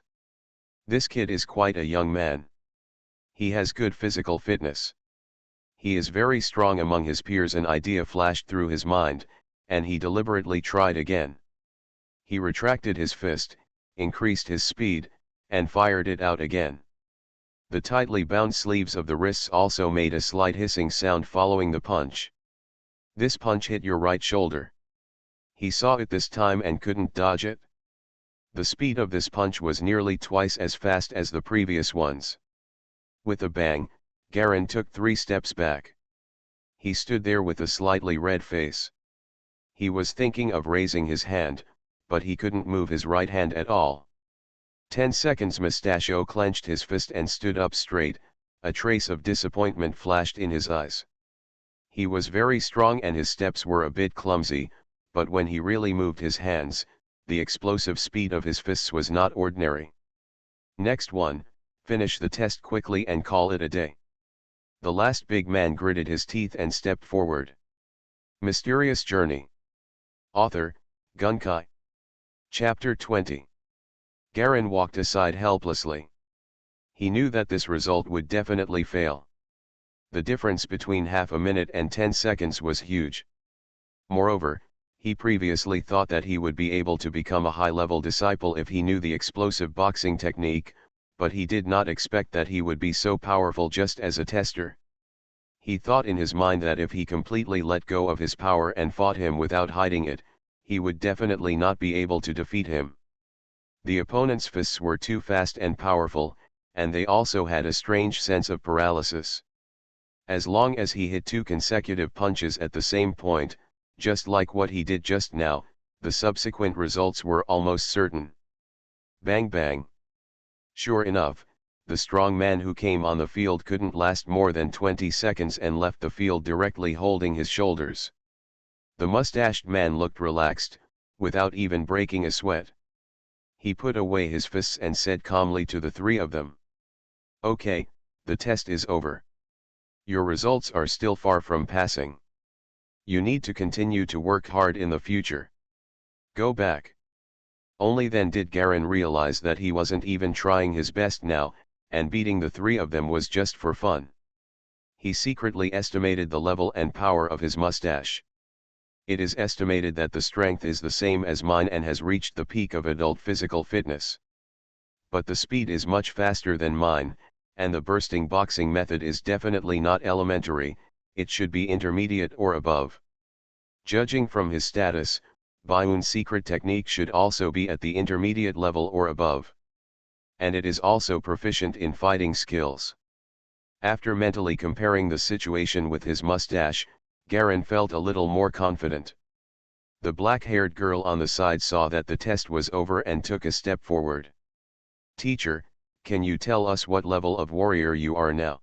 This kid is quite a young man. He has good physical fitness. He is very strong among his peers. An idea flashed through his mind, and he deliberately tried again. He retracted his fist, increased his speed, and fired it out again. The tightly bound sleeves of the wrists also made a slight hissing sound following the punch. This punch hit your right shoulder. He saw it this time and couldn't dodge it. The speed of this punch was nearly twice as fast as the previous ones. With a bang, Garen took 3 steps back. He stood there with a slightly red face. He was thinking of raising his hand, but he couldn't move his right hand at all. 10 seconds. Mustachio clenched his fist and stood up straight, a trace of disappointment flashed in his eyes. He was very strong and his steps were a bit clumsy, but when he really moved his hands, the explosive speed of his fists was not ordinary. Next one, finish the test quickly and call it a day. The last big man gritted his teeth and stepped forward. Mysterious Journey. Author, Gunkai. Chapter 20. Garen walked aside helplessly. He knew that this result would definitely fail. The difference between half a minute and 10 seconds was huge. Moreover, he previously thought that he would be able to become a high-level disciple if he knew the explosive boxing technique, but he did not expect that he would be so powerful just as a tester. He thought in his mind that if he completely let go of his power and fought him without hiding it, he would definitely not be able to defeat him. The opponent's fists were too fast and powerful, and they also had a strange sense of paralysis. As long as he hit 2 consecutive punches at the same point, just like what he did just now, the subsequent results were almost certain. Bang bang. Sure enough, The strong man who came on the field couldn't last more than 20 seconds and left the field directly holding his shoulders. The mustached man looked relaxed, without even breaking a sweat. He put away his fists and said calmly to the three of them, "Okay, the test is over. Your results are still far from passing. You need to continue to work hard in the future. Go back." Only then did Garin realize that he wasn't even trying his best now, and beating the three of them was just for fun. He secretly estimated the level and power of his mustache. It is estimated that the strength is the same as mine and has reached the peak of adult physical fitness. But the speed is much faster than mine, and the bursting boxing method is definitely not elementary, it should be intermediate or above. Judging from his status, Bayun's secret technique should also be at the intermediate level or above. And it is also proficient in fighting skills. After mentally comparing the situation with his mustache, Garin felt a little more confident. The black-haired girl on the side saw that the test was over and took a step forward. "Teacher, can you tell us what level of warrior you are now?"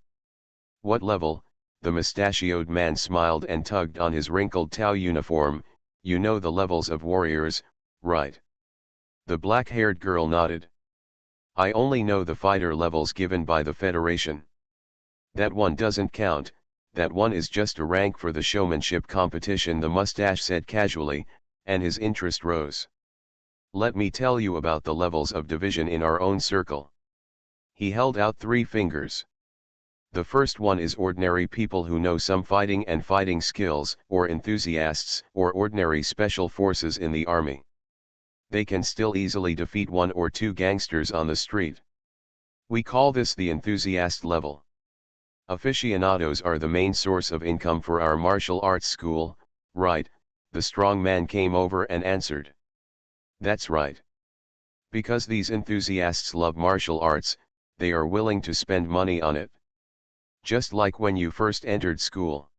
"What level?" The mustachioed man smiled and tugged on his wrinkled Tao uniform. "You know the levels of warriors, right?" The black-haired girl nodded. "I only know the fighter levels given by the Federation." "That one doesn't count, that one is just a rank for the showmanship competition," the mustache said casually, and his interest rose. "Let me tell you about the levels of division in our own circle." He held out 3 fingers. "The first one is ordinary people who know some fighting and fighting skills, or enthusiasts, or ordinary special forces in the army. They can still easily defeat 1 or 2 gangsters on the street. We call this the enthusiast level. Aficionados are the main source of income for our martial arts school, right?" The strong man came over and answered. "That's right. Because these enthusiasts love martial arts, they are willing to spend money on it. Just like when you first entered school.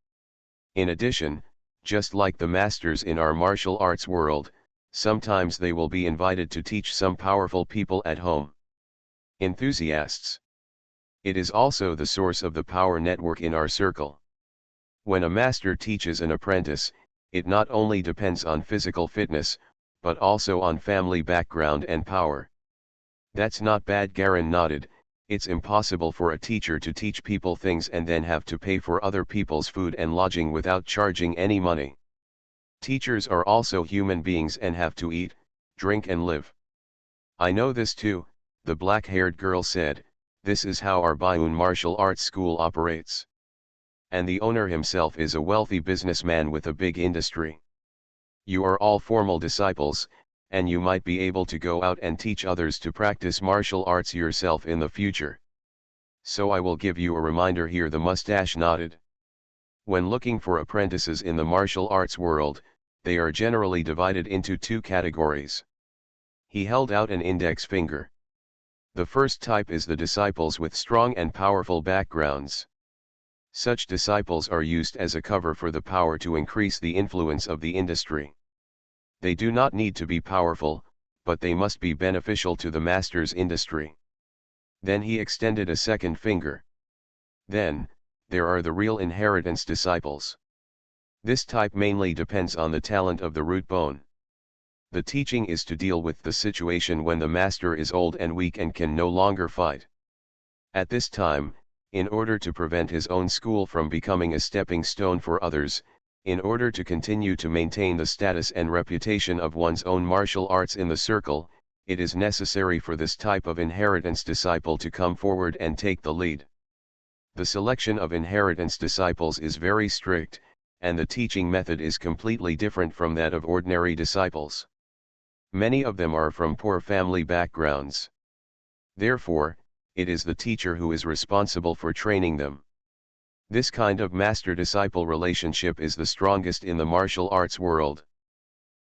In addition, just like the masters in our martial arts world, sometimes they will be invited to teach some powerful people at home. Enthusiasts. It is also the source of the power network in our circle. When a master teaches an apprentice, it not only depends on physical fitness, but also on family background and power." "That's not bad," Garin nodded. "It's impossible for a teacher to teach people things and then have to pay for other people's food and lodging without charging any money. Teachers are also human beings and have to eat, drink and live." "I know this too," the black-haired girl said. "This is how our Bayun martial arts school operates. And the owner himself is a wealthy businessman with a big industry. You are all formal disciples, and you might be able to go out and teach others to practice martial arts yourself in the future. So I will give you a reminder here." The mustache nodded. "When looking for apprentices in the martial arts world, they are generally divided into 2 categories." He held out an index finger. "The first type is the disciples with strong and powerful backgrounds. Such disciples are used as a cover for the power to increase the influence of the industry. They do not need to be powerful, but they must be beneficial to the master's industry." Then he extended a second finger. "Then, there are the real inheritance disciples. This type mainly depends on the talent of the root bone. The teaching is to deal with the situation when the master is old and weak and can no longer fight. At this time, in order to prevent his own school from becoming a stepping stone for others, in order to continue to maintain the status and reputation of one's own martial arts in the circle, it is necessary for this type of inheritance disciple to come forward and take the lead. The selection of inheritance disciples is very strict, and the teaching method is completely different from that of ordinary disciples. Many of them are from poor family backgrounds. Therefore, it is the teacher who is responsible for training them. This kind of master-disciple relationship is the strongest in the martial arts world.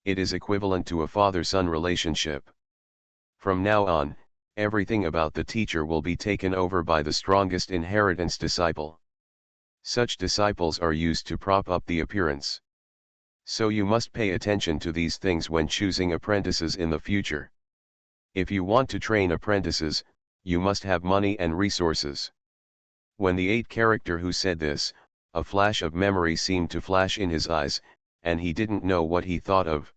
It is equivalent to a father-son relationship. From now on, everything about the teacher will be taken over by the strongest inheritance disciple. Such disciples are used to prop up the appearance. So you must pay attention to these things when choosing apprentices in the future. If you want to train apprentices, you must have money and resources. When the 8th character who said this, a flash of memory seemed to flash in his eyes, and he didn't know what he thought of.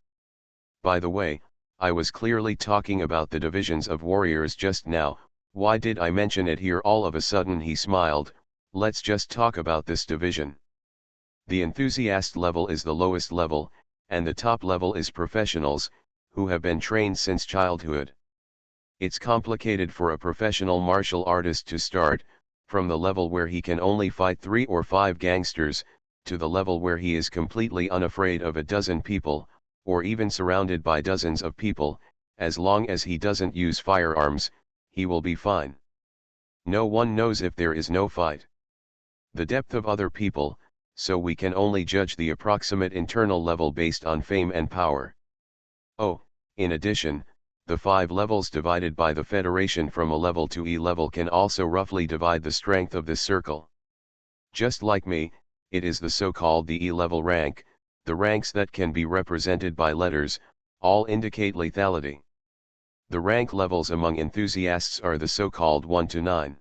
By the way, I was clearly talking about the divisions of warriors just now. Why did I mention it here all of a sudden? He smiled. Let's just talk about this division. The enthusiast level is the lowest level, and the top level is professionals, who have been trained since childhood. It's complicated for a professional martial artist to start, from the level where he can only fight 3 or 5 gangsters, to the level where he is completely unafraid of a dozen people, or even surrounded by dozens of people. As long as he doesn't use firearms, he will be fine. No one knows if there is no fight. The depth of other people, so we can only judge the approximate internal level based on fame and power. Oh, in addition, the 5 levels divided by the Federation from A level to E level can also roughly divide the strength of this circle. Just like me, it is the so-called the E level rank, the ranks that can be represented by letters, all indicate lethality. The rank levels among enthusiasts are the so-called 1 to 9.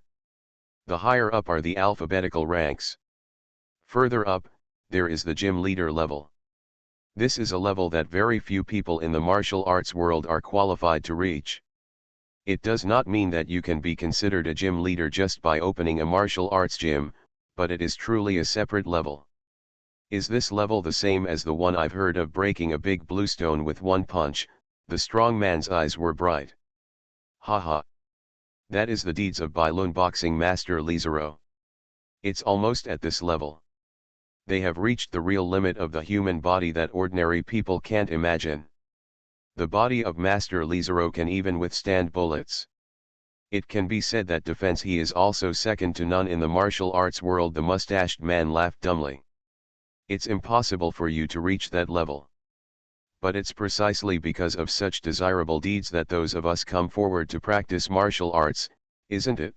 The higher up are the alphabetical ranks. Further up, there is the gym leader level. This is a level that very few people in the martial arts world are qualified to reach. It does not mean that you can be considered a gym leader just by opening a martial arts gym, but it is truly a separate level. Is this level the same as the one I've heard of breaking a big bluestone with one punch? The strong man's eyes were bright. Haha. That is the deeds of Bailun boxing master Lizaro. It's almost at this level. They have reached the real limit of the human body that ordinary people can't imagine. The body of Master Lizaro can even withstand bullets. It can be said that defense he is also second to none in the martial arts world. The mustached man laughed dumbly. It's impossible for you to reach that level. But it's precisely because of such desirable deeds that those of us come forward to practice martial arts, isn't it?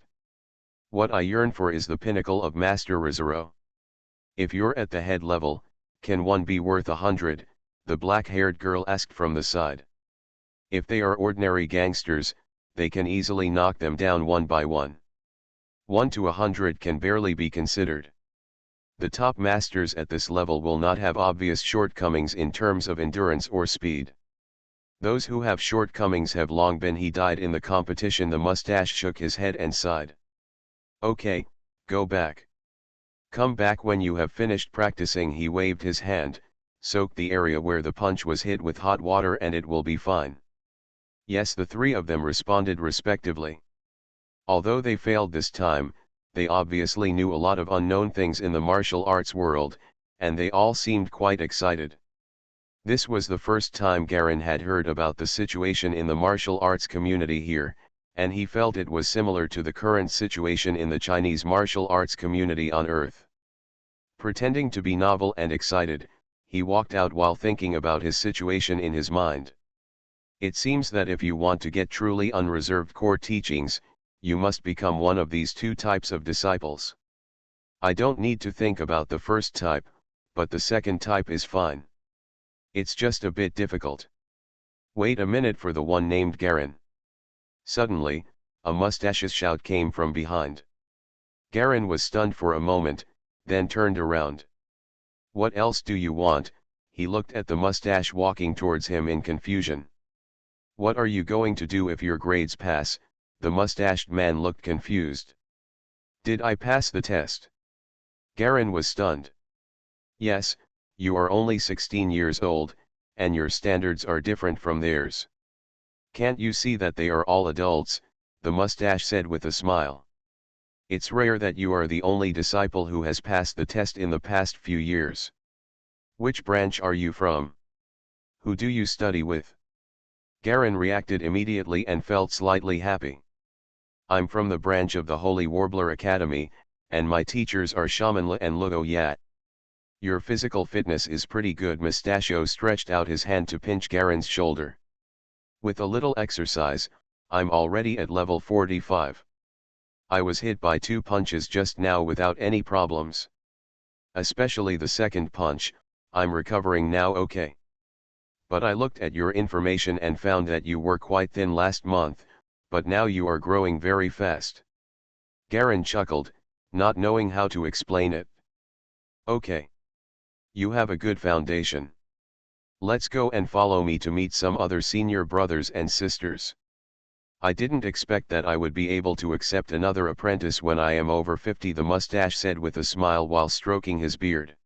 What I yearn for is the pinnacle of Master Lizaro. If you're at the head level, can one be worth 100? The black-haired girl asked from the side. If they are ordinary gangsters, they can easily knock them down one by one. 1 to 100 can barely be considered. The top masters at this level will not have obvious shortcomings in terms of endurance or speed. Those who have shortcomings have long been. He died in the competition. The mustache shook his head and sighed. Okay, go back. Come back when you have finished practicing. He waved his hand, soaked the area where the punch was hit with hot water, and it will be fine. Yes, the 3 of them responded respectively. Although they failed this time, they obviously knew a lot of unknown things in the martial arts world, and they all seemed quite excited. This was the first time Garen had heard about the situation in the martial arts community here, and he felt it was similar to the current situation in the Chinese martial arts community on Earth. Pretending to be novel and excited, he walked out while thinking about his situation in his mind. It seems that if you want to get truly unreserved core teachings, you must become one of these 2 types of disciples. I don't need to think about the first type, but the second type is fine. It's just a bit difficult. Wait a minute for the one named Garen. Suddenly, a mustache's shout came from behind. Garen was stunned for a moment, then turned around. What else do you want? He looked at the mustache walking towards him in confusion. What are you going to do if your grades pass? The mustached man looked confused. Did I pass the test? Garen was stunned. Yes, you are only 16 years old, and your standards are different from theirs. Can't you see that they are all adults? The mustache said with a smile. It's rare that you are the only disciple who has passed the test in the past few years. Which branch are you from? Who do you study with? Garen reacted immediately and felt slightly happy. I'm from the branch of the Holy Warbler Academy, and my teachers are Shaman Le and Lugo Yat. Your physical fitness is pretty good. Mustachio stretched out his hand to pinch Garen's shoulder. With a little exercise, I'm already at level 45. I was hit by 2 punches just now without any problems. Especially the second punch. I'm recovering now okay. But I looked at your information and found that you were quite thin last month, but now you are growing very fast. Garen chuckled, not knowing how to explain it. Okay. You have a good foundation. Let's go and follow me to meet some other senior brothers and sisters. I didn't expect that I would be able to accept another apprentice when I am over 50, the mustache said with a smile while stroking his beard.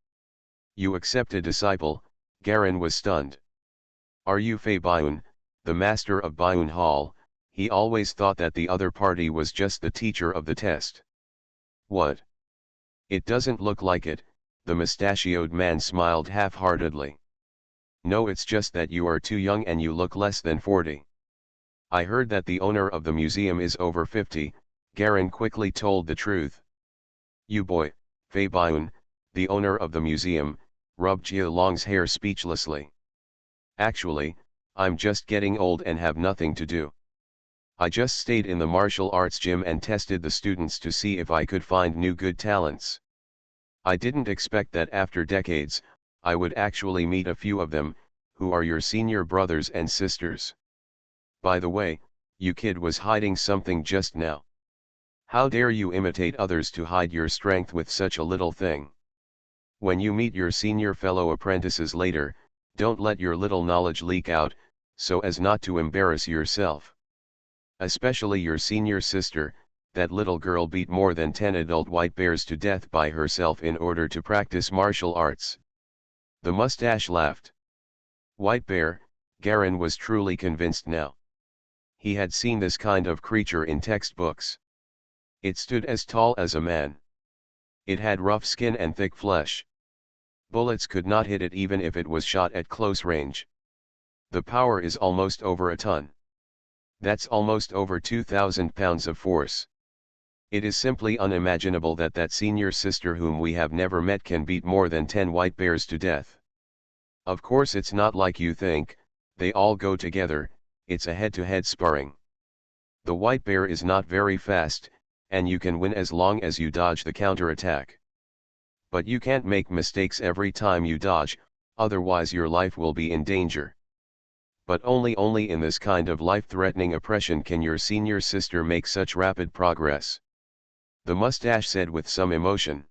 You accept a disciple? Garen was stunned. Are you Fei Bayun, the master of Bayun Hall? He always thought that the other party was just the teacher of the test. What? It doesn't look like it, the mustachioed man smiled half-heartedly. No, it's just that you are too young and you look less than 40. I heard that the owner of the museum is over 50, Garen quickly told the truth. You boy, Fei Bayun, the owner of the museum, rubbed Jia Long's hair speechlessly. Actually, I'm just getting old and have nothing to do. I just stayed in the martial arts gym and tested the students to see if I could find new good talents. I didn't expect that after decades, I would actually meet a few of them, who are your senior brothers and sisters. By the way, you kid was hiding something just now. How dare you imitate others to hide your strength with such a little thing? When you meet your senior fellow apprentices later, don't let your little knowledge leak out, so as not to embarrass yourself. Especially your senior sister, that little girl beat more than 10 adult white bears to death by herself in order to practice martial arts. The mustache laughed. White bear, Garen was truly convinced now. He had seen this kind of creature in textbooks. It stood as tall as a man. It had rough skin and thick flesh. Bullets could not hit it even if it was shot at close range. The power is almost over a ton. That's almost over 2,000 pounds of force. It is simply unimaginable that that senior sister whom we have never met can beat more than 10 white bears to death. Of course it's not like you think, they all go together, it's a head-to-head sparring. The white bear is not very fast, and you can win as long as you dodge the counterattack. But you can't make mistakes every time you dodge, otherwise your life will be in danger. But only in this kind of life-threatening oppression can your senior sister make such rapid progress. The mustache said with some emotion.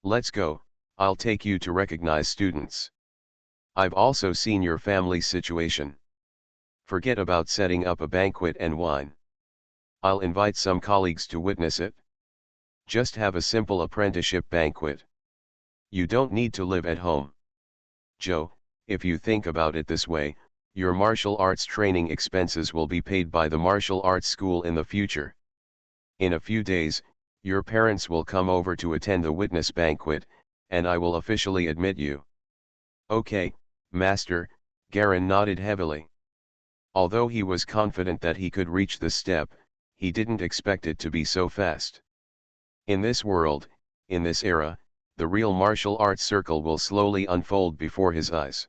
Let's go, I'll take you to recognize students. I've also seen your family situation. Forget about setting up a banquet and wine. I'll invite some colleagues to witness it. Just have a simple apprenticeship banquet. You don't need to live at home. Joe, if you think about it this way, your martial arts training expenses will be paid by the martial arts school in the future. In a few days, your parents will come over to attend the witness banquet, and I will officially admit you. Okay, Master, Garen nodded heavily. Although he was confident that he could reach the step, he didn't expect it to be so fast. In this world, in this era, the real martial arts circle will slowly unfold before his eyes.